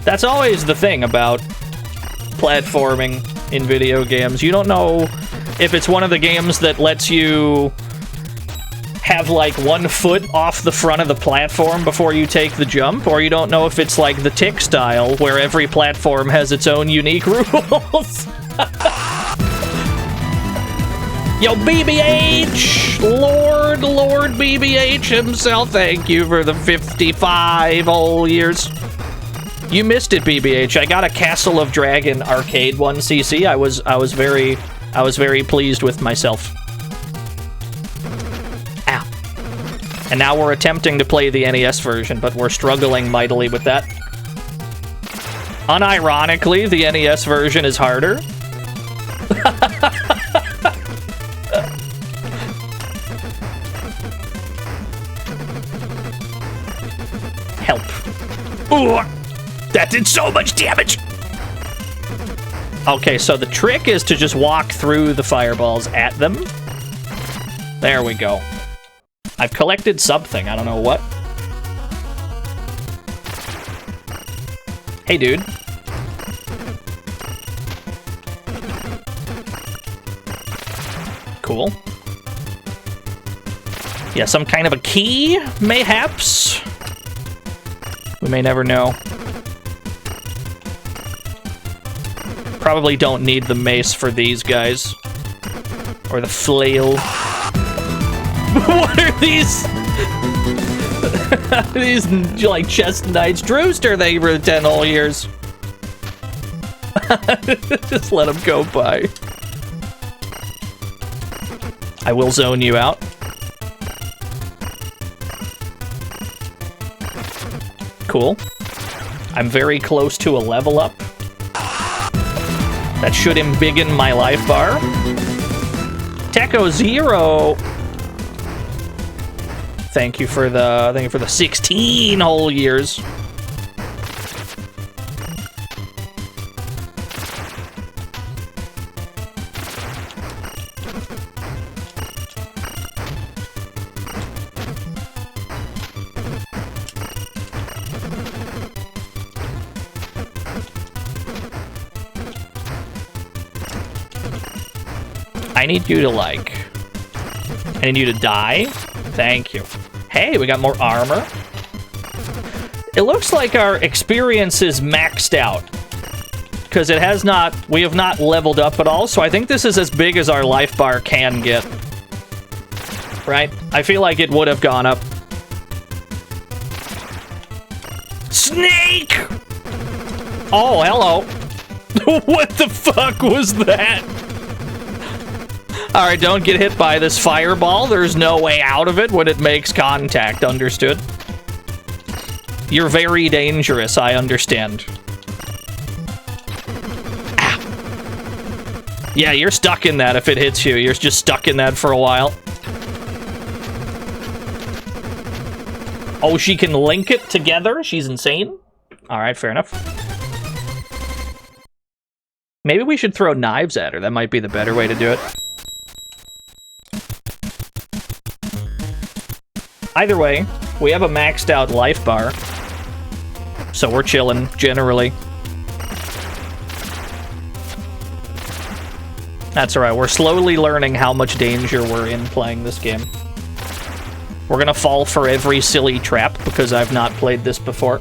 That's always the thing about platforming in video games. You don't know if it's one of the games that lets you have like 1 foot off the front of the platform before you take the jump, or you don't know if it's like the Tick style where every platform has its own unique rules. Yo, BBH! Lord BBH himself, thank you for the 55 whole years. You missed it, BBH. I got a Castle of Dragon arcade 1cc. I was very pleased with myself. Ow. And now we're attempting to play the NES version, but we're struggling mightily with that. Unironically, the NES version is harder. Help. Ooh, that did so much damage! Okay, so the trick is to just walk through the fireballs at them. There we go. I've collected something, I don't know what. Hey, dude. Cool. Yeah, some kind of a key, mayhaps? We may never know. Probably don't need the mace for these guys. Or the flail. What are these? These, like, chest knights. Drewster, they were 10 whole years. Just let them go by. I will zone you out. Cool. I'm very close to a level up. That should embiggen my life bar. Techo Zero. Thank you for the 16 whole years. I need you to, like... I need you to die. Thank you. Hey, we got more armor. It looks like our experience is maxed out. Because it has not... We have not leveled up at all, so I think this is as big as our life bar can get. Right? I feel like it would have gone up. Snake! Oh, hello. What the fuck was that? Alright, don't get hit by this fireball. There's no way out of it when it makes contact, understood? You're very dangerous, I understand. Ah. Yeah, you're stuck in that if it hits you. You're just stuck in that for a while. Oh, she can link it together? She's insane? Alright, fair enough. Maybe we should throw knives at her. That might be the better way to do it. Either way, we have a maxed out life bar. So we're chilling, generally. That's alright, we're slowly learning how much danger we're in playing this game. We're gonna fall for every silly trap because I've not played this before.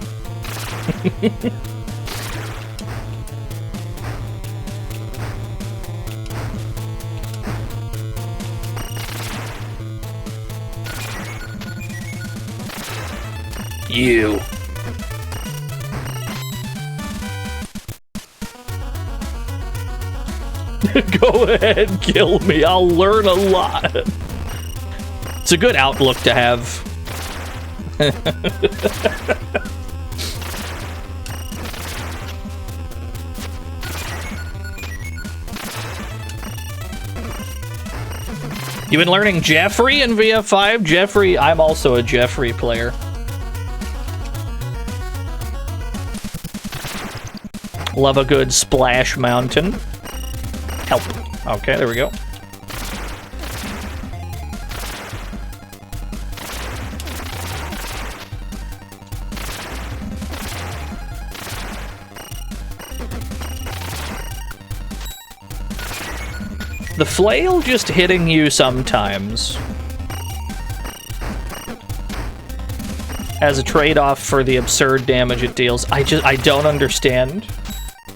You. Go ahead, kill me. I'll learn a lot. It's a good outlook to have. You've been learning Jeffrey in VF5? Jeffrey, I'm also a Jeffrey player. Love a good Splash Mountain. Help. Okay, there we go. The flail just hitting you sometimes as a trade-off for the absurd damage it deals. I don't understand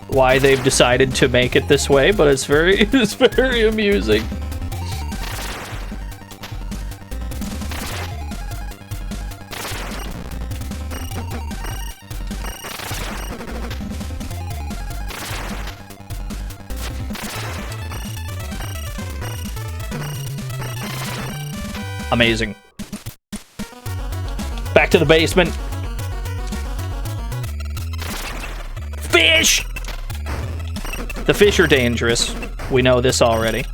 why they've decided to make it this way, but it's very amusing. Amazing. back to the basement. Fish! The fish are dangerous. We know this already.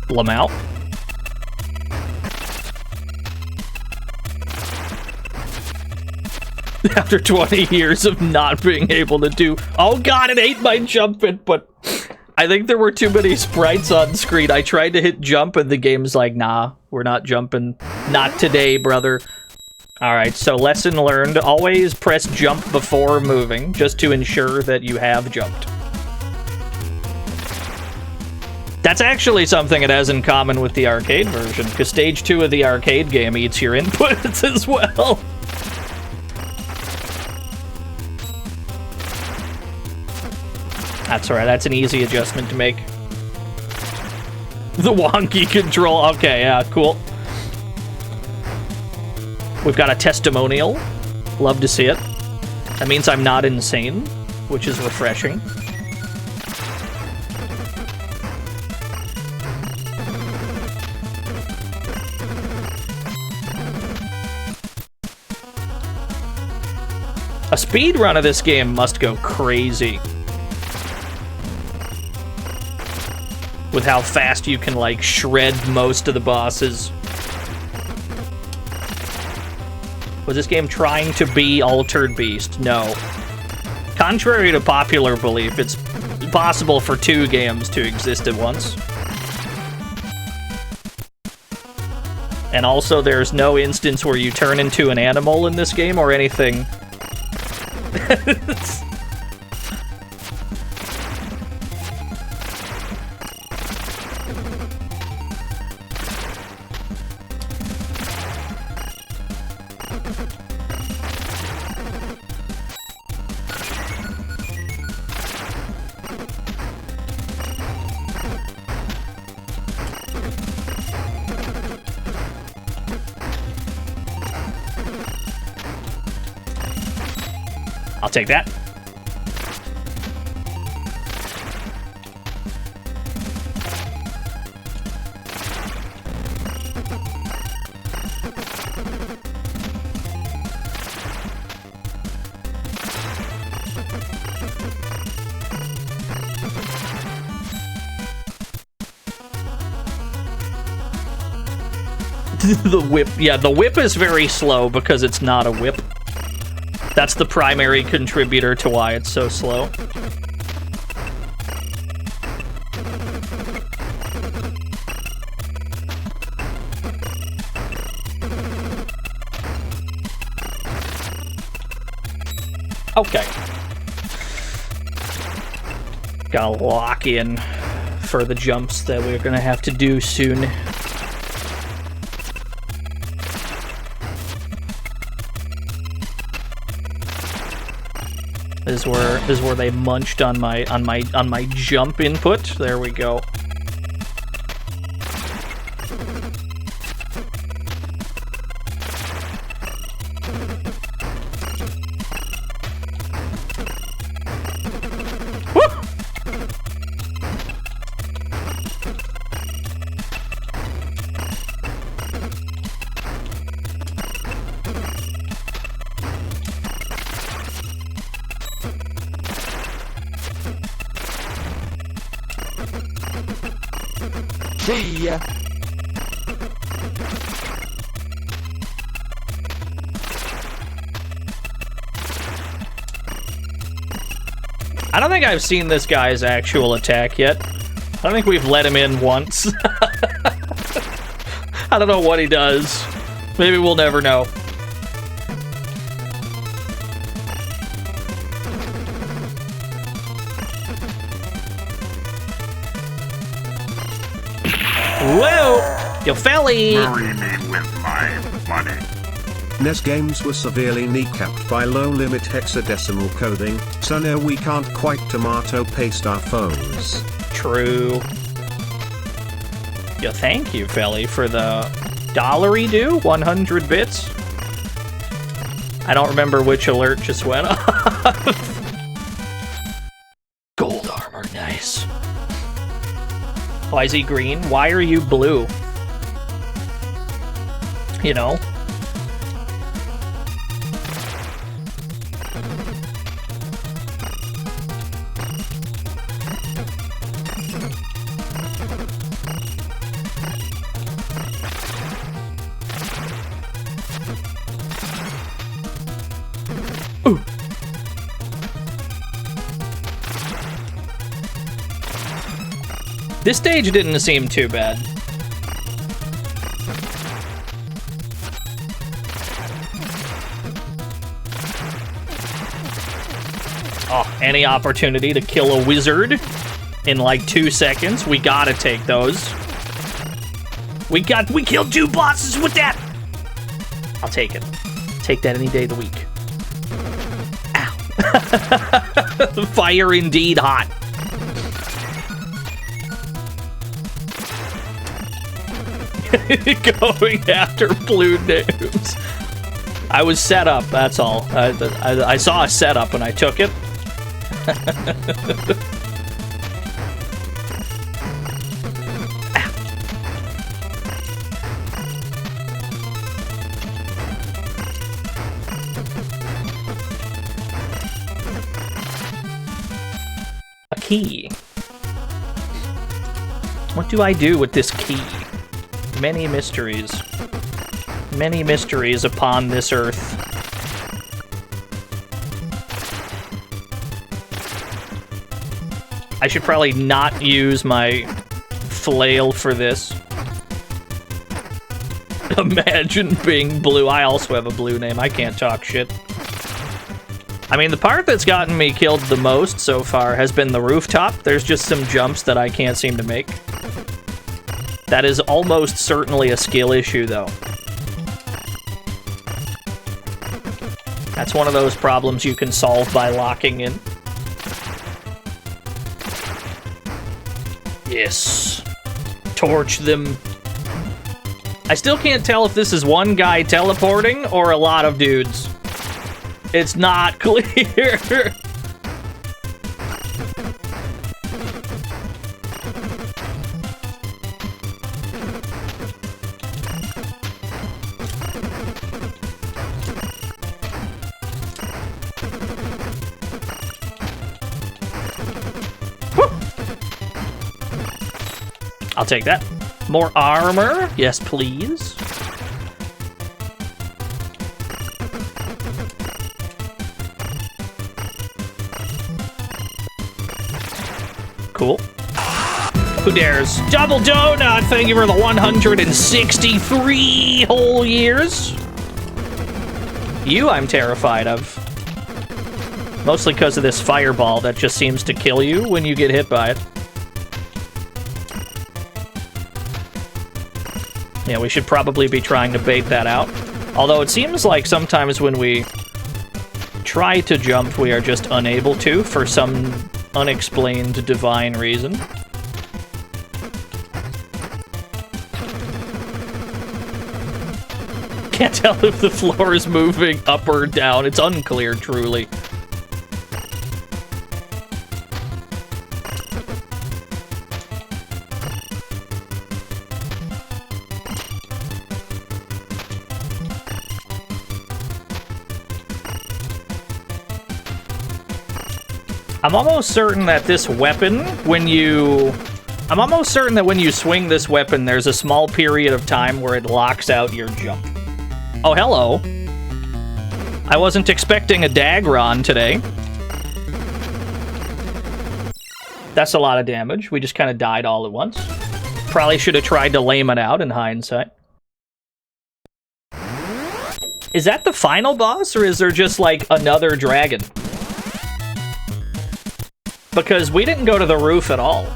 Lamau. After 20 years of not being able to do... Oh god, it ate my jump input. I think there were too many sprites on screen. I tried to hit jump and the game's like, nah, we're not jumping. Not today, brother. Alright, so lesson learned. Always press jump before moving, just to ensure that you have jumped. That's actually something it has in common with the arcade version, because stage 2 of the arcade game eats your inputs as well. That's alright, that's an easy adjustment to make. The wonky control, okay, yeah, cool. We've got a testimonial. Love to see it. That means I'm not insane, which is refreshing. A speed run of this game must go crazy. With how fast you can, like, shred most of the bosses. Was this game trying to be Altered Beast? No. Contrary to popular belief, it's possible for 2 games to exist at once. And also, there's no instance where you turn into an animal in this game or anything. I'll take that. The whip. Yeah, the whip is very slow because it's not a whip. That's the primary contributor to why it's so slow. Okay. Gotta lock in for the jumps that we're gonna have to do soon. This is where they munched on my jump input. There we go. See ya. I don't think I've seen this guy's actual attack yet. I don't think we've let him in once. I don't know what he does. Maybe we'll never know. Whoa! Yo, Felly! Bury me with my money. NES games were severely kneecapped by low-limit hexadecimal coding, so no, we can't quite tomato paste our foes. True. Yo, thank you, Felly, for the Dollary do? 100 bits? I don't remember which alert just went off. Gold armor, nice. Why is he green? Why are you blue? You know? Ooh. This stage didn't seem too bad. Oh, any opportunity to kill a wizard in like 2 seconds, we gotta take those. We killed 2 bosses with that! I'll take it. Take that any day of the week. Ow. Fire indeed hot. Going after blue names. I was set up, that's all. I saw a setup and I took it. A key. What do I do with this key? Many mysteries. Many mysteries upon this earth. I should probably not use my flail for this. Imagine being blue. I also have a blue name. I can't talk shit. I mean, the part that's gotten me killed the most so far has been the rooftop. There's just some jumps that I can't seem to make. That is almost certainly a skill issue, though. That's one of those problems you can solve by locking in. Yes. Torch them. I still can't tell if this is one guy teleporting or a lot of dudes. It's not clear. I'll take that. More armor? Yes, please. Cool. Who dares? Double donut! Thank you for the 163 whole years. You I'm terrified of. Mostly because of this fireball that just seems to kill you when you get hit by it. Yeah, we should probably be trying to bait that out. Although it seems like sometimes when we try to jump, we are just unable to for some unexplained divine reason. Can't tell if the floor is moving up or down. It's unclear, truly. I'm almost certain that this weapon, I'm almost certain that when you swing this weapon, there's a small period of time where it locks out your jump. Oh, hello. I wasn't expecting a Dagron today. That's a lot of damage. We just kind of died all at once. Probably should have tried to lame it out in hindsight. Is that the final boss, or is there just, like, another dragon? Because we didn't go to the roof at all.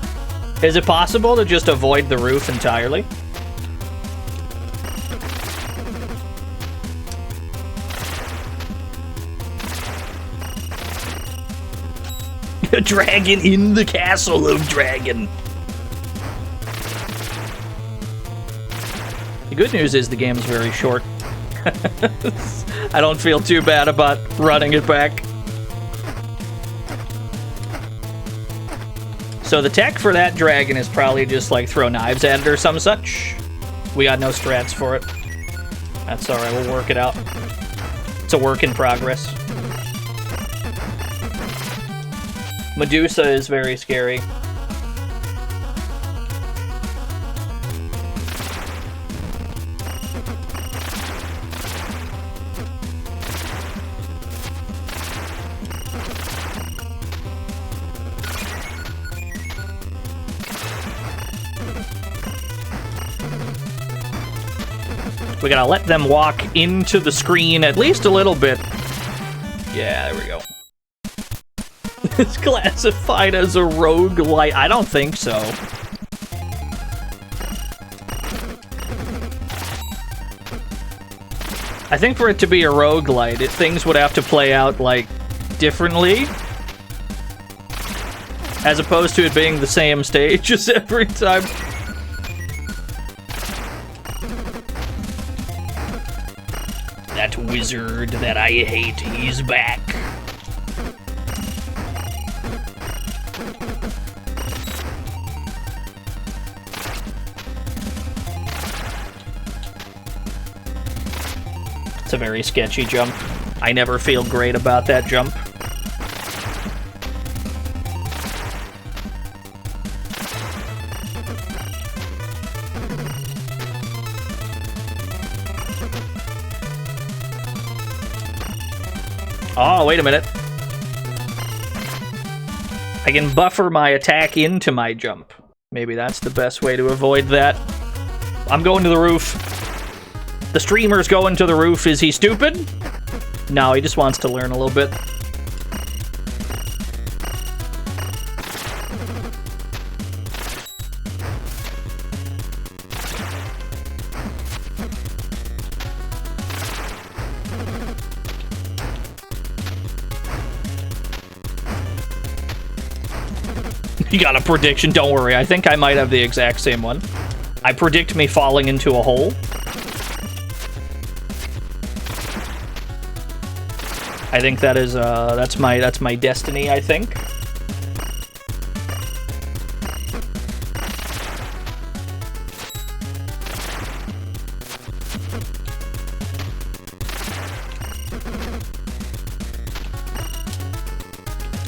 Is it possible to just avoid the roof entirely? A dragon in the castle of dragon. The good news is the game's very short. I don't feel too bad about running it back. So the tech for that dragon is probably just like throw knives at it or some such. We got no strats for it. That's alright, we'll work it out. It's a work in progress. Medusa is very scary. We gotta let them walk into the screen at least a little bit. Yeah, there we go. It's classified as a roguelite. I don't think so. I think for it to be a roguelite, things would have to play out, like, differently. As opposed to it being the same stages every time. That wizard that I hate, he's back. It's a very sketchy jump. I never feel great about that jump. Oh, wait a minute. I can buffer my attack into my jump. Maybe that's the best way to avoid that. I'm going to the roof. The streamer's going to the roof. Is he stupid? No, he just wants to learn a little bit. You got a prediction, don't worry. I think I might have the exact same one. I predict me falling into a hole. I think that is that's my destiny, I think.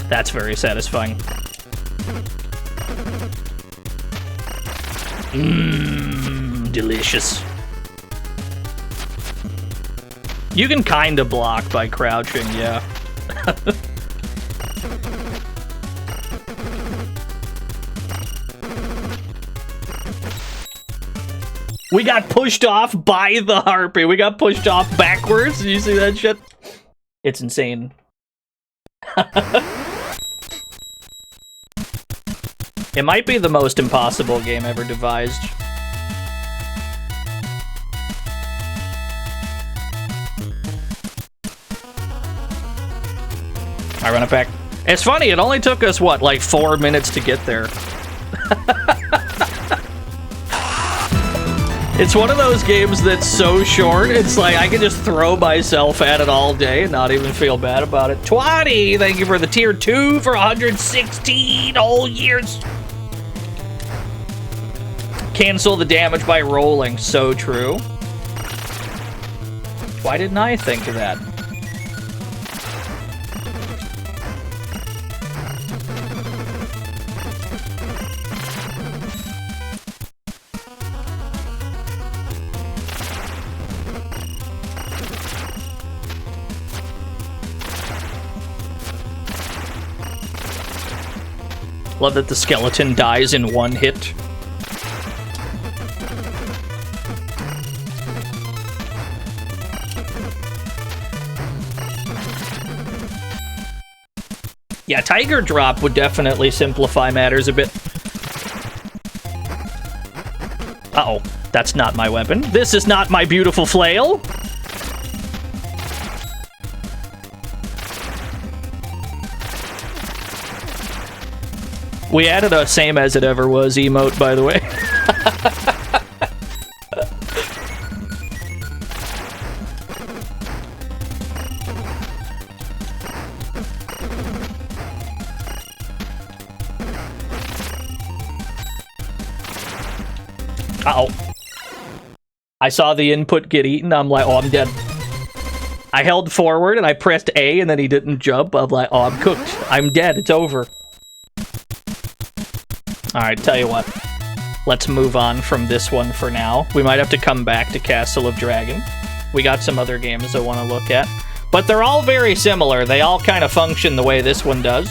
That's very satisfying. Mmm, delicious. You can kinda block by crouching, yeah. We got pushed off by the harpy. We got pushed off backwards. Did you see that shit? It's insane. It might be the most impossible game ever devised. I run it back. It's funny, it only took us, what, like 4 minutes to get there. It's one of those games that's so short, it's like I can just throw myself at it all day and not even feel bad about it. Twatty, thank you for the tier 2 for 116 whole years. Cancel the damage by rolling, so true. Why didn't I think of that? Love that the skeleton dies in one hit. Yeah, Tiger Drop would definitely simplify matters a bit. Uh-oh, that's not my weapon. This is not my beautiful flail. We added a same as it ever was emote, by the way. I saw the input get eaten. I'm like, oh, I'm dead. I held forward and I pressed A and then he didn't jump. I'm like, oh, I'm cooked. I'm dead. It's over. Alright, tell you what. Let's move on from this one for now. We might have to come back to Castle of Dragon. We got some other games I want to look at. But they're all very similar. They all kind of function the way this one does.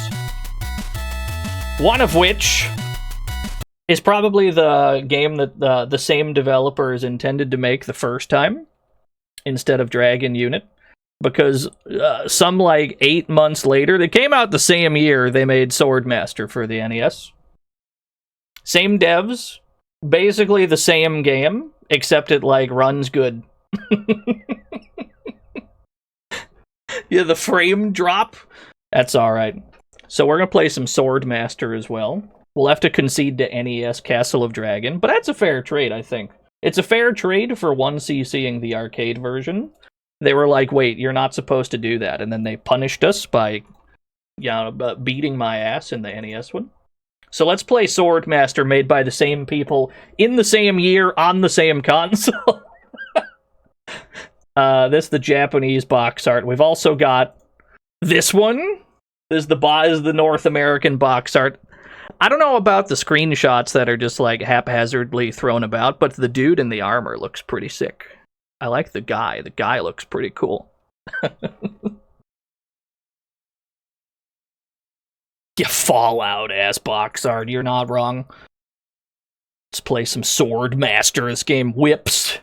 One of which is probably the game that the same developers intended to make the first time instead of Dragon Unit. Because some, like, 8 months later, they came out the same year they made Swordmaster for the NES. Same devs, basically the same game, except it, like, runs good. Yeah, the frame drop, that's alright. So we're gonna play some Swordmaster as well. We'll have to concede to NES Castle of Dragon, but that's a fair trade, I think. It's a fair trade for 1CCing the arcade version. They were like, wait, you're not supposed to do that. And then they punished us by, you know, beating my ass in the NES one. So let's play Swordmaster, made by the same people, in the same year, on the same console. This is the Japanese box art. We've also got this one. This is the North American box art. I don't know about the screenshots that are just, like, haphazardly thrown about, but the dude in the armor looks pretty sick. I like the guy. The guy looks pretty cool. You Fallout-ass box art. You're not wrong. Let's play some Swordmaster. This game whips.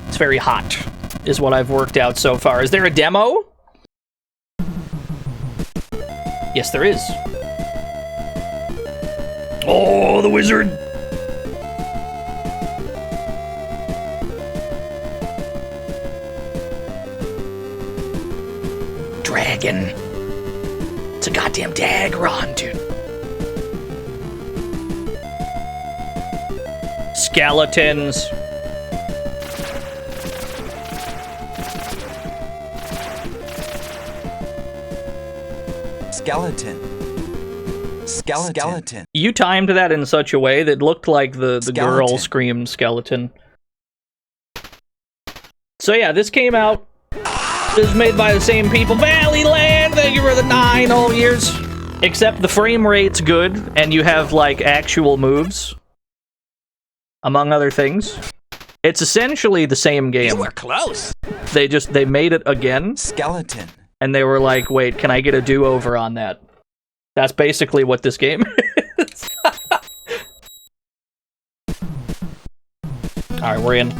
It's very hot, is what I've worked out so far. Is there a demo? Yes, there is. Oh, the wizard! Dragon. It's a goddamn Dagron, dude. Skeletons. Skeleton. Skeleton. You timed that in such a way that looked like the girl screamed skeleton. So yeah, this came out. This is made by the same people. Valley Land, thank you for the 9 whole years. Except the frame rate's good, and you have, like, actual moves. Among other things. It's essentially the same game. You were close. They made it again. Skeleton. And they were like, wait, can I get a do-over on that? That's basically what this game is. Alright, we're in.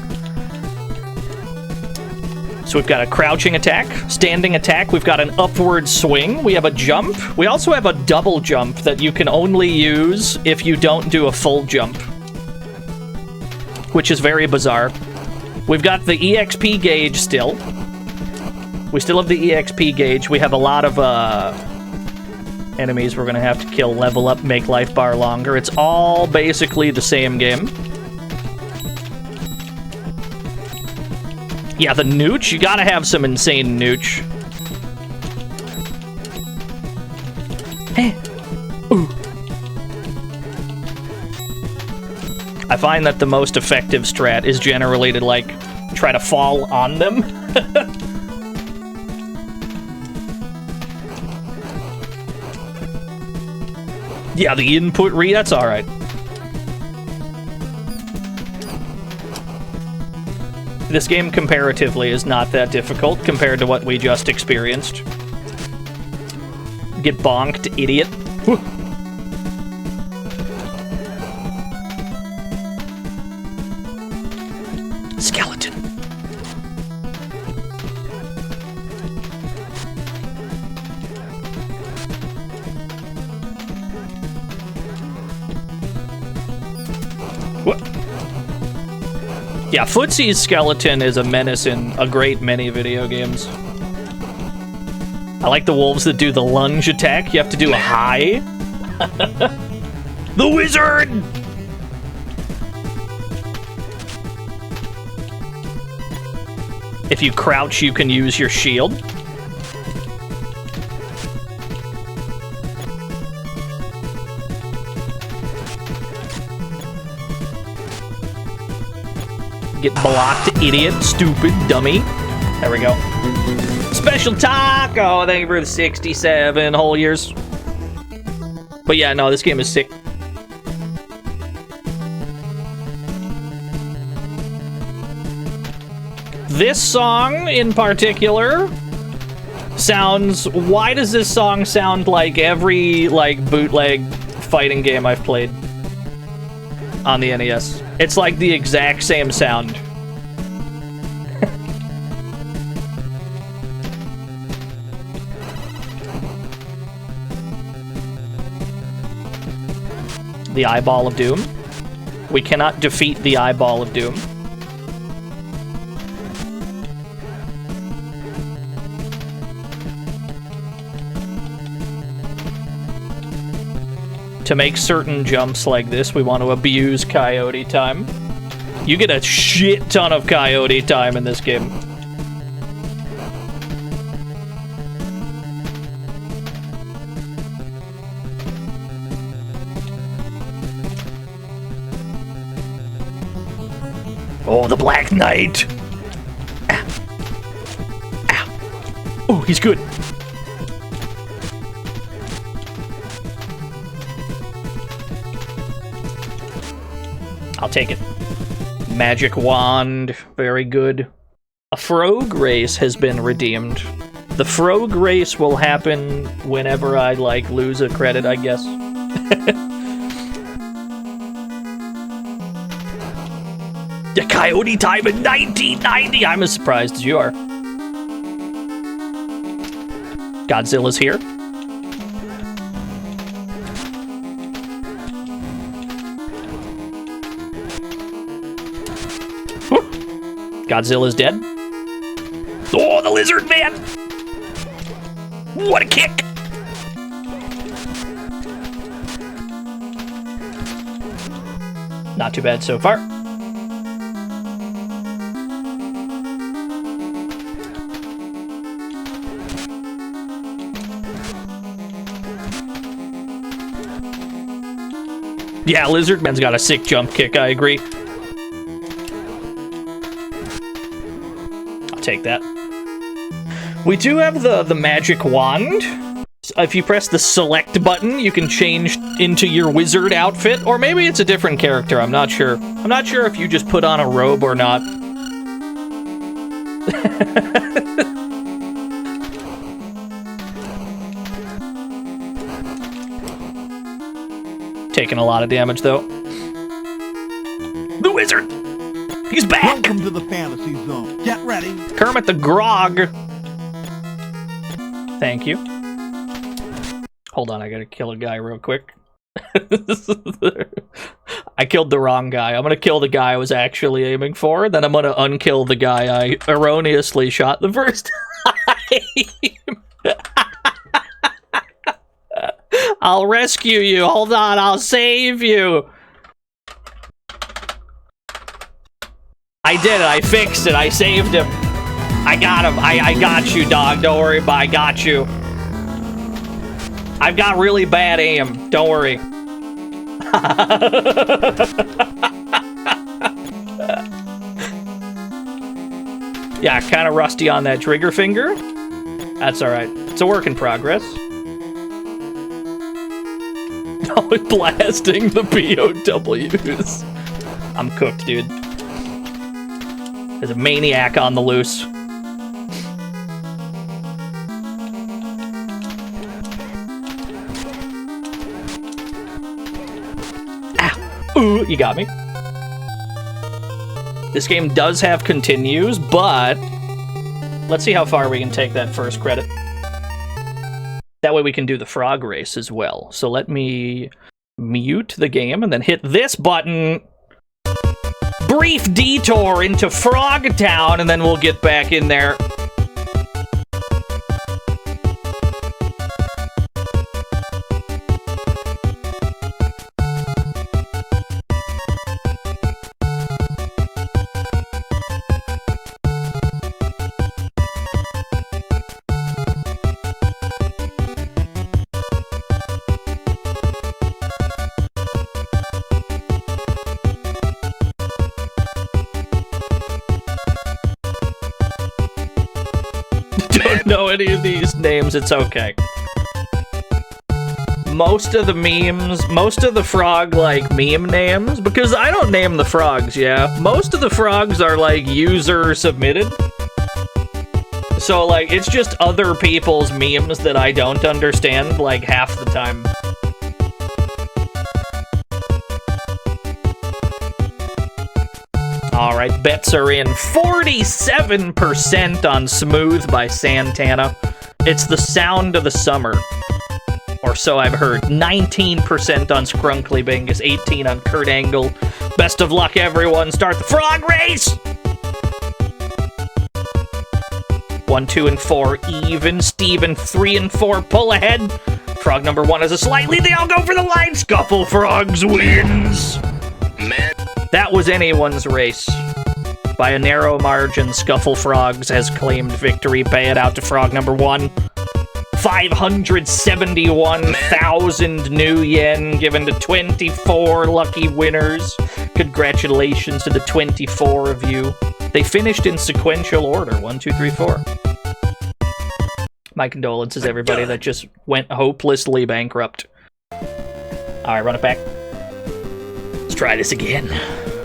So we've got a crouching attack, standing attack, we've got an upward swing, we have a jump. We also have a double jump that you can only use if you don't do a full jump. Which is very bizarre. We've got the EXP gauge still. We still have the EXP gauge. We have a lot of enemies we're gonna have to kill, level up, make life bar longer. It's all basically the same game. Yeah, the nooch, you gotta have some insane nooch. Hey. Ooh. I find that the most effective strat is generally to, like, try to fall on them. Yeah, the input that's alright. This game, comparatively, is not that difficult compared to what we just experienced. Get bonked, idiot. Whew. Skeleton. What? Yeah, Footsie's skeleton is a menace in a great many video games. I like the wolves that do the lunge attack. You have to do a high. The wizard! If you crouch, you can use your shield. Get blocked, idiot, stupid, dummy. There we go. Special Taco! Thank you for the 67 whole years. But yeah, no, this game is sick. This song in particular sounds... Why does this song sound like every, like, bootleg fighting game I've played on the NES? It's like the exact same sound. The Eyeball of Doom. We cannot defeat the Eyeball of Doom. To make certain jumps like this, we want to abuse coyote time. You get a shit ton of coyote time in this game. Oh, the Black Knight! Ow. Ow. Oh, he's good. I'll take it. Magic Wand, very good. A Frog race has been redeemed. The Frog race will happen whenever I, like, lose a credit, I guess. The Coyote time in 1990! I'm as surprised as you are. Godzilla's here. Godzilla's dead. Oh, the lizard man! What a kick! Not too bad so far. Yeah, Lizard Man's got a sick jump kick, I agree. Take that. We do have the magic wand. If you press the select button, you can change into your wizard outfit, or maybe it's a different character. I'm not sure. I'm not sure if you just put on a robe or not. Taking a lot of damage though. The wizard. He's back! Welcome to the fantasy zone. Get ready. Kermit the Grog. Thank you. Hold on, I gotta kill a guy real quick. I killed the wrong guy. I'm gonna kill the guy I was actually aiming for, then I'm gonna unkill the guy I erroneously shot the first time. I'll rescue you. Hold on, I'll save you. I did it. I fixed it. I saved him. I got him. I got you, dog. Don't worry about it. I got you. I've got really bad aim. Don't worry. Yeah, kind of rusty on that trigger finger. That's alright. It's a work in progress. Oh, blasting the POWs. I'm cooked, dude. There's a maniac on the loose. Ah! Ooh, you got me. This game does have continues, but let's see how far we can take that first credit. That way we can do the frog race as well. So let me mute the game and then hit this button. Brief detour into Frog Town, and then we'll get back in there. any of these names, it's okay. Most of the memes, most of the frog, like, meme names, because I don't name the frogs, yeah. Most of the frogs are, like, user-submitted. So, like, it's just other people's memes that I don't understand, like, half the time. Alright, bets are in. 47% on Smooth by Santana. It's the sound of the summer. Or so I've heard. 19% on Scrunkly Bingus. 18 on Kurt Angle. Best of luck, everyone. Start the frog race! 1, 2, and 4 even. Steven 3 and 4 pull ahead. Frog number 1 has a slight lead. They all go for the line. Scuffle Frogs wins. Man. That was anyone's race. By a narrow margin, Scuffle Frogs has claimed victory. Pay it out to frog number 1. 571,000 new yen given to 24 lucky winners. Congratulations to the 24 of you. They finished in sequential order. 1, 2, 3, 4. My condolences, everybody that just went hopelessly bankrupt. Alright, run it back. Let's try this again.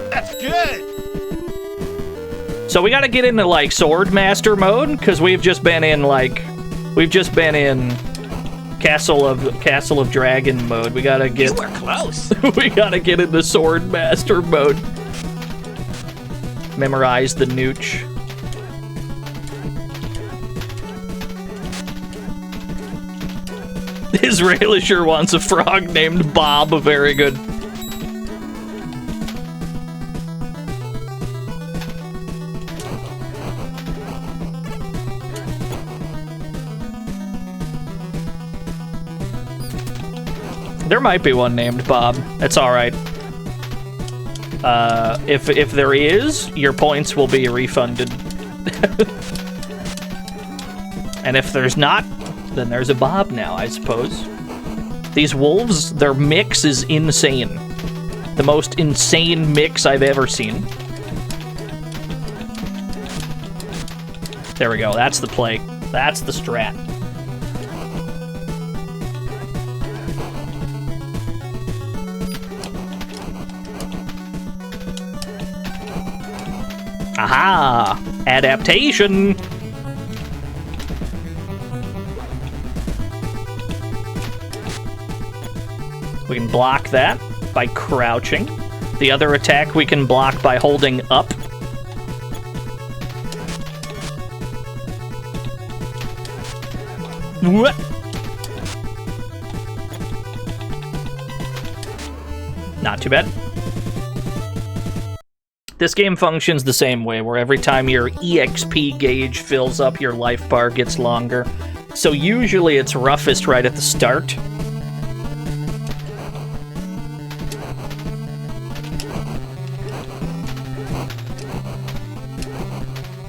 That's good. So we gotta get into, like, Swordmaster mode, because we've just been in Castle of Dragon mode. We gotta get... You were close. We gotta get into Swordmaster mode. Memorize the nooch. Israeli sure wants a frog named Bob. Very good. There might be one named Bob. It's alright. If there is, your points will be refunded. And if there's not, then there's a Bob now, I suppose. These wolves, their mix is insane. The most insane mix I've ever seen. There we go, that's the play. That's the strat. Aha! Adaptation! We can block that by crouching. The other attack we can block by holding up. What? Not too bad. This game functions the same way, where every time your EXP gauge fills up, your life bar gets longer. So usually it's roughest right at the start.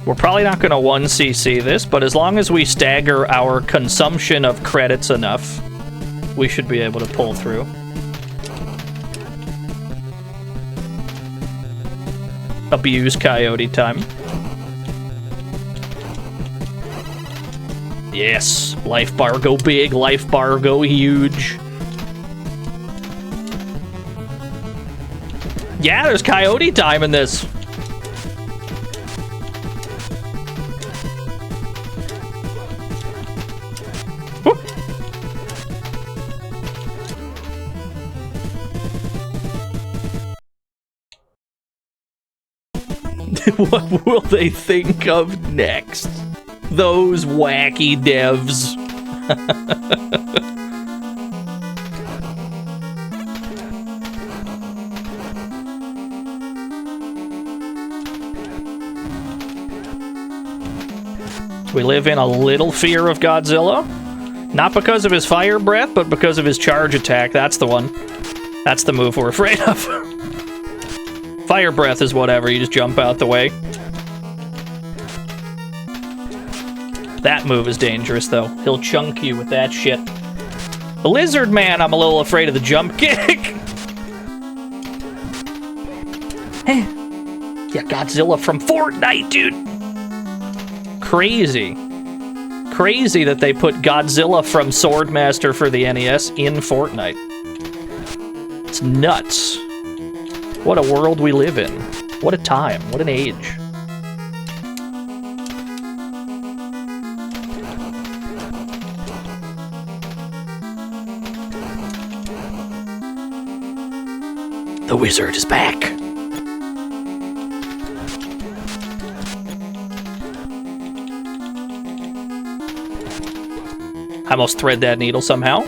We're probably not going to 1cc this, but as long as we stagger our consumption of credits enough, we should be able to pull through. Abuse coyote time. Yes, life bar go big, life bar go huge. Yeah, there's coyote time in this. What will they think of next? Those wacky devs. We live in a little fear of Godzilla. Not because of his fire breath, but because of his charge attack. That's the one. That's the move we're afraid of. Fire breath is whatever, you just jump out the way. That move is dangerous, though. He'll chunk you with that shit. The lizard man, I'm a little afraid of the jump kick. Hey. Yeah, Godzilla from Fortnite, dude. Crazy. crazy that they put Godzilla from Swordmaster for the NES in Fortnite. It's nuts. What a world we live in. What a time. What an age. The wizard is back. I almost thread that needle somehow.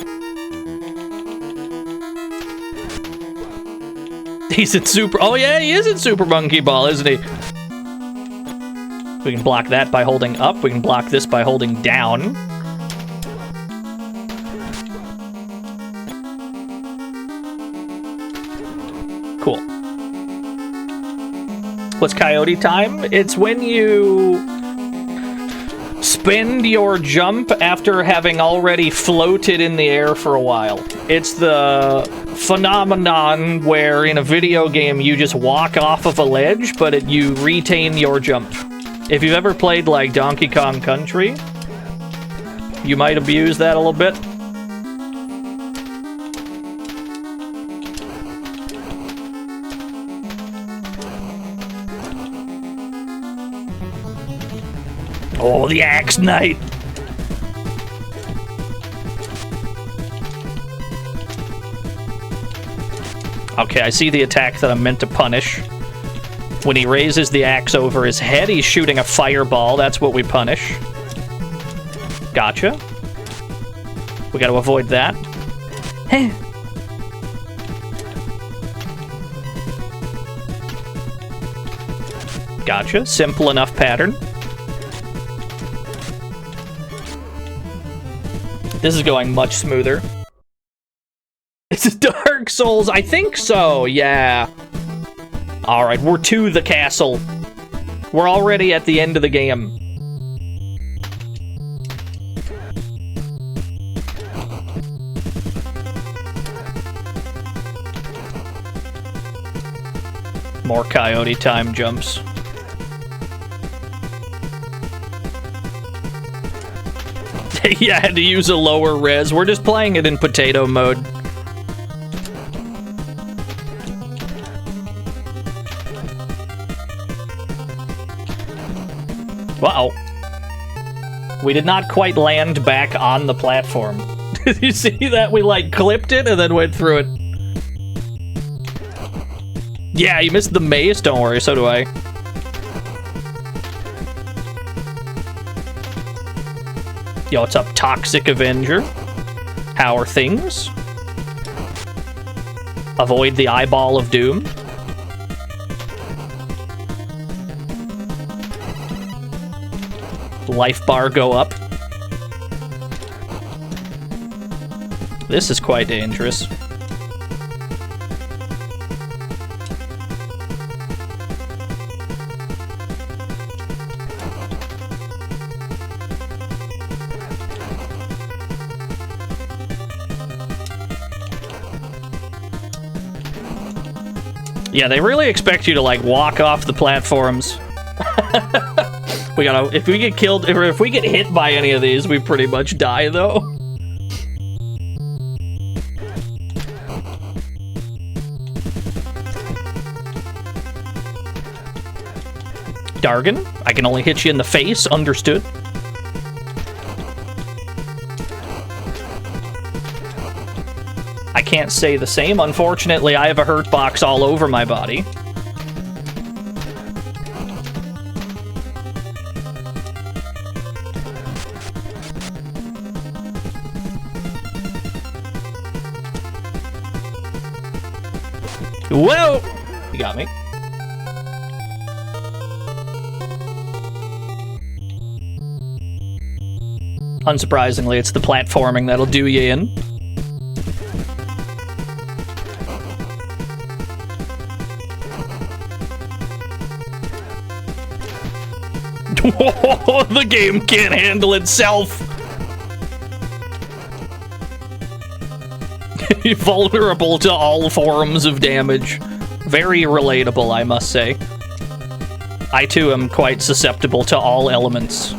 He's in Super... Oh yeah, he is in Super Monkey Ball, isn't he? We can block that by holding up. We can block this by holding down. Cool. What's Coyote time? It's when you spend your jump after having already floated in the air for a while. It's the phenomenon where in a video game you just walk off of a ledge, but you retain your jump. If you've ever played like Donkey Kong Country, you might abuse that a little bit. Oh, the Axe Knight! Okay, I see the attack that I'm meant to punish. When he raises the axe over his head, he's shooting a fireball. That's what we punish. Gotcha. We gotta avoid that. Hey. Gotcha. Simple enough pattern. This is going much smoother. It's Dark Souls. I think so, yeah. Alright, we're to the castle. We're already at the end of the game. More Coyote time jumps. Yeah, I had to use a lower res. We're just playing it in potato mode. Wow. We did not quite land back on the platform. Did you see that? We, like, clipped it and then went through it. Yeah, you missed the maze. Don't worry, so do I. Yo, what's up, Toxic Avenger? How are things? Avoid the Eyeball of Doom. Life bar go up. This is quite dangerous. Yeah, they really expect you to, like, walk off the platforms. We gotta, if we get killed, or if we get hit by any of these, we pretty much die, though. Dargan, I can only hit you in the face, understood. I can't say the same. Unfortunately, I have a hurt box all over my body. Whoa! You got me. Unsurprisingly, it's the platforming that'll do you in. The game can't handle itself. Vulnerable to all forms of damage. Very relatable, I must say. I too am quite susceptible to all elements.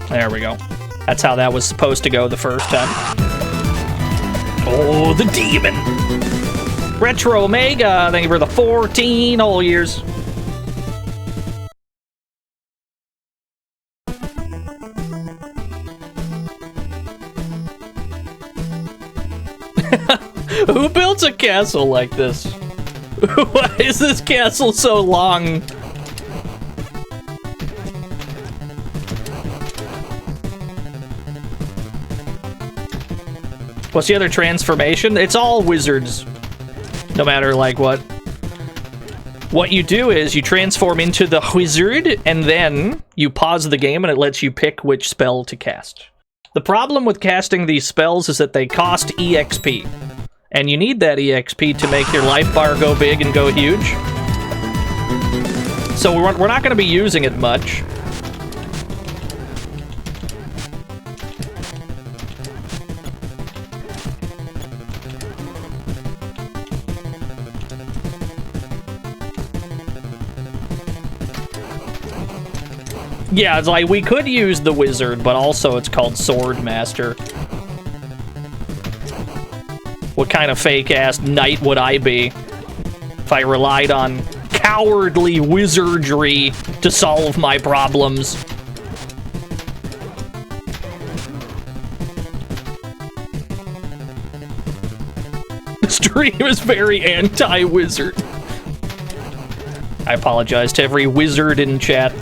There we go. That's how that was supposed to go the first time. Oh, the demon! Retro Omega, thank you for the 14 whole years. Who built a castle like this? Why is this castle so long? What's the other transformation? It's all wizards. No matter, like, what. What you do is you transform into the wizard, and then you pause the game, and it lets you pick which spell to cast. The problem with casting these spells is that they cost EXP. And you need that EXP to make your life bar go big and go huge. So we're not going to be using it much. Yeah, it's like, we could use the wizard, but also it's called Sword Master. What kind of fake-ass knight would I be if I relied on cowardly wizardry to solve my problems? The stream is very anti-wizard. I apologize to every wizard in chat.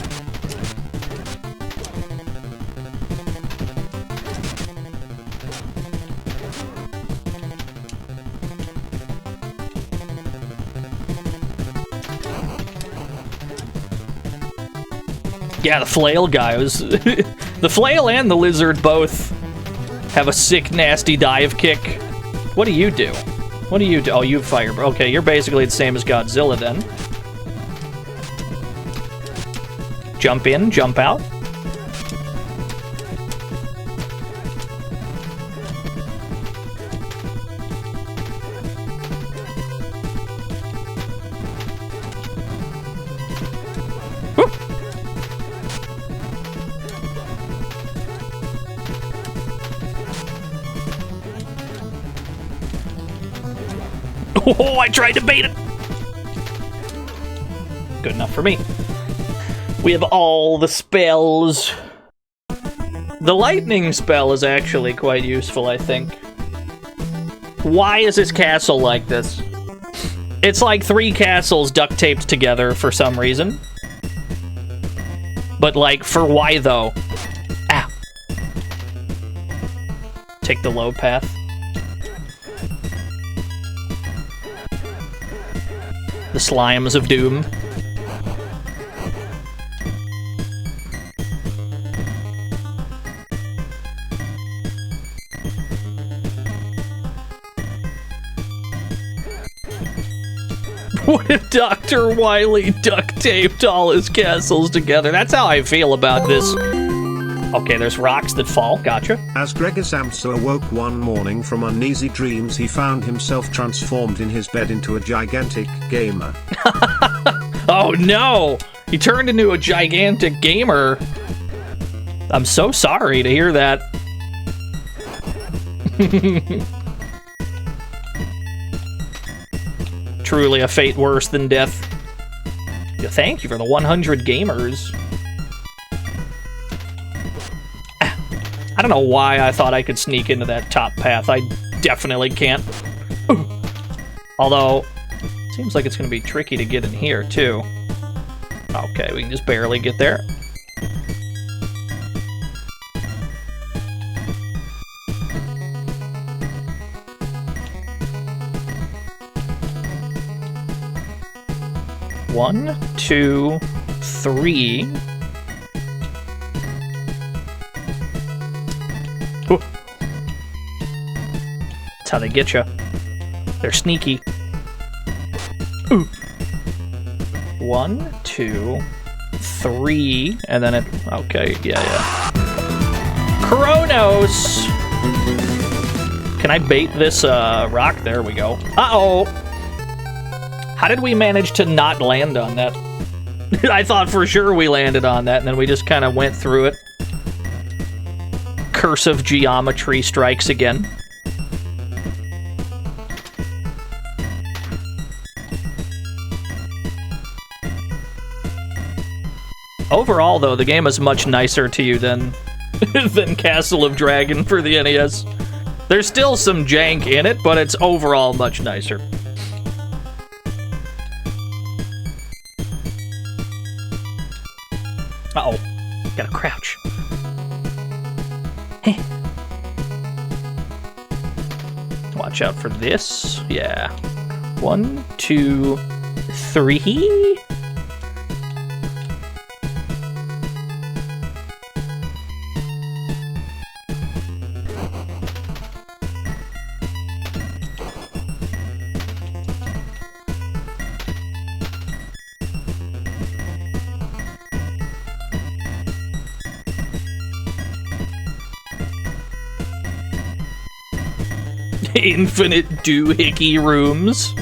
Yeah, the flail guy was... the flail and the lizard both have a sick, nasty dive kick. What do you do? What do you do? Oh, you fire... Okay, you're basically the same as Godzilla, then. Jump in, jump out. Oh, I tried to bait it! Good enough for me. We have all the spells. The lightning spell is actually quite useful, I think. Why is this castle like this? It's like 3 castles duct taped together for some reason. But, like, for why, though? Ow. Take the low path. The slimes of doom. What if Dr. Wily duct taped all his castles together? That's how I feel about this. Okay, there's rocks that fall. Gotcha. As Gregor Samsa awoke one morning from uneasy dreams, he found himself transformed in his bed into a gigantic gamer. Oh no! He turned into a gigantic gamer. I'm so sorry to hear that. Truly a fate worse than death. Thank you for the 100 gamers. I don't know why I thought I could sneak into that top path. I definitely can't. Although, it seems like it's going to be tricky to get in here, too. Okay, we can just barely get there. One, two, three. Ooh. That's how they get you. They're sneaky. Ooh. 1, 2, 3, and then it... Okay, yeah. Kronos! Can I bait this rock? There we go. Uh-oh! How did we manage to not land on that? I thought for sure we landed on that, and then we just kind of went through it. Curse of geometry strikes again. Overall, though, the game is much nicer to you than Castle of Dragon for the NES. There's still some jank in it, but it's overall much nicer. Uh-oh. Gotta crouch. Heh. Watch out for this. Yeah. 1, 2, 3. Infinite doohickey rooms.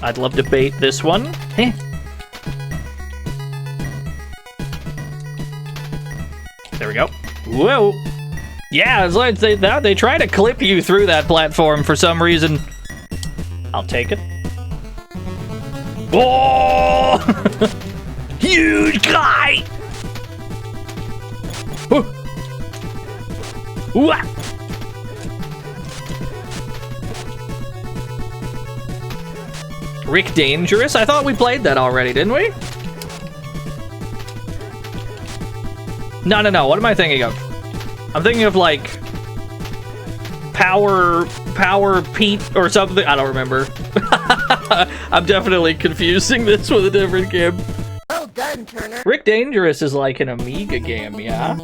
I'd love to bait this one. Heh. There we go. Whoa! Yeah, it's like they try to clip you through that platform for some reason. I'll take it. Oh! Huge guy! Wah! Rick Dangerous? I thought we played that already, didn't we? No. What am I thinking of? I'm thinking of, like, Power Pete or something. I don't remember. I'm definitely confusing this with a different game. Well done, Turner. Rick Dangerous is like an Amiga game, yeah?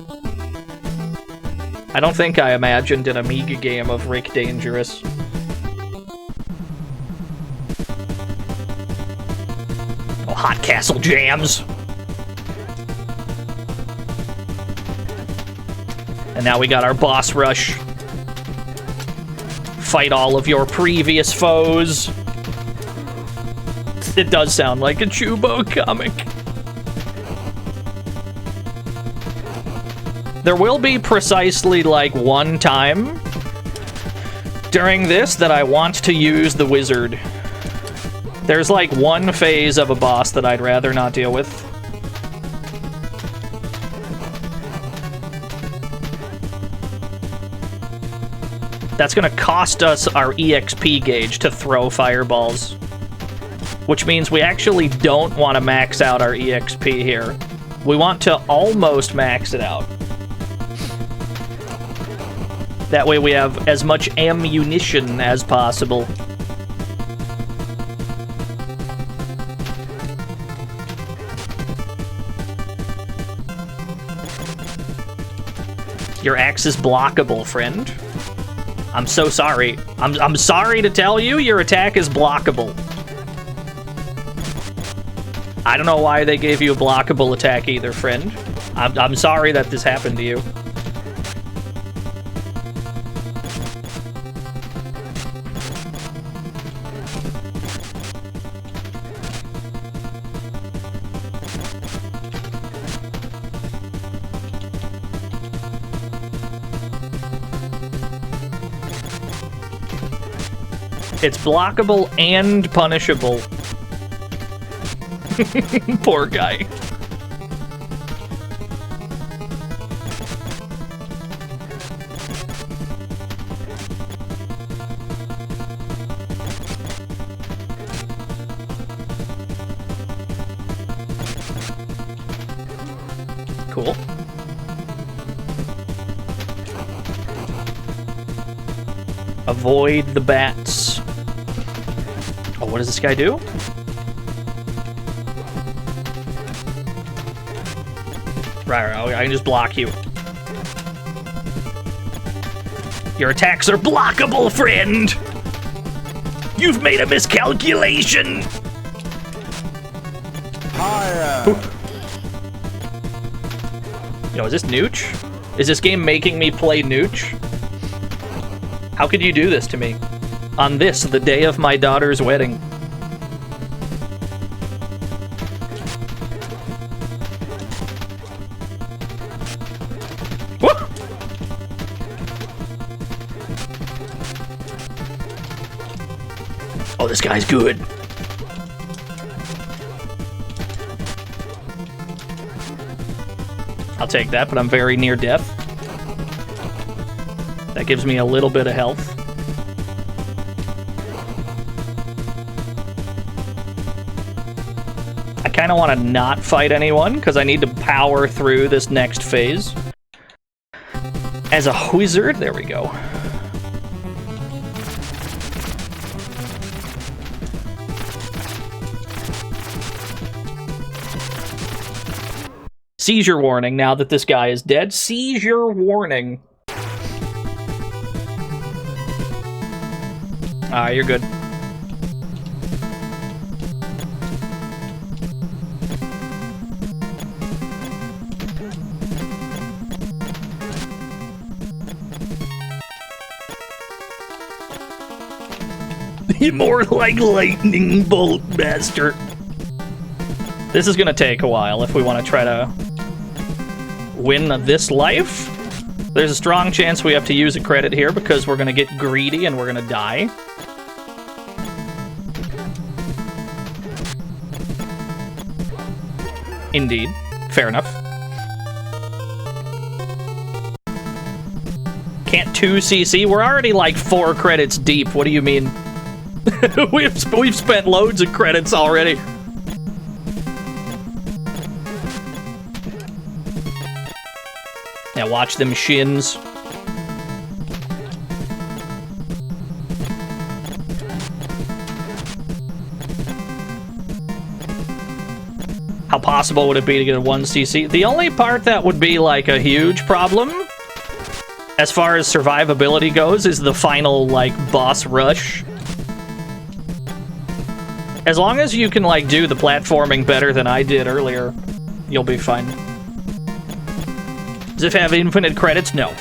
I don't think I imagined an Amiga game of Rick Dangerous. Oh, Hot Castle Jams. And now we got our boss rush. Fight all of your previous foes. It does sound like a Chubo comic. There will be precisely, like, one time during this that I want to use the wizard. There's, like, one phase of a boss that I'd rather not deal with. That's gonna cost us our EXP gauge to throw fireballs. Which means we actually don't want to max out our EXP here. We want to almost max it out. That way we have as much ammunition as possible. Your axe is blockable, friend. I'm so sorry. I'm sorry to tell you, your attack is blockable. I don't know why they gave you a blockable attack either, friend. I'm sorry that this happened to you. It's blockable and punishable. Poor guy. Cool. Avoid the bats. Oh, what does this guy do? Right, I can just block you. Your attacks are blockable, friend! You've made a miscalculation! Higher! Yo, is this Nooch? Is this game making me play Nooch? How could you do this to me? On this, the day of my daughter's wedding. Woo! Oh, this guy's good. I'll take that, but I'm very near death. That gives me a little bit of health. I kind of want to not fight anyone, because I need to power through this next phase. As a wizard, there we go. Seizure warning now that this guy is dead. Seizure warning. You're good. More like lightning bolt, master. This is gonna take a while if we want to try to win this life. There's a strong chance we have to use a credit here because we're gonna get greedy and we're gonna die. Indeed. Fair enough. Can't 2cc? We're already like 4 credits deep. What do you mean? We've spent loads of credits already. Yeah, watch them shins. How possible would it be to get a 1cc? The only part that would be like a huge problem, as far as survivability goes, is the final like boss rush. As long as you can like do the platforming better than I did earlier, you'll be fine. Does it have infinite credits? No.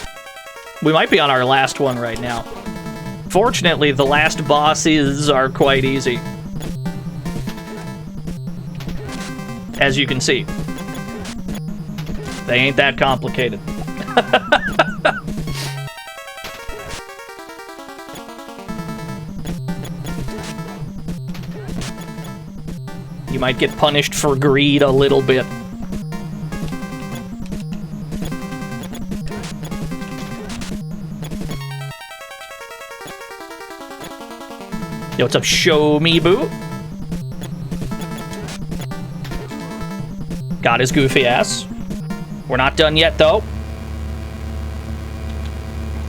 We might be on our last one right now. Fortunately, the last bosses are quite easy. As you can see. They ain't that complicated. You might get punished for greed a little bit. Yo, what's up, show me, boo? Got his goofy ass. We're not done yet, though.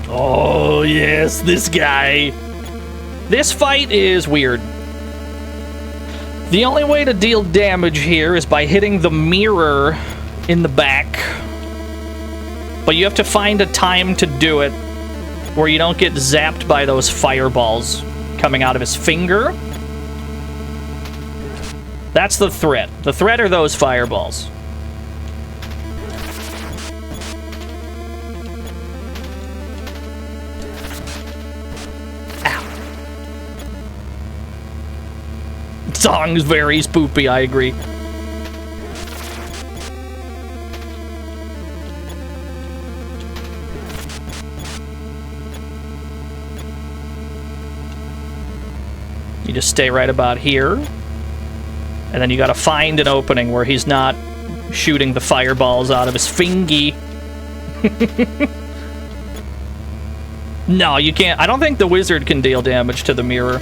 Oh, yes, this guy. This fight is weird. The only way to deal damage here is by hitting the mirror in the back. But you have to find a time to do it where you don't get zapped by those fireballs coming out of his finger. That's the threat. The threat are those fireballs. Ow. Song's very spoopy, I agree. You just stay right about here. And then you gotta find an opening where he's not shooting the fireballs out of his fingy. No, you can't. I don't think the wizard can deal damage to the mirror.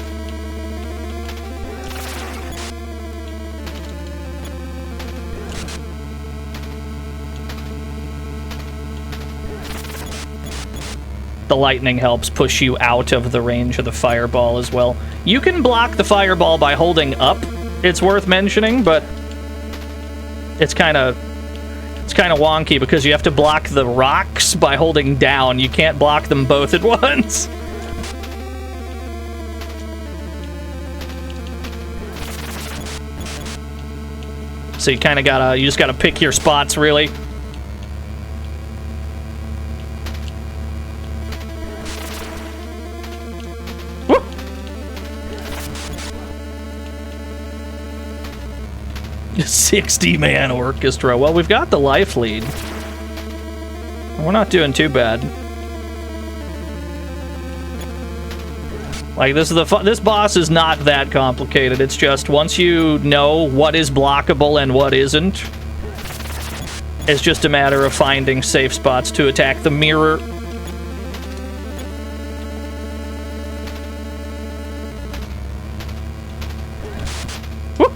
The lightning helps push you out of the range of the fireball as well. You can block the fireball by holding up. It's worth mentioning, but it's kind of... It's kind of wonky because you have to block the rocks by holding down. You can't block them both at once. So you kind of gotta, you just gotta pick your spots, really. Woo! 60-man orchestra. Well, we've got the life lead. We're not doing too bad. Like, this boss is not that complicated. It's just once you know what is blockable and what isn't, it's just a matter of finding safe spots to attack the mirror. Whoop.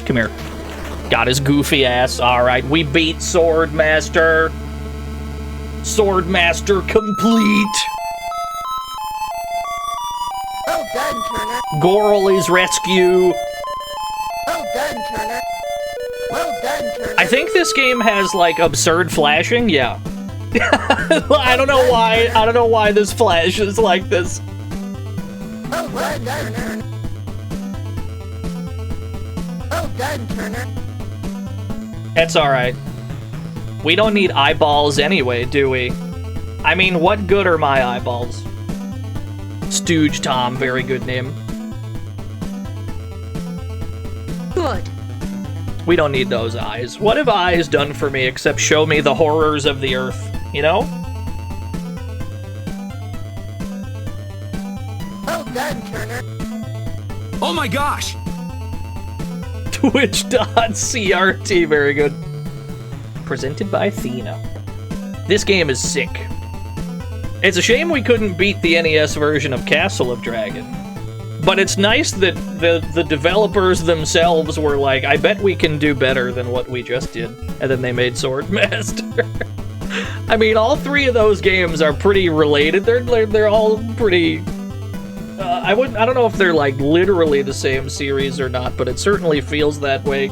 Come here. Got his goofy ass. Alright, we beat Swordmaster. Swordmaster complete. Well done, Turner. Gorley's rescue. Well done, Turner. Well done, Turner. I think this game has like absurd flashing. Yeah. I don't know why. I don't know why this flashes like this. Well done, Turner. Well done, Turner. That's all right. We don't need eyeballs anyway, do we? I mean, what good are my eyeballs? Stooge Tom, very good name. Good. We don't need those eyes. What have eyes done for me except show me the horrors of the earth, you know? Well done, Turner. Oh my gosh! Twitch.crt, very good. Presented by Athena. This game is sick. It's a shame we couldn't beat the NES version of Castle of Dragon. But it's nice that the developers themselves were like, I bet we can do better than what we just did. And then they made Swordmaster. I mean, all three of those games are pretty related. They're all pretty... I don't know if they're like literally the same series or not, but it certainly feels that way.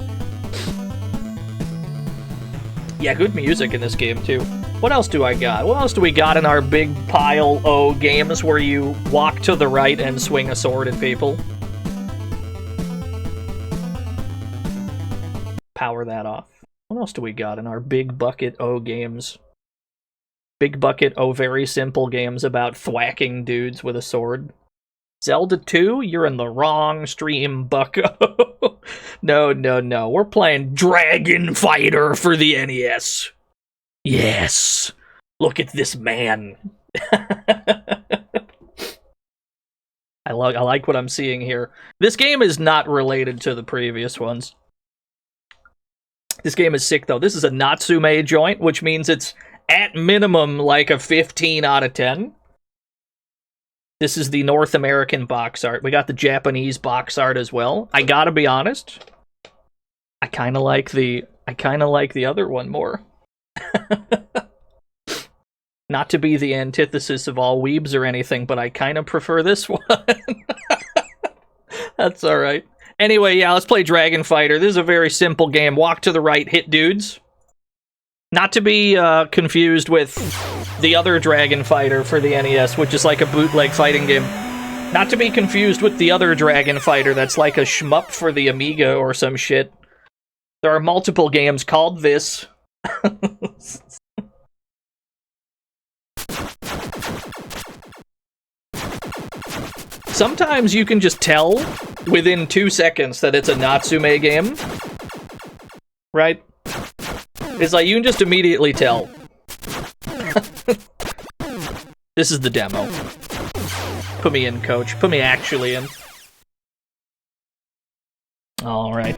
Yeah, good music in this game, too. What else do I got? What else do we got in our big pile O games where you walk to the right and swing a sword at people? Power that off. What else do we got in our big bucket O games? Big bucket O very simple games about thwacking dudes with a sword. Zelda 2? You're in the wrong stream, bucko. No. We're playing Dragon Fighter for the NES. Yes. Look at this man. I like what I'm seeing here. This game is not related to the previous ones. This game is sick, though. This is a Natsume joint, which means it's at minimum like a 15 out of 10. This is the North American box art. We got the Japanese box art as well. I gotta be honest, I kind of like the other one more. Not to be the antithesis of all weebs or anything, but I kind of prefer this one. That's all right. Anyway, yeah, let's play Dragon Fighter. This is a very simple game. Walk to the right, hit dudes. Not to be confused with the other Dragon Fighter for the NES, which is like a bootleg fighting game. Not to be confused with the other Dragon Fighter that's like a shmup for the Amiga or some shit. There are multiple games called this. Sometimes you can just tell within 2 seconds that it's a Natsume game. Right? It's like, you can just immediately tell. This is the demo. Put me in, coach. Put me actually in. Alright.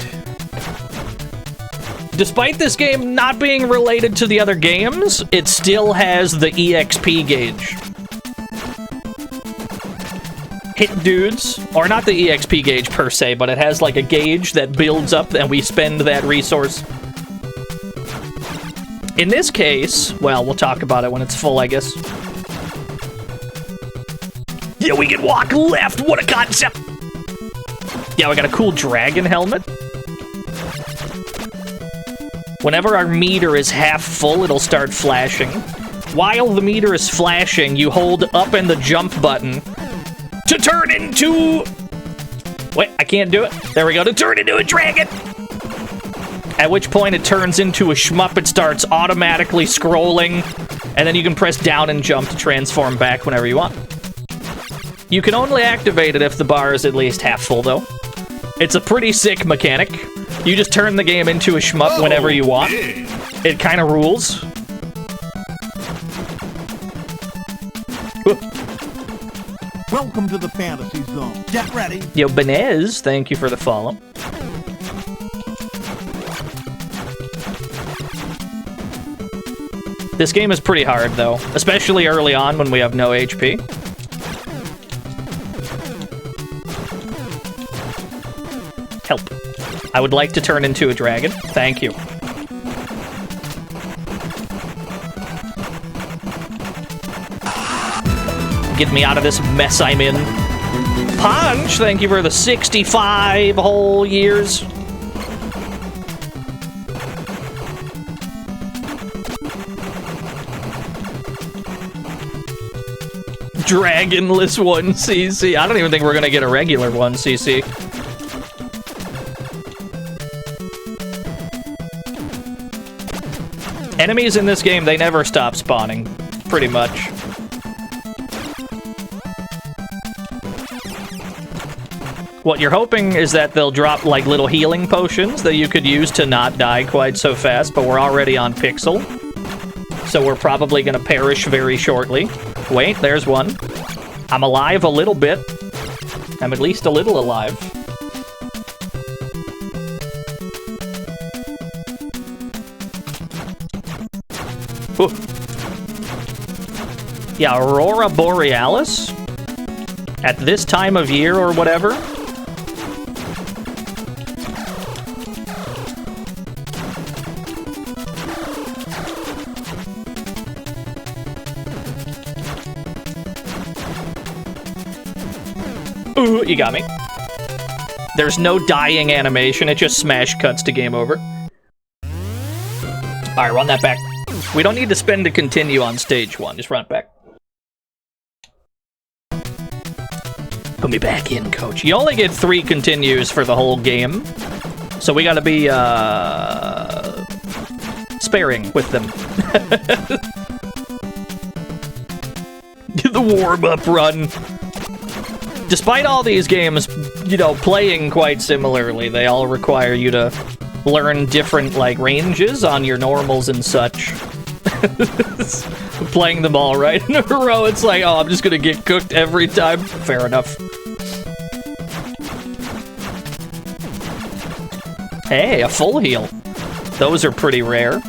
Despite this game not being related to the other games, it still has the EXP gauge. Hit dudes, or not the EXP gauge per se, but it has like a gauge that builds up and we spend that resource. In this case, well, we'll talk about it when it's full, I guess. Yeah, we can walk left, what a concept! Yeah, we got a cool dragon helmet. Whenever our meter is half full, it'll start flashing. While the meter is flashing, you hold up in the jump button to turn into... Wait, I can't do it. There we go, to turn into a dragon! At which point it turns into a shmup. It starts automatically scrolling, and then you can press down and jump to transform back whenever you want. You can only activate it if the bar is at least half full, though. It's a pretty sick mechanic. You just turn the game into a shmup whenever you want. It kind of rules. Welcome to the fantasy zone. Get ready. Yo, Benez, thank you for the follow. This game is pretty hard, though, especially early on when we have no HP. Help. I would like to turn into a dragon. Thank you. Get me out of this mess I'm in. Punch, thank you for the 65 whole years. Dragonless 1cc. I don't even think we're gonna get a regular 1cc. Enemies in this game, they never stop spawning, pretty much. What you're hoping is that they'll drop, like, little healing potions that you could use to not die quite so fast, but we're already on Pixel. So we're probably gonna perish very shortly. Wait, there's one. I'm alive a little bit. I'm at least a little alive. Ooh. Yeah, Aurora Borealis? At this time of year or whatever? Ooh, you got me. There's no dying animation, it just smash cuts to game over. Alright, run that back. We don't need to spend to continue on stage 1, just run it back. Put me back in, coach. You only get 3 continues for the whole game, so we gotta be, sparing with them. The warm-up run. Despite all these games, you know, playing quite similarly, they all require you to learn different, like, ranges on your normals and such. Playing them all right in a row, it's like, oh, I'm just gonna get cooked every time. Fair enough. Hey, a full heal. Those are pretty rare.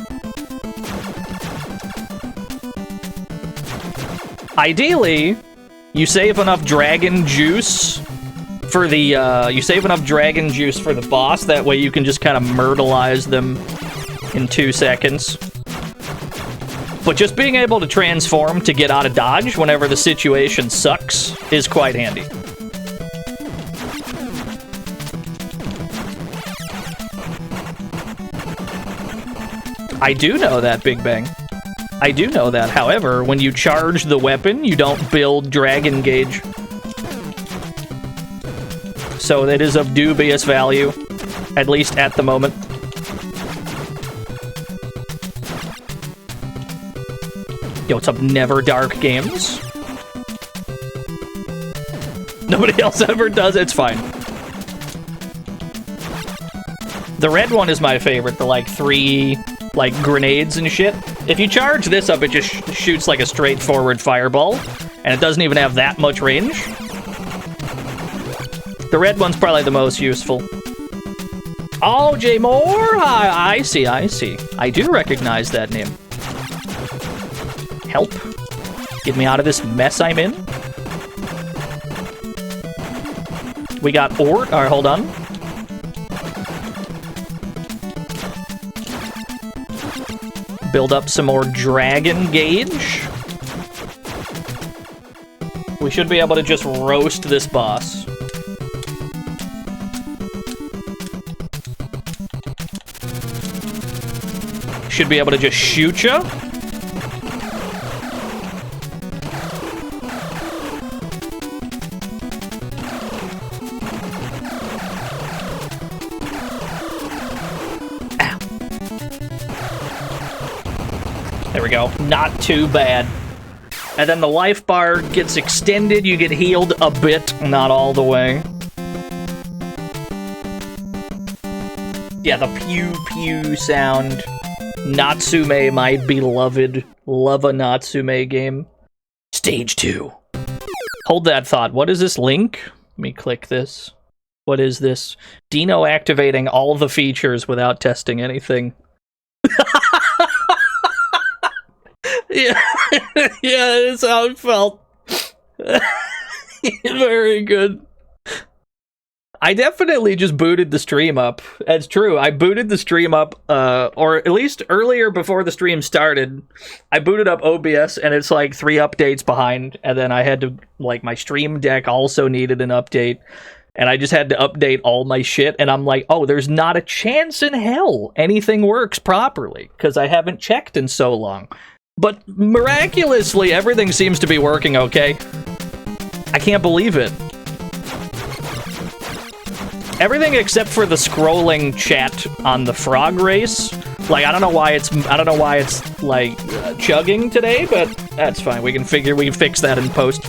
Ideally, you save enough dragon juice for the, boss, that way you can just kind of myrtleize them in 2 seconds. But just being able to transform to get out of dodge whenever the situation sucks is quite handy. I do know that, Big Bang. I do know that. However, when you charge the weapon, you don't build dragon gauge. So that is of dubious value, at least at the moment. Yo, what's up, Never Dark Games? Nobody else ever does, it's fine. The red one is my favorite, the, like, 3, like, grenades and shit. If you charge this up, it just shoots like a straightforward fireball, and it doesn't even have that much range. The red one's probably the most useful. Oh, Jay Moore! I see. I do recognize that name. Help. Get me out of this mess I'm in. We got Ort. Alright, hold on. Build up some more dragon gauge. We should be able to just roast this boss. should be able to just shoot you. Ow. There we go. Not too bad. And then the life bar gets extended. You get healed a bit, not all the way. Yeah, the pew-pew sound. Natsume, my beloved. Love a Natsume game. Stage 2. Hold that thought. What is this link? Let me click this. What is this? Dino activating all the features without testing anything. Yeah, yeah, that's how it felt. Very good. I definitely just booted the stream up. That's true. I booted the stream up, or at least earlier before the stream started, I booted up OBS and it's like 3 updates behind. And then I had to, like, my stream deck also needed an update. And I just had to update all my shit. And I'm like, oh, there's not a chance in hell anything works properly because I haven't checked in so long. But miraculously, everything seems to be working okay. I can't believe it. Everything except for the scrolling chat on the frog race. Like, I don't know why it's like chugging today, but that's fine. We can fix that in post.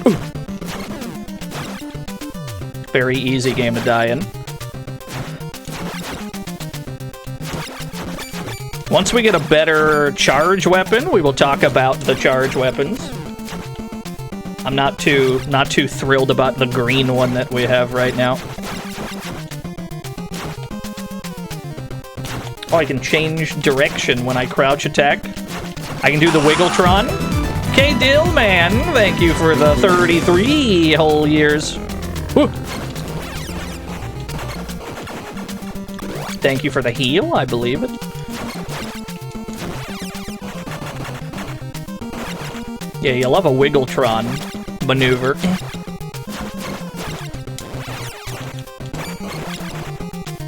Ooh. Very easy game to die in. Once we get a better charge weapon, we will talk about the charge weapons. I'm not too thrilled about the green one that we have right now. Oh, I can change direction when I crouch attack. I can do the Wiggletron. Okay, Dillman, thank you for the 33 whole years. Woo. Thank you for the heal, I believe it. Yeah, you love a Wiggletron maneuver.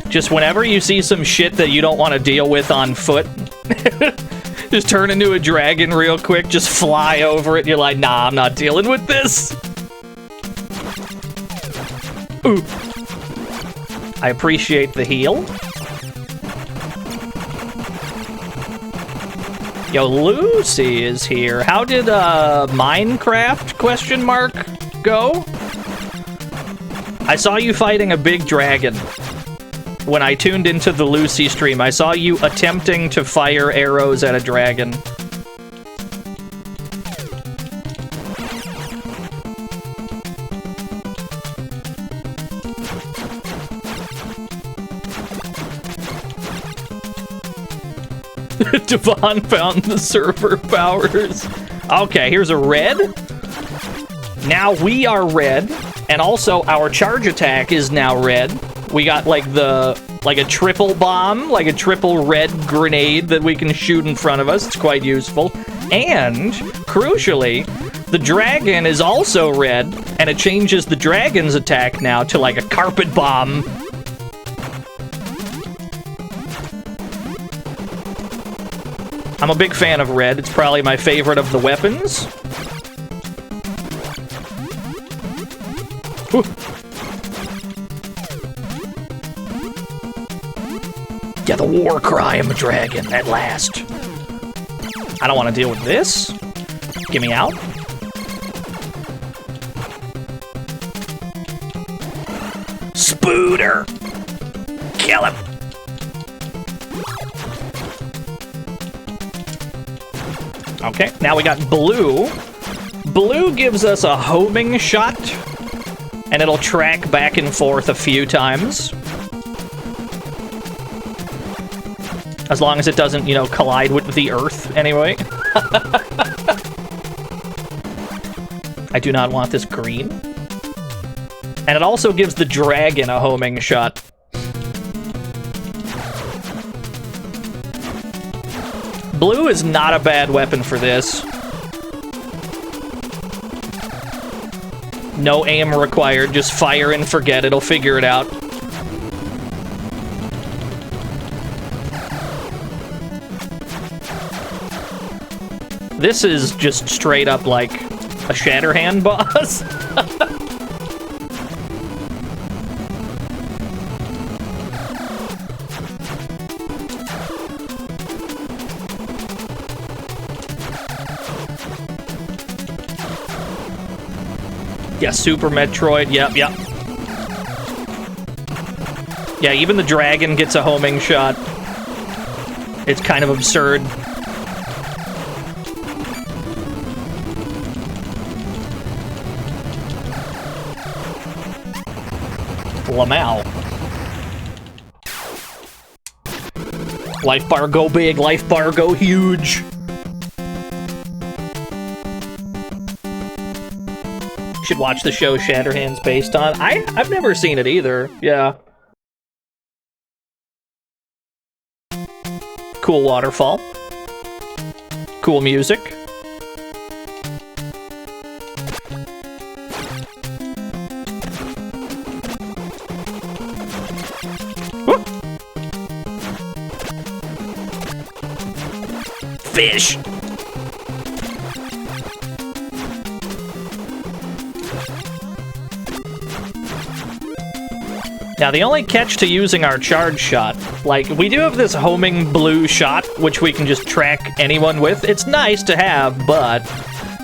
Just whenever you see some shit that you don't want to deal with on foot, just turn into a dragon real quick, just fly over it, and you're like, nah, I'm not dealing with this. Ooh. I appreciate the heal. Yo, Lucy is here. How did Minecraft question mark go? I saw you fighting a big dragon. When I tuned into the Lucy stream, I saw you attempting to fire arrows at a dragon. Devon found the server powers. Okay, here's a red. Now we are red, and also our charge attack is now red. We got like a triple bomb, like a triple red grenade that we can shoot in front of us. It's quite useful. And crucially, the dragon is also red, and it changes the dragon's attack now to like a carpet bomb. I'm a big fan of red. It's probably my favorite of the weapons. Whew. Yeah, the war cry of a dragon at last. I don't want to deal with this. Get me out. Spooter! Kill him! Okay, now we got blue. Blue gives us a homing shot, and it'll track back and forth a few times. As long as it doesn't, you know, collide with the earth, anyway. I do not want this green. And it also gives the dragon a homing shot. Blue is not a bad weapon for this. No aim required, just fire and forget, it'll figure it out. This is just straight up like a Shatterhand boss. Yeah, Super Metroid, yep. Yeah, even the dragon gets a homing shot. It's kind of absurd. Lamau. Life bar go big, life bar go huge. Should watch the show Shatterhand's based on. I've never seen it either. Yeah. Cool waterfall. Cool music. Woo! Fish! Now, the only catch to using our charge shot, like, we do have this homing blue shot, which we can just track anyone with. It's nice to have, but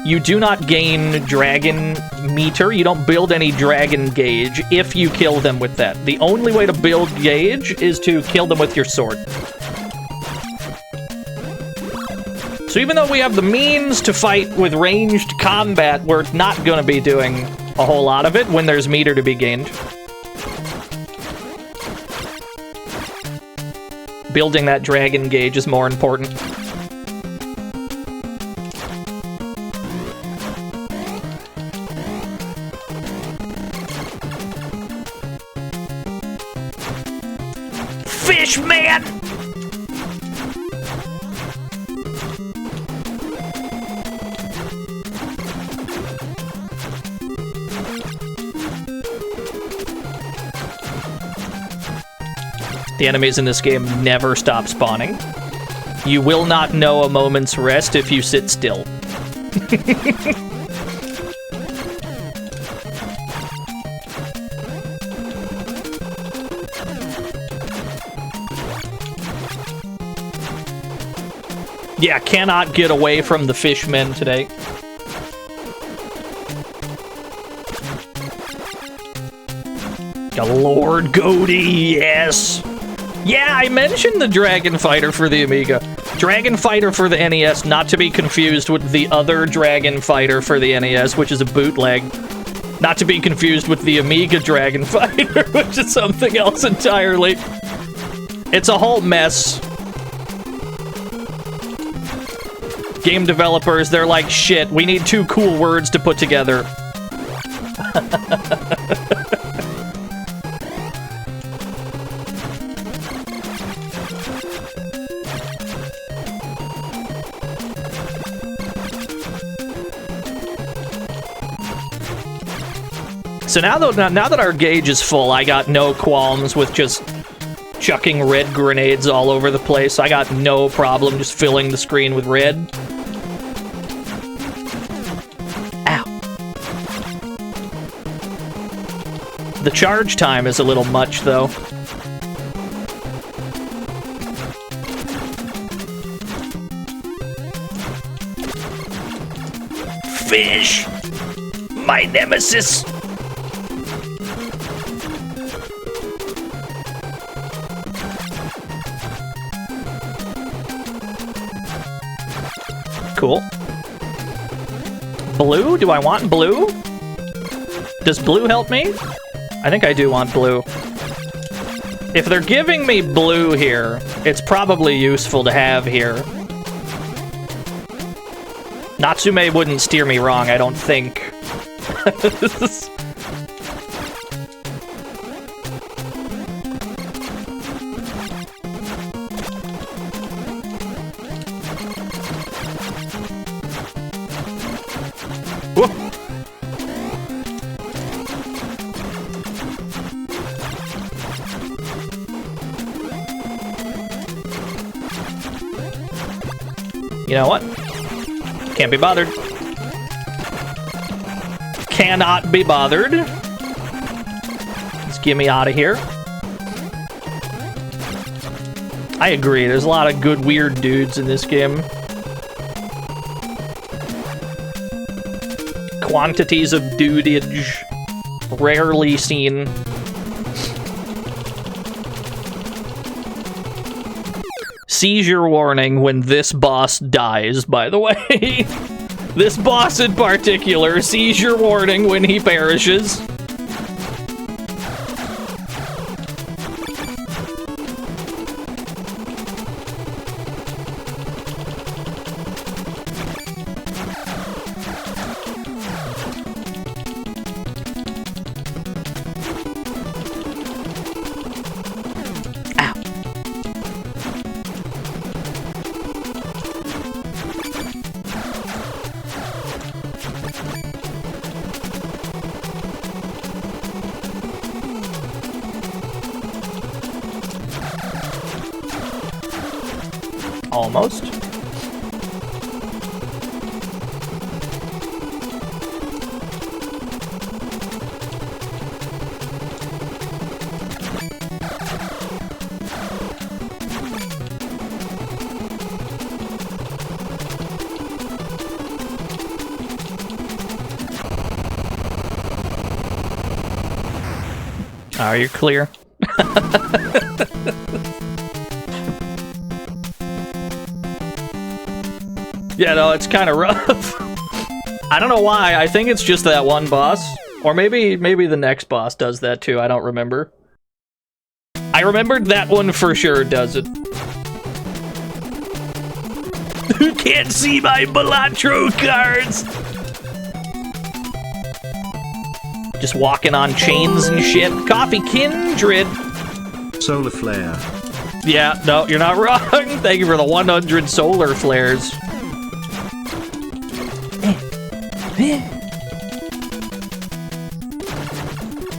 you do not gain dragon meter. You don't build any dragon gauge if you kill them with that. The only way to build gauge is to kill them with your sword. So even though we have the means to fight with ranged combat, we're not going to be doing a whole lot of it when there's meter to be gained. Building that dragon gauge is more important. Fish man! The enemies in this game never stop spawning. You will not know a moment's rest if you sit still. Yeah, cannot get away from the fishmen today. Lord Goaty, yes! Yeah, I mentioned the Dragon Fighter for the Amiga. Dragon Fighter for the NES, not to be confused with the other Dragon Fighter for the NES, which is a bootleg. Not to be confused with the Amiga Dragon Fighter, which is something else entirely. It's a whole mess. Game developers, they're like, shit, we need two cool words to put together. So now that our gauge is full, I got no qualms with just chucking red grenades all over the place. I got no problem just filling the screen with red. Ow. The charge time is a little much, though. Fish! My nemesis! Cool. Blue? Do I want blue? Does blue help me? I think I do want blue. If they're giving me blue here, it's probably useful to have here. Natsume wouldn't steer me wrong, I don't think. You know what? Can't be bothered. Cannot be bothered. Let's get me out of here. I agree, there's a lot of good weird dudes in this game. Quantities of dudage. Rarely seen. Seizure warning when this boss dies, by the way. This boss in particular, seizure warning when he perishes. Almost. Are you clear? Yeah, no, it's kind of rough. I don't know why. I think it's just that one boss. Or maybe the next boss does that too. I don't remember. I remembered that one for sure does it. Who can't see my Balatro cards? Just walking on chains and shit. Coffee Kindred. Solar flare. Yeah, no, you're not wrong. Thank you for the 100 solar flares.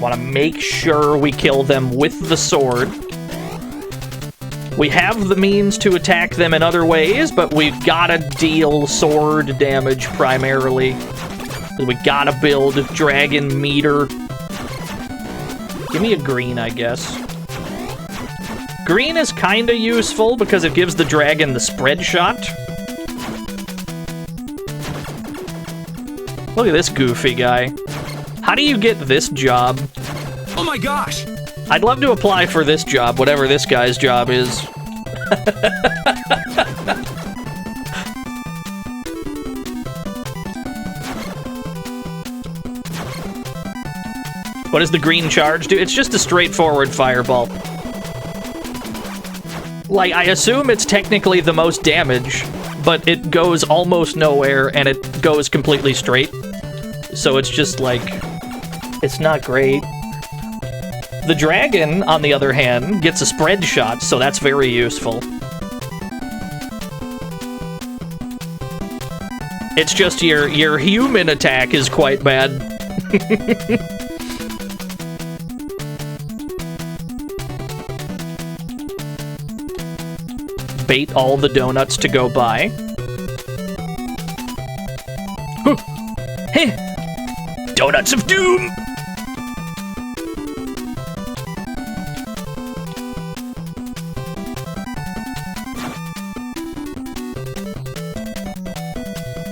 Want to make sure we kill them with the sword. We have the means to attack them in other ways, but we've got to deal sword damage primarily. We gotta build dragon meter. Give me a green, I guess. Green is kinda useful because it gives the dragon the spread shot. Look at this goofy guy. How do you get this job? Oh my gosh! I'd love to apply for this job, whatever this guy's job is. What does the green charge do? It's just a straightforward fireball. Like, I assume it's technically the most damage, but it goes almost nowhere and it goes completely straight. So it's just like, it's not great. The dragon, on the other hand, gets a spread shot, so that's very useful. It's just your human attack is quite bad. Bait all the donuts to go by. Hey! Donuts of Doom!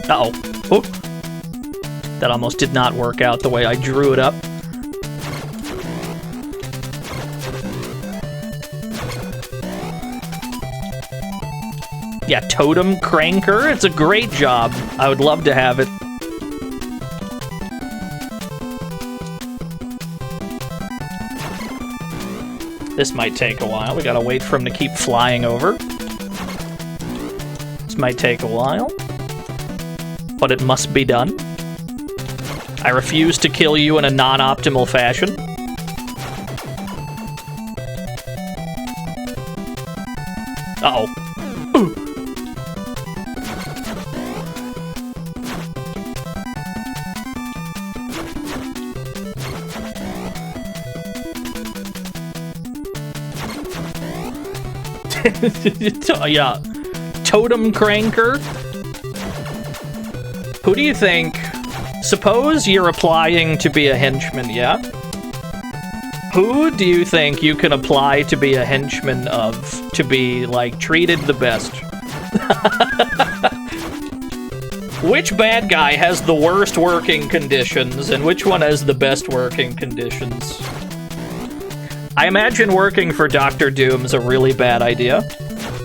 Uh-oh. Oh. That almost did not work out the way I drew it up. Yeah, Totem Cranker. It's a great job. I would love to have it. This might take a while. We gotta wait for him to keep flying over. This might take a while. But it must be done. I refuse to kill you in a non-optimal fashion. Uh-oh. Yeah. Totem Cranker. Who do you think... Suppose you're applying to be a henchman, yeah? Who do you think you can apply to be a henchman of, to be, like, treated the best? Which bad guy has the worst working conditions, and which one has the best working conditions? I imagine working for Dr. Doom's a really bad idea.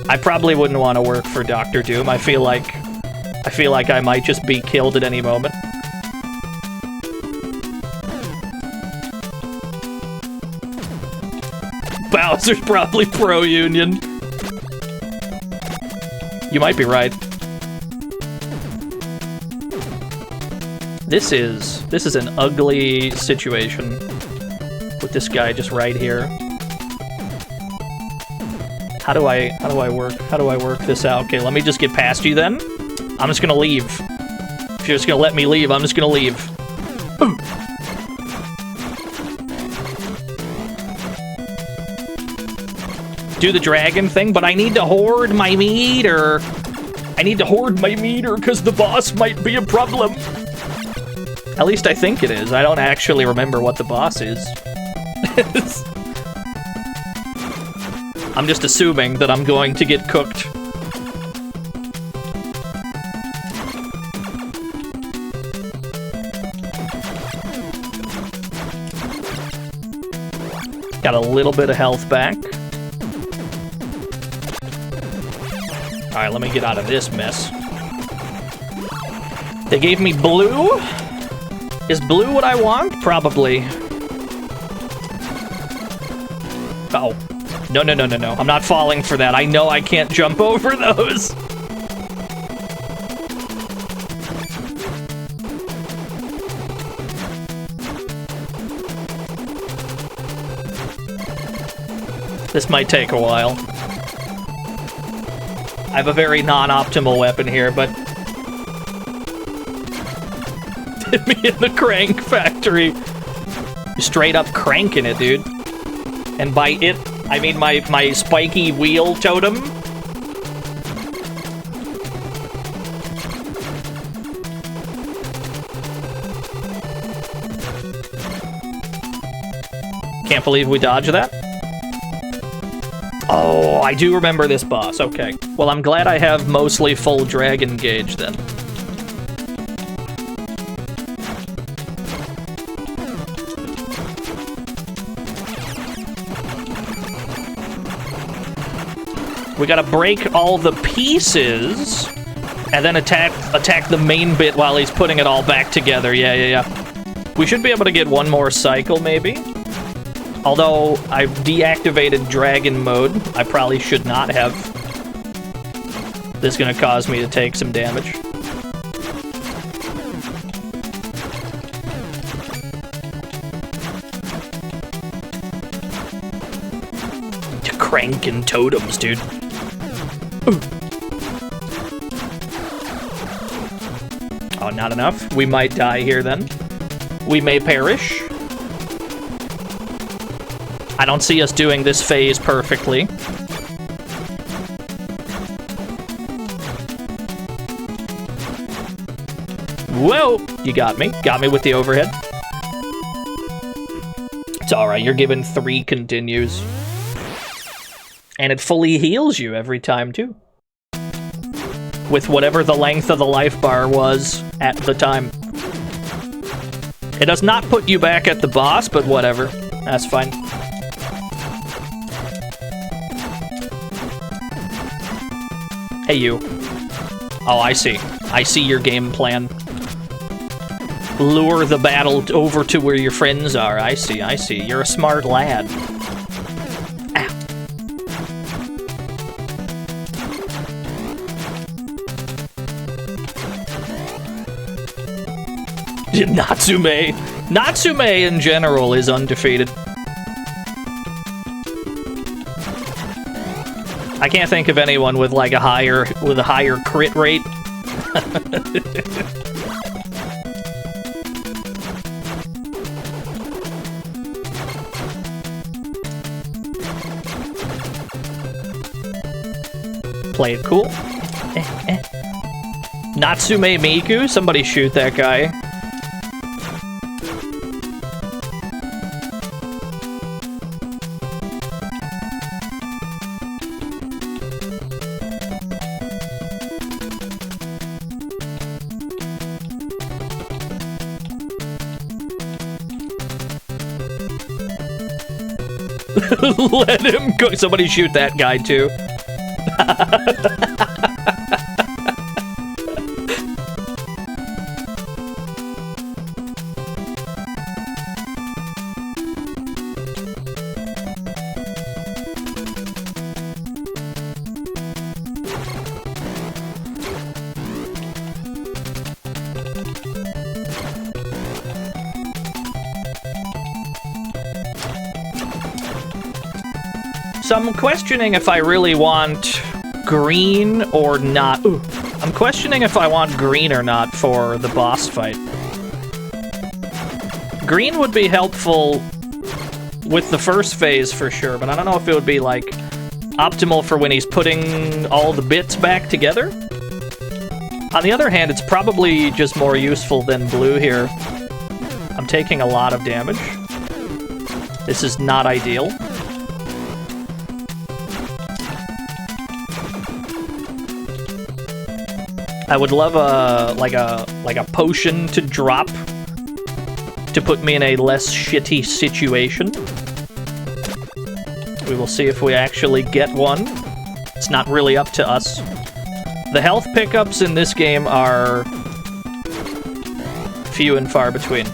I probably wouldn't want to work for Dr. Doom. I feel like I might just be killed at any moment. Bowser's probably pro-union. You might be right. This is an ugly situation with this guy just right here. How do I work this out? Okay, let me just get past you then. I'm just gonna leave. If you're just gonna let me leave, I'm just gonna leave. Do the dragon thing, but I need to hoard my meter. I need to hoard my meter because the boss might be a problem. At least I think it is. I don't actually remember what the boss is. I'm just assuming that I'm going to get cooked. Got a little bit of health back. Alright, let me get out of this mess. They gave me blue? Is blue what I want? Probably. Uh-oh. No. I'm not falling for that. I know I can't jump over those. This might take a while. I have a very non-optimal weapon here, but... Hit me in the crank factory. Straight up cranking it, dude. And by it, I mean my spiky wheel totem. Can't believe we dodged that. Oh, I do remember this boss. Okay. Well, I'm glad I have mostly full dragon gauge then. We gotta break all the pieces and then attack the main bit while he's putting it all back together. Yeah. We should be able to get one more cycle, maybe. Although I've deactivated dragon mode, I probably should not have. This is gonna cause me to take some damage. Cranking totems, dude. Ooh. Oh, not enough. We might die here then. We may perish. I don't see us doing this phase perfectly. Whoa! You got me. Got me with the overhead. It's alright, you're given 3 continues. And it fully heals you every time, too. With whatever the length of the life bar was at the time. It does not put you back at the boss, but whatever. That's fine. Hey, you. Oh, I see. I see your game plan. Lure the battle over to where your friends are. I see. You're a smart lad. Natsume in general is undefeated. I can't think of anyone with like a higher crit rate. Play it cool. Natsume Miku? Somebody shoot that guy. Let him go. Somebody shoot that guy too. So I'm questioning if I really want green or not. Ooh. I'm questioning if I want green or not for the boss fight. Green would be helpful with the first phase for sure, but I don't know if it would be, like, optimal for when he's putting all the bits back together. On the other hand, it's probably just more useful than blue here. I'm taking a lot of damage. This is not ideal. I would love a potion to drop to put me in a less shitty situation. We will see if we actually get one. It's not really up to us. The health pickups in this game are few and far between,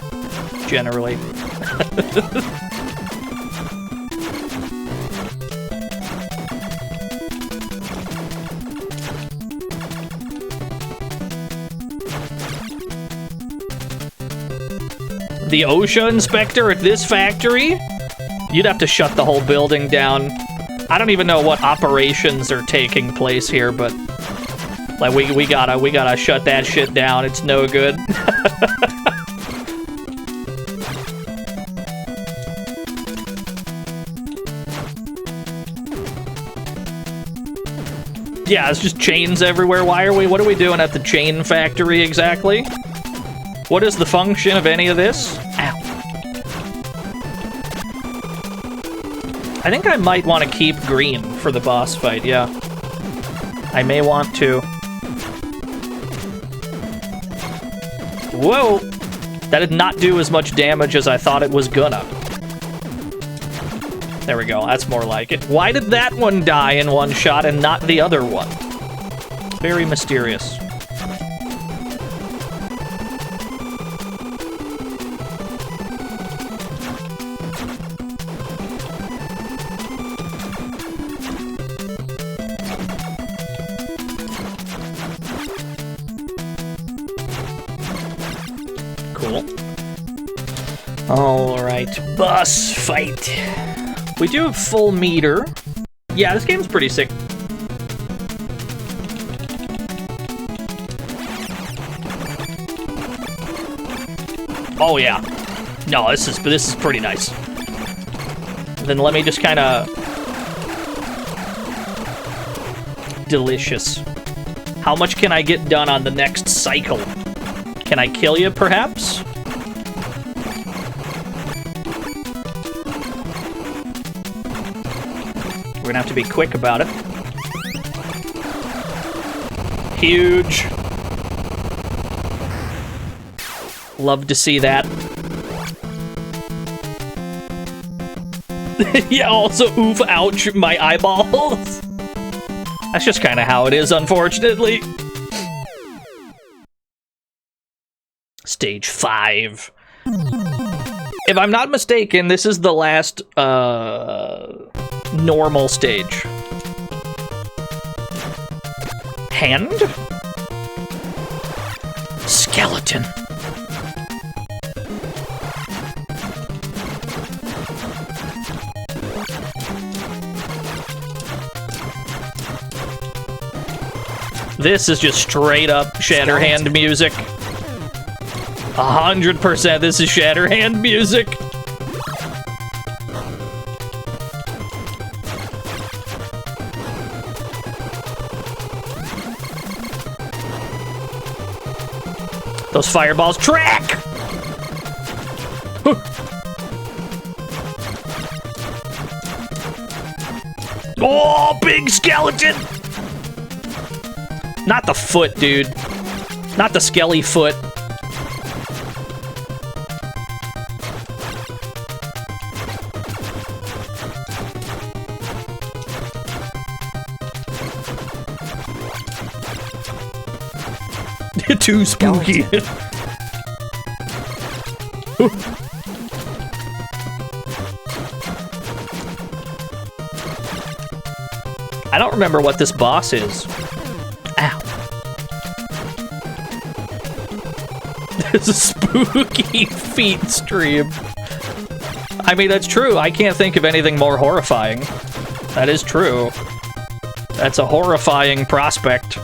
generally. The OSHA inspector at this factory? You'd have to shut the whole building down. I don't even know what operations are taking place here, but like we gotta shut that shit down. It's no good. Yeah, it's just chains everywhere. What are we doing at the chain factory exactly? What is the function of any of this? Ow. I think I might want to keep green for the boss fight, yeah. I may want to. Whoa! That did not do as much damage as I thought it was gonna. There we go, that's more like it. Why did that one die in one shot and not the other one? Very mysterious. Alright, boss fight. We do have full meter. Yeah, this game's pretty sick. Oh yeah. No, this is pretty nice. Then let me just kind of... Delicious. How much can I get done on the next cycle? Can I kill you, perhaps? We're gonna have to be quick about it. Huge. Love to see that. Yeah, also, oof, ouch, my eyeballs. That's just kind of how it is, unfortunately. Stage 5. If I'm not mistaken, this is the last, normal stage. Hand? Skeleton. This is just straight up Shatterhand music. 100% this is Shatterhand music. Those fireballs track! Oh, big skeleton! Not the foot, dude. Not the skelly foot. Too spooky. I don't remember what this boss is. Ow. There's a spooky feet stream. I mean, that's true. I can't think of anything more horrifying. That is true. That's a horrifying prospect.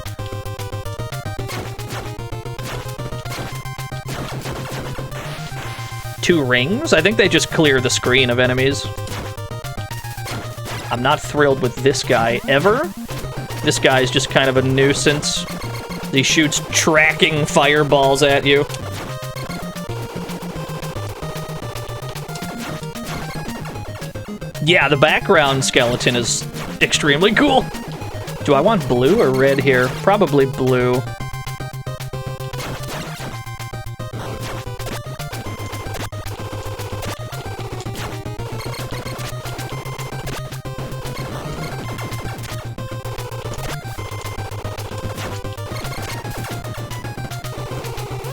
Two rings? I think they just clear the screen of enemies. I'm not thrilled with this guy ever. This guy's just kind of a nuisance. He shoots tracking fireballs at you. Yeah, the background skeleton is extremely cool. Do I want blue or red here? Probably blue.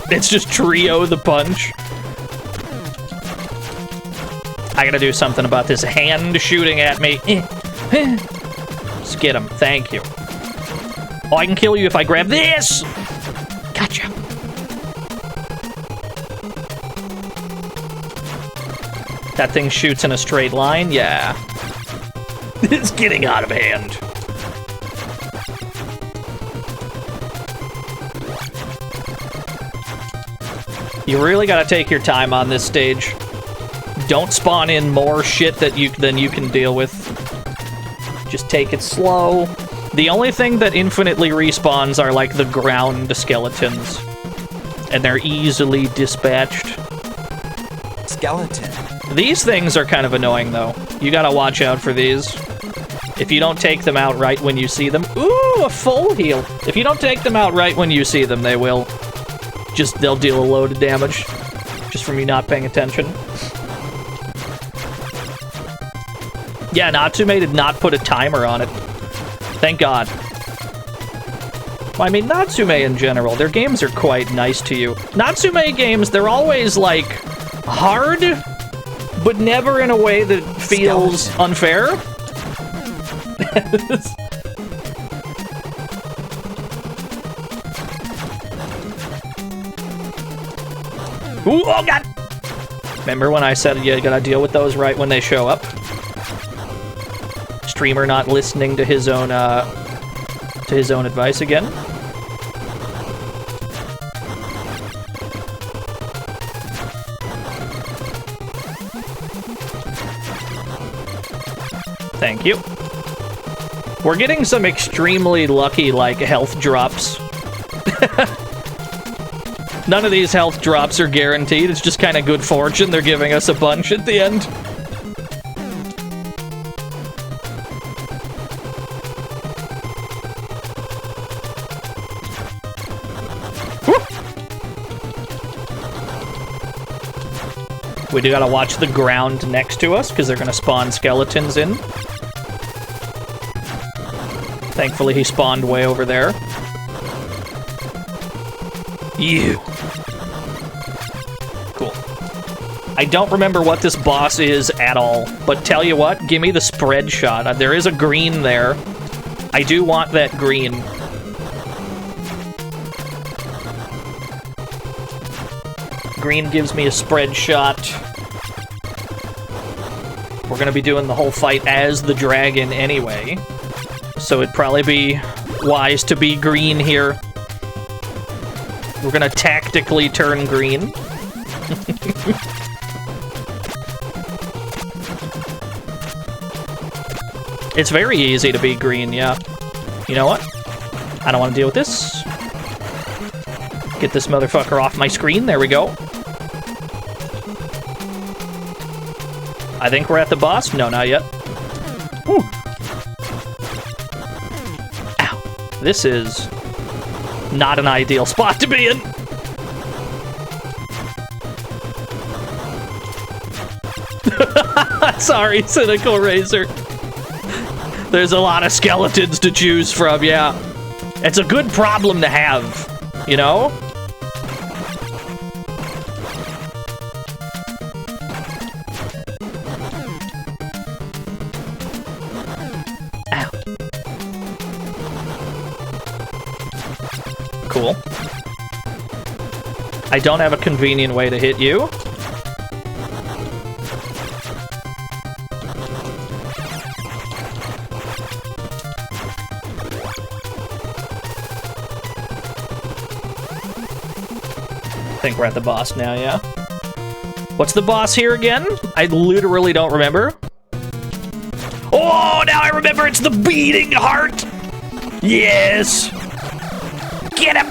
It's just Trio the Punch. I gotta do something about this hand shooting at me. Just get him. Thank you. Oh, I can kill you if I grab this! Gotcha. That thing shoots in a straight line? Yeah. It's getting out of hand. You really gotta take your time on this stage. Don't spawn in more shit than you can deal with. Just take it slow. The only thing that infinitely respawns are like the ground skeletons. And they're easily dispatched. Skeleton. These things are kind of annoying though. You gotta watch out for these. If you don't take them out right when you see them. Ooh, a full heal. If you don't take them out right when you see them, they will. They'll deal a load of damage. Just from you not paying attention. Yeah, Natsume did not put a timer on it. Thank God. Well, I mean, Natsume in general, their games are quite nice to you. Natsume games, they're always, like, hard, but never in a way that feels unfair. Ooh, oh God! Remember when I said you gotta deal with those right when they show up? Streamer not listening to his own advice again. Thank you. We're getting some extremely lucky, like, health drops. None of these health drops are guaranteed. It's just kind of good fortune. They're giving us a bunch at the end. We do gotta watch the ground next to us, because they're gonna spawn skeletons in. Thankfully, he spawned way over there. You. Cool. I don't remember what this boss is at all, but tell you what, give me the spread shot. There is a green there. I do want that green. Green gives me a spread shot. We're gonna be doing the whole fight as the dragon anyway, so it'd probably be wise to be green here. We're gonna tactically turn green. It's very easy to be green, yeah. You know what? I don't want to deal with this. Get this motherfucker off my screen. There we go. I think we're at the boss. No, not yet. Whew. Ow. This is not an ideal spot to be in. Sorry, Cynical Razor. There's a lot of skeletons to choose from, yeah. It's a good problem to have, you know? Ow. Cool. I don't have a convenient way to hit you. I think we're at the boss now, yeah? What's the boss here again? I literally don't remember. Oh, now I remember, it's the beating heart! Yes! Get him!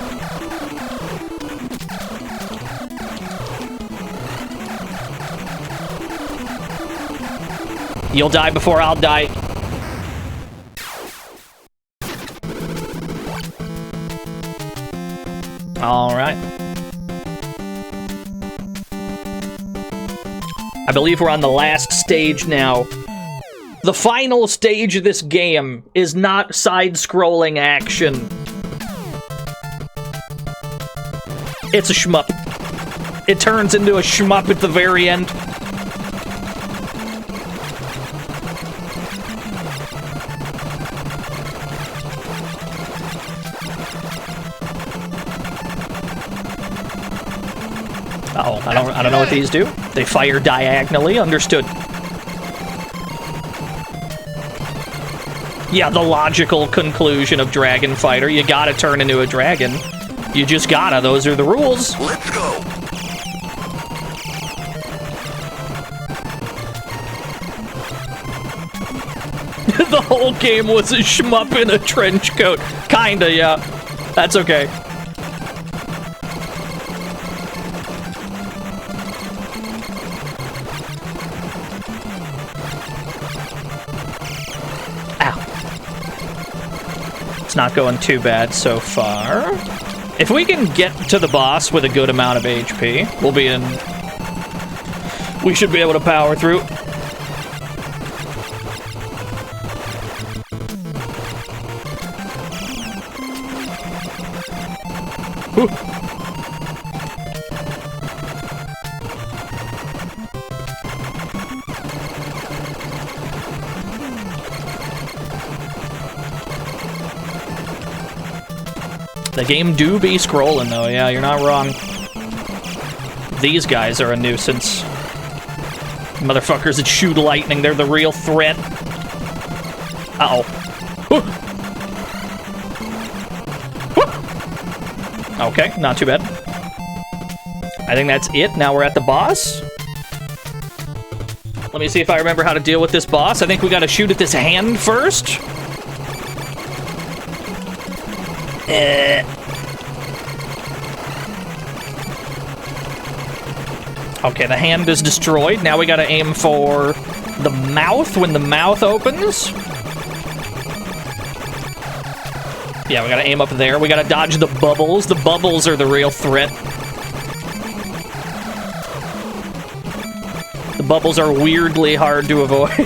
You'll die before I'll die. Alright. I believe we're on the last stage now. The final stage of this game is not side-scrolling action. It's a shmup. It turns into a shmup at the very end. Uh-oh, I don't know what these do. They fire diagonally, understood. Yeah, the logical conclusion of Dragon Fighter. You gotta turn into a dragon. You just gotta, those are the rules. Let's go. The whole game was a shmup in a trench coat. Kinda, yeah. That's okay. Not going too bad so far. If we can get to the boss with a good amount of HP, we'll be in... We should be able to power through. Whew. The game do be scrolling, though. Yeah, you're not wrong. These guys are a nuisance. Motherfuckers that shoot lightning, they're the real threat. Uh-oh. Okay, not too bad. I think that's it. Now we're at the boss. Let me see if I remember how to deal with this boss. I think we gotta shoot at this hand first. Okay, the hand is destroyed. Now we gotta aim for the mouth when the mouth opens. Yeah, we gotta aim up there. We gotta dodge the bubbles. The bubbles are the real threat. The bubbles are weirdly hard to avoid.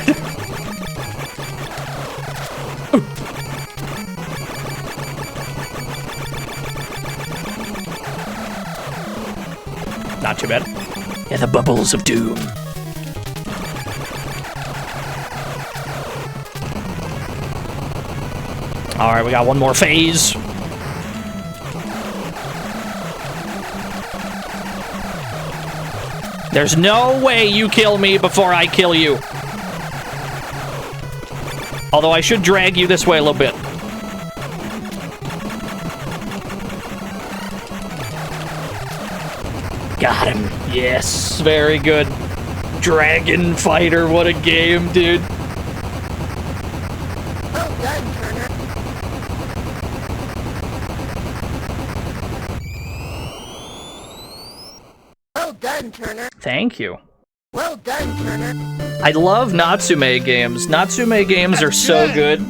Not too bad. Yeah, the bubbles of doom. Alright, we got one more phase. There's no way you kill me before I kill you. Although I should drag you this way a little bit. Got him. Yes, very good. Dragon Fighter, what a game, dude. Well done, Turner. done, Turner. Thank you. Well done, Turner. I love Natsume games. Natsume games are so good.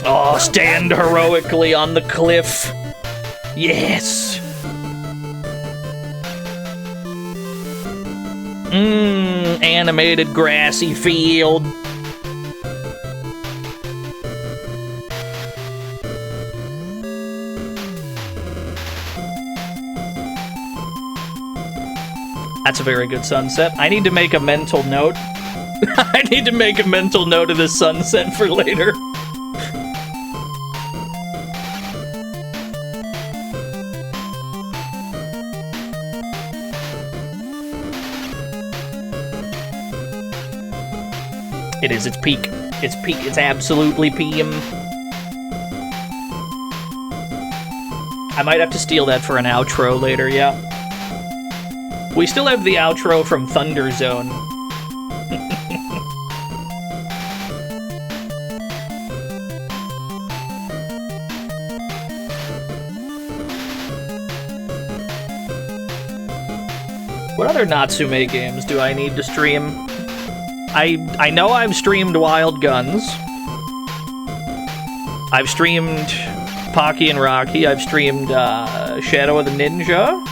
Oh, stand heroically on the cliff. Yes. Animated grassy field. That's a very good sunset. I need to make a mental note. I need to make a mental note of this sunset for later. It is its peak. It's peak. It's absolutely PM. I might have to steal that for an outro later, yeah. We still have the outro from Thunder Zone. What other Natsume games do I need to stream? I know I've streamed Wild Guns. I've streamed Pocky and Rocky. I've streamed Shadow of the Ninja.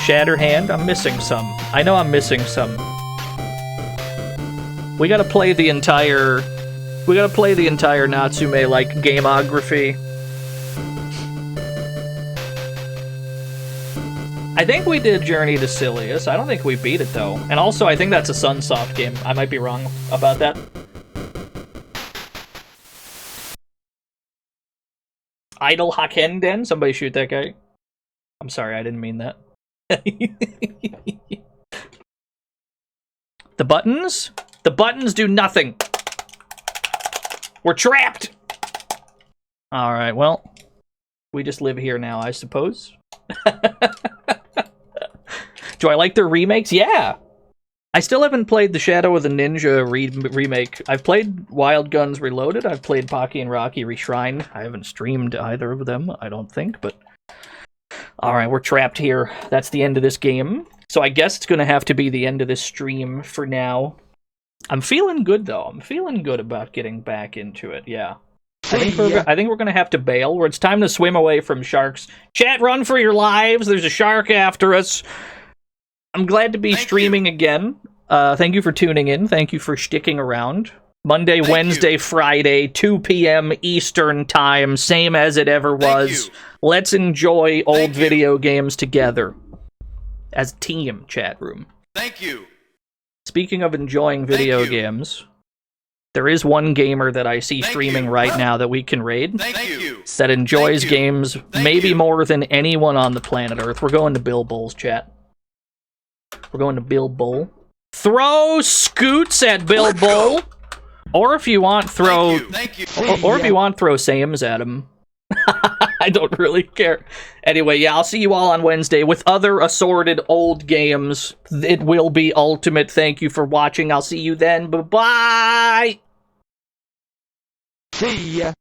Shatterhand. I'm missing some. I know I'm missing some. We gotta play the entire Natsume, like, gameography. I think we did Journey to Silius. I don't think we beat it, though. And also, I think that's a Sunsoft game. I might be wrong about that. Idle Hakenden? Somebody shoot that guy. I'm sorry, I didn't mean that. The buttons? The buttons do nothing. We're trapped! Alright, well. We just live here now, I suppose. Do I like their remakes? Yeah! I still haven't played the Shadow of the Ninja remake. I've played Wild Guns Reloaded. I've played Pocky and Rocky Reshrined. I haven't streamed either of them, I don't think, but... Alright, we're trapped here. That's the end of this game. So I guess it's gonna have to be the end of this stream for now. I'm feeling good, though. I'm feeling good about getting back into it, yeah. I think we're gonna have to bail, where it's time to swim away from sharks. Chat, run for your lives! There's a shark after us! I'm glad to be streaming again. Thank you for tuning in. Thank you for sticking around. Monday, Wednesday, Friday, 2 p.m. Eastern Time, same as it ever was. Let's enjoy old video games together. As a team, chat room. Thank you. Speaking of enjoying video games, there is one gamer that I see streaming right now that we can raid. That enjoys games maybe more than anyone on the planet Earth. We're going to Bill Bull's chat. We're going to Bill Bull. Throw scoots at Bill Bull! Or if you want, throw... Or if you want, throw Sams at him. I don't really care. Anyway, yeah, I'll see you all on Wednesday with other assorted old games. It will be ultimate. Thank you for watching. I'll see you then. Bye-bye! See ya.